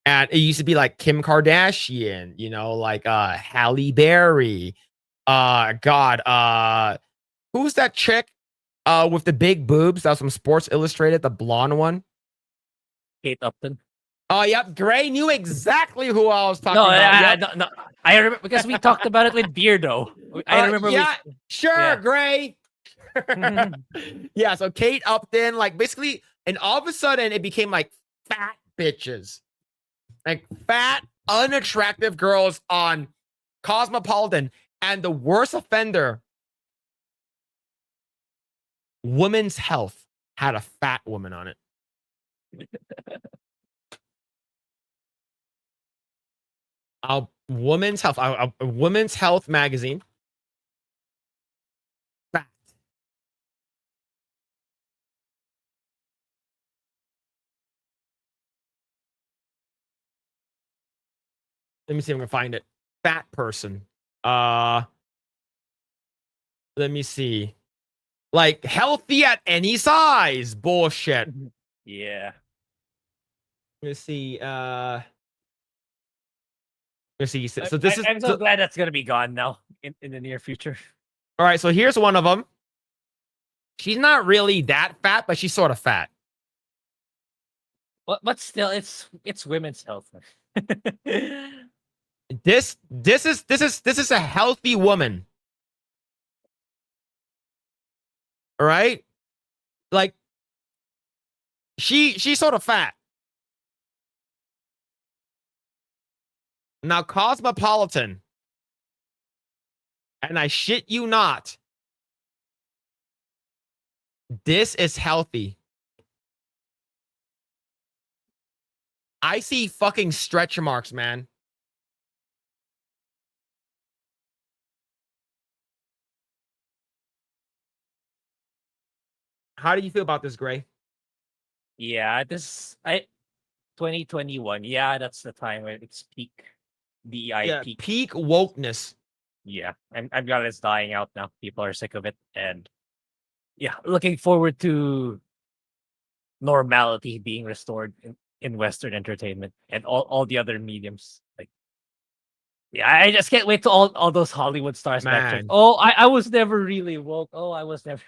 And it used to be like Kim Kardashian, like Halle Berry. Who's that chick with the big boobs? That was from Sports Illustrated, the blonde one. Kate Upton. Oh, yep. Grae knew exactly who I was talking about. No. I remember because we talked about it with Beardo. I remember. Yeah, sure, Grae. Yeah, so Kate Upton, like basically, and all of a sudden it became like fat bitches. Like fat, unattractive girls on Cosmopolitan. And the worst offender, Women's Health, had a fat woman on it. Women's Health magazine. Fat. Let me see if I can find it. Fat person. Let me see. Like healthy at any size. Bullshit. Yeah. Let's see. Let's see. So this is. I'm so glad that's gonna be gone now in the near future. All right. So here's one of them. She's not really that fat, but she's sort of fat. But still, it's women's health. This is a healthy woman. All right, like she's sort of fat. Now Cosmopolitan, and I shit you not, this is healthy. I see fucking stretch marks, man. How do you feel about this, Grae? Yeah, 2021. Yeah, that's the time when it's peak DEI peak. Peak wokeness. Yeah, I'm glad it's dying out now. People are sick of it, and yeah, looking forward to normality being restored in Western entertainment and all the other mediums. Like, yeah, I just can't wait to all those Hollywood stars back. Oh, I was never really woke. Oh, I was never.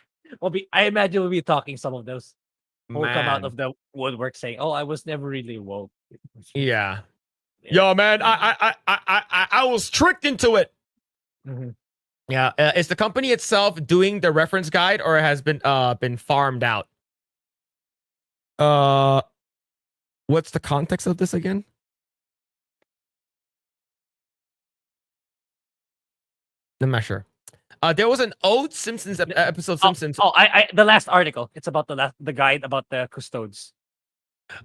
I imagine we'll be talking some of those who will come out of the woodwork saying, "Oh, I was never really woke." Yeah. Yo, man, I was tricked into it. Mm-hmm. Yeah, is the company itself doing the reference guide, or has been farmed out? What's the context of this again? I'm not sure. There was an old Simpsons episode. Simpsons. The last article. It's about the guide about the custodes.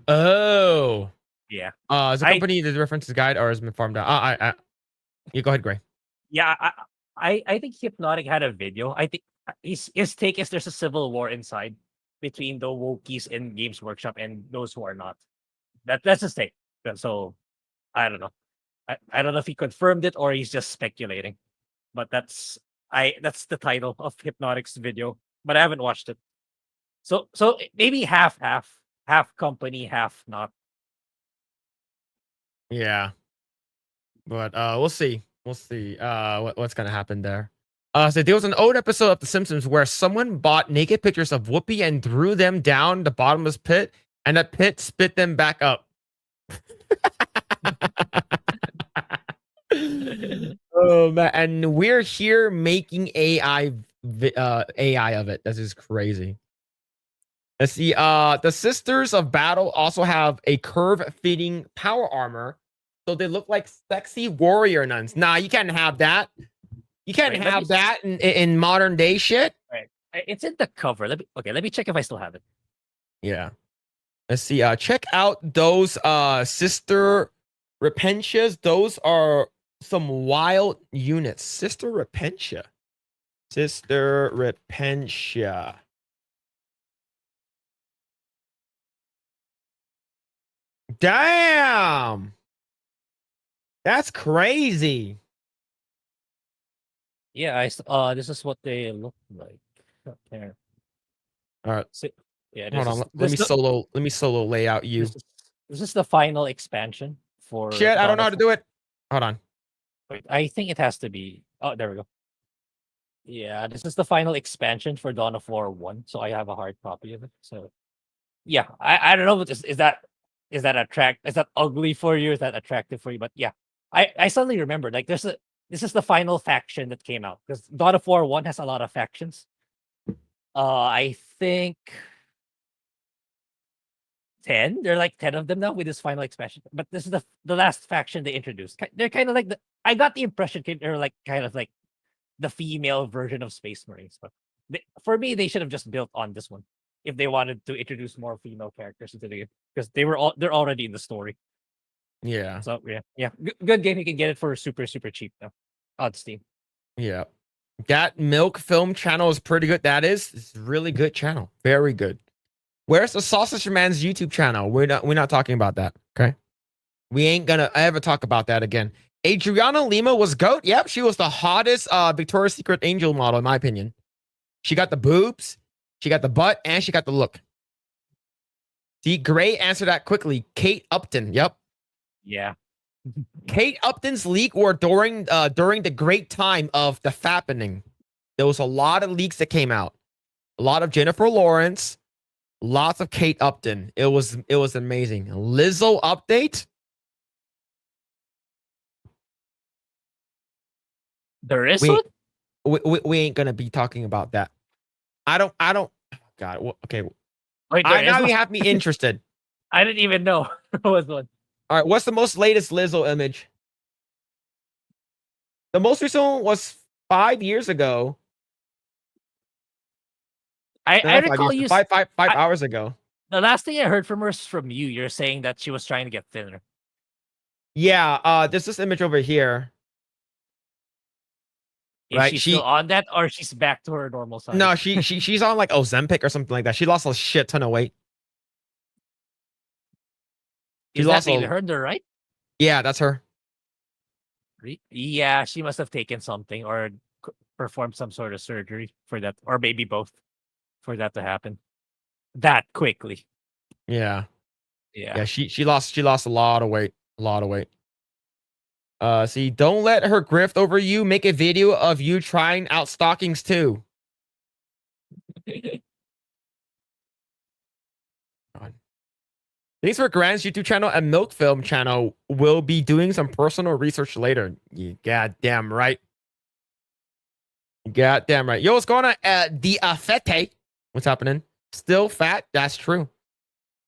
Oh, yeah. Is the company the references guide, or has been farmed out? You go ahead, Grae. Yeah, I think Hypnotic had a video. I think his take is there's a civil war inside. between the wokies in Games Workshop and those who are not. That's his take. So I don't know. I don't know if he confirmed it or he's just speculating. But that's the title of Hypnotic's video. But I haven't watched it. So maybe half company, half not. Yeah. But we'll see. We'll see what's gonna happen there. So there was an old episode of The Simpsons where someone bought naked pictures of Whoopi and threw them down the bottomless pit, and the pit spit them back up. Oh man, and we're here making AI of it. This is crazy. Let's see. The Sisters of Battle also have a curve-fitting power armor, so they look like sexy warrior nuns. Nah, you can't have that. You can't have that in modern day shit. Right. It's in the cover. Let me check if I still have it. Yeah. Let's see. Check out those Sister Repentias. Those are some wild units. Sister Repentia. Sister Repentia. Damn. That's crazy. Yeah, this is what they look like. There. All right. Yeah, Hold on. Let me solo layout you. This is the final expansion for Shit, I don't know how to do it. Hold on. Wait, I think it has to be. Oh, there we go. Yeah, this is the final expansion for Dawn of War 1, so I have a hard copy of it. So yeah, I don't know what is that ugly for you? Is that attractive for you? But yeah. I suddenly remembered, like this is the final faction that came out, because Dawn of War 1 has a lot of factions. I think 10. There are like 10 of them now with this final expansion. But this is the last faction they introduced. They're kind of like I got the impression they're like kind of like the female version of Space Marines. But for me, they should have just built on this one if they wanted to introduce more female characters into the game, because they're already in the story. Yeah. So yeah. Good game. You can get it for super cheap now on Steam. Yeah. That Milk Film channel is pretty good. It's a really good channel. Very good. Where's the Sausage Man's YouTube channel? We're not talking about that. Okay. We ain't gonna ever talk about that again. Adriana Lima was GOAT. Yep, she was the hottest Victoria's Secret angel model, in my opinion. She got the boobs, she got the butt, and she got the look. See, Grae answered that quickly. Kate Upton. Yep. Yeah. Kate Upton's leak were during the great time of the fappening. There was a lot of leaks that came out. A lot of Jennifer Lawrence, lots of Kate Upton. It was amazing. Lizzo update. There is one? We ain't gonna be talking about that. I don't. God. Okay. Wait, now you have me interested. I didn't even know there was one. All right. What's the most latest Lizzo image? The most recent one was 5 years ago. I recall you five hours ago. The last thing I heard from her is from you. You're saying that she was trying to get thinner. Yeah. There's this image over here. Is she still on that, or she's back to her normal size? No, she's on like Ozempic or something like that. She lost a shit ton of weight. Is that even her, right? Yeah, that's her. Yeah, she must have taken something or performed some sort of surgery for that, or maybe both, for that to happen that quickly. Yeah. Yeah. She lost a lot of weight. See, don't let her grift over you. Make a video of you trying out stockings too. Thanks for Grant's YouTube channel and Milk Film channel. Will be doing some personal research later. You goddamn right. Yo, what's going on? The Fete. What's happening? Still fat? That's true.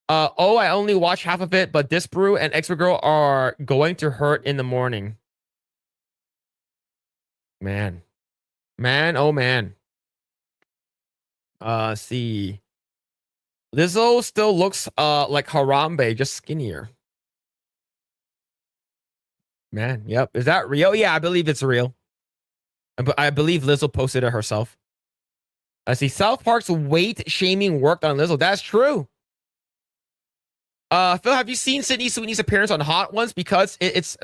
I only watched half of it, but this brew and Eggroll are going to hurt in the morning. Man, oh man. See. Lizzo still looks like Harambe, just skinnier. Man, yep. Is that real? Yeah, I believe it's real. I believe Lizzo posted it herself. I see South Park's weight shaming worked on Lizzo. That's true. Phil, have you seen Sydney Sweeney's appearance on Hot Ones? Because it's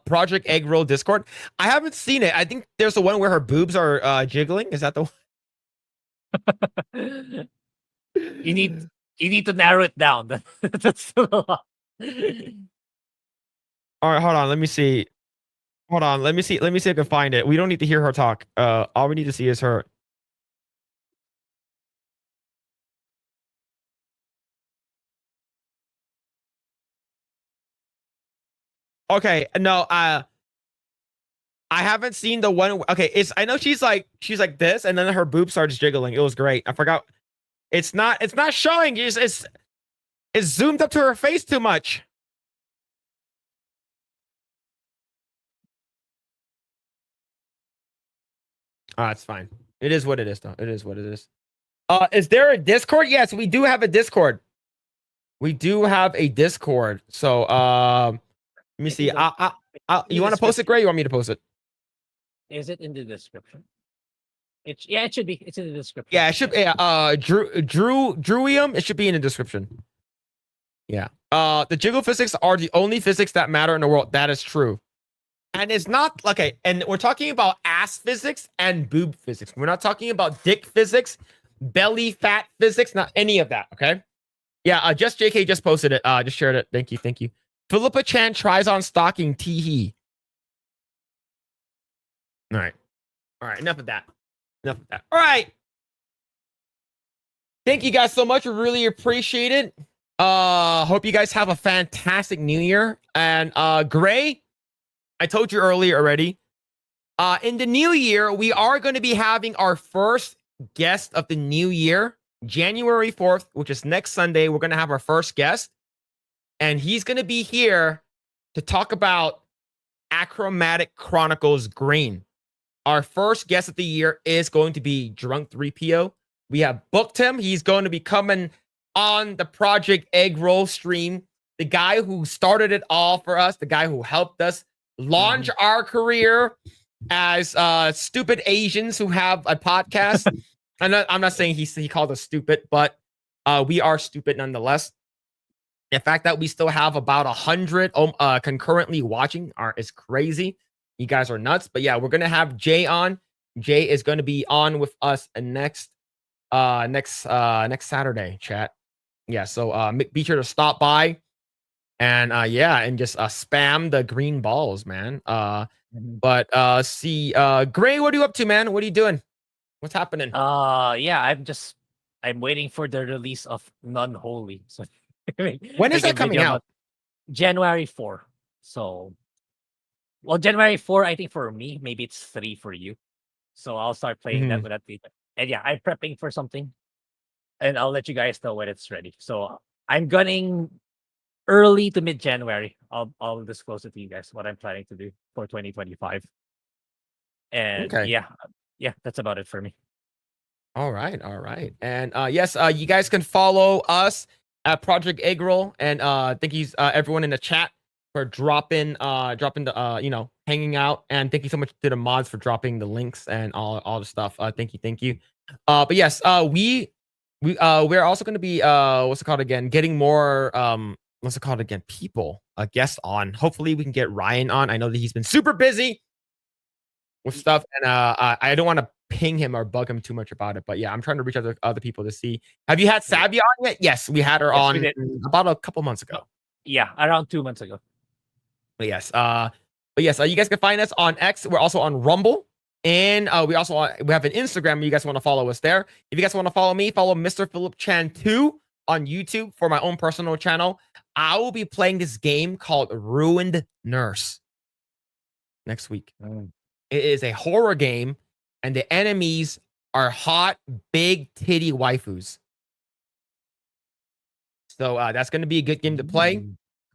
Project Eggroll Discord. I haven't seen it. I think there's the one where her boobs are jiggling. Is that the one? You need to narrow it down. That's a lot. All right, hold on. Let me see. Hold on. Let me see. Let me see if I can find it. We don't need to hear her talk. All we need to see is her. Okay, no, I haven't seen the one. Okay, I know she's like this, and then her boob starts jiggling. It was great. I forgot. It's not showing. It's zoomed up to her face too much. Ah, it's fine. It is what it is, though. It is what it is. Is there a Discord? Yes, we do have a Discord. We do have a Discord. So, let me see. You want to post it, Grae? You want me to post it? Is it in the description? It should be. It's in the description. Yeah, it should be. Drewium. It should be in the description. Yeah. The jiggle physics are the only physics that matter in the world. That is true. And it's not okay. And we're talking about ass physics and boob physics. We're not talking about dick physics, belly fat physics, not any of that. Okay. Yeah. Just JK just posted it. Just shared it. Thank you. Thank you. Philippa Chan tries on stocking teehee. All right. All right. Enough of that. Enough of that. All right. Thank you guys so much. We really appreciate it. Hope you guys have a fantastic new year. And Grae, I told you earlier already. In the new year, we are going to be having our first guest of the new year, January 4th, which is next Sunday. We're going to have our first guest. And he's going to be here to talk about Achromatic Chronicles Green. Our first guest of the year is going to be Drunk 3PO. We have booked him. He's going to be coming on the Projekt Eggroll stream. The guy who started it all for us, the guy who helped us launch our career as stupid Asians who have a podcast. I'm not saying he called us stupid, but we are stupid nonetheless. The fact that we still have about 100 concurrently watching is crazy. You guys are nuts. But yeah, we're gonna have Jay on. Jay is gonna be on with us next Saturday, chat. Yeah, so be sure to stop by and and just spam the green balls, man. But Grae, what are you up to, man? What are you doing? What's happening? Yeah, I'm waiting for the release of Non-Holy. So when is that coming out? January 4. So January 4, I think for me, maybe it's 3 for you. So I'll start playing that with that data. And yeah, I'm prepping for something. And I'll let you guys know when it's ready. So I'm gunning early to mid-January. I'll disclose it to you guys what I'm planning to do for 2025. And yeah, that's about it for me. All right. And yes, you guys can follow us at Projekt Eggroll. And thank you everyone in the chat for dropping the hanging out. And thank you so much to the mods for dropping the links and all the stuff. Thank you. But yes, we're also going to be getting more people guests on. Hopefully we can get Ryan on. I know that he's been super busy with stuff, and I don't want to ping him or bug him too much about it. But yeah, I'm trying to reach out to other people to see. Have you had Sabia on yet? Yes, we had her on about a couple months ago. Yeah, around 2 months ago. But yes, you guys can find us on X. We're also on Rumble. And we have an Instagram if you guys want to follow us there. If you guys want to follow me, follow Mr. Phillip Chan 2 on YouTube for my own personal channel. I will be playing this game called Ruined Nurse next week. It is a horror game, and the enemies are hot, big titty waifus. So that's going to be a good game to play.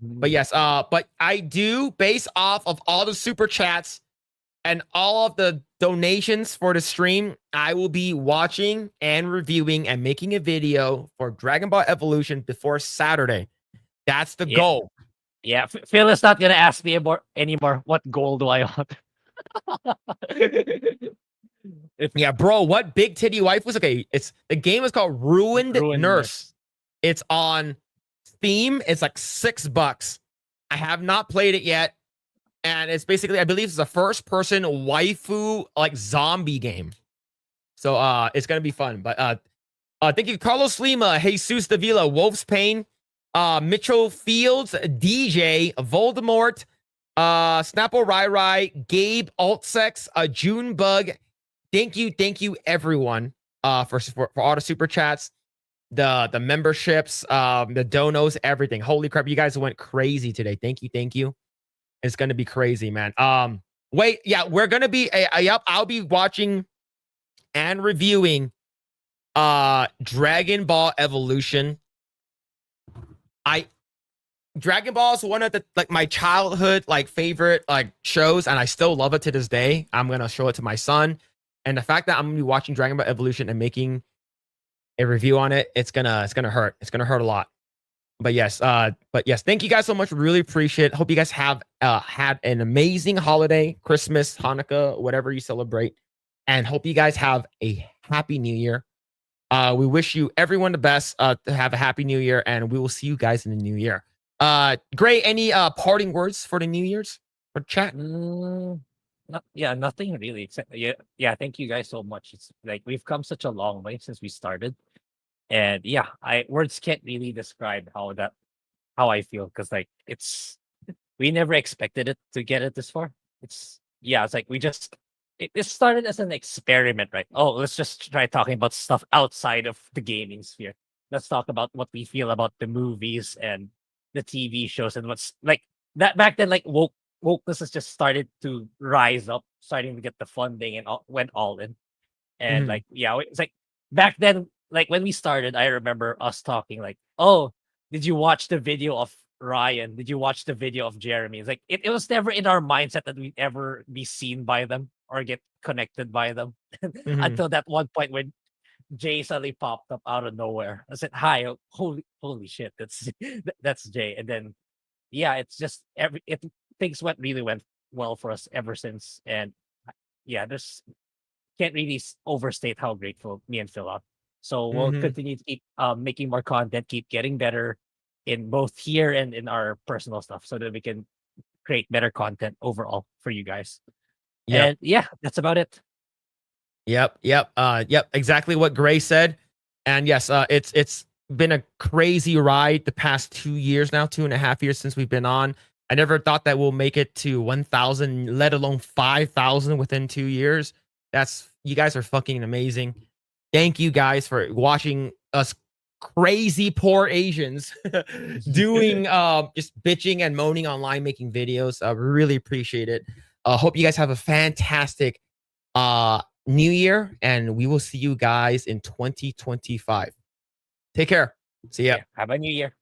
But yes, but I do, based off of all the super chats and all of the donations for the stream, I will be watching and reviewing and making a video for Dragon Ball Evolution before Saturday. That's the goal. Yeah, Phil is not going to ask me anymore, what goal do I want? Yeah, bro, what big titty wife was okay? It's the game is called Ruined Nurse. It's on Steam. It's like $6. I have not played it yet, and it's basically I believe it's a first-person waifu like zombie game. So it's gonna be fun. But thank you, Carlos Lima, Jesus Davila, Wolf's Pain, Mitchell Fields, DJ, Voldemort, Snapple Rai, Gabe, Altsex, Junebug. Thank you, everyone, for all the super chats, the memberships, the donos, everything. Holy crap, you guys went crazy today. Thank you. It's gonna be crazy, man. Wait, yeah, we're gonna be. Yep, I'll be watching and reviewing Dragon Ball Evolution. Dragon Ball is one of the like my childhood like favorite like shows, and I still love it to this day. I'm gonna show it to my son, and the fact that I'm gonna be watching Dragon Ball Evolution and making a review on it, it's gonna hurt. It's gonna hurt a lot. But yes, thank you guys so much. Really appreciate it. Hope you guys have had an amazing holiday, Christmas, Hanukkah, whatever you celebrate, and hope you guys have a happy New Year. We wish you everyone the best. To have a happy New Year, and we will see you guys in the new year. Grae, any parting words for the New Year's for chat? Nothing really. Except thank you guys so much. It's like we've come such a long way since we started, and words can't really describe how I feel, because like we never expected it to get it this far. It's like it started as an experiment, right? Oh, let's just try talking about stuff outside of the gaming sphere. Let's talk about what we feel about the movies and the TV shows, and what's like that back then. Like wokeness has just started to rise up, starting to get the funding, and went all in. And it's like back then, like when we started, I remember us talking like, "Oh, did you watch the video of Ryan? Did you watch the video of Jeremy?" It's like it was never in our mindset that we'd ever be seen by them or get connected by them until that one point when Jay suddenly popped up out of nowhere. I said, "Hi, holy shit, that's Jay." And then it's just things went well for us ever since. And there's can't really overstate how grateful me and Phil are. So we'll continue to keep making more content, keep getting better in both here and in our personal stuff, so that we can create better content overall for you guys. Yep. And that's about it. Yep. Exactly what Grae said. And yes, it's been a crazy ride the past 2 years now, 2.5 years since we've been on. I never thought that we'll make it to 1,000, let alone 5,000 within 2 years. You guys are fucking amazing. Thank you guys for watching us crazy poor Asians doing just bitching and moaning online, making videos. I really appreciate it. Hope you guys have a fantastic New Year, and we will see you guys in 2025. Take care. See ya. Have a new year.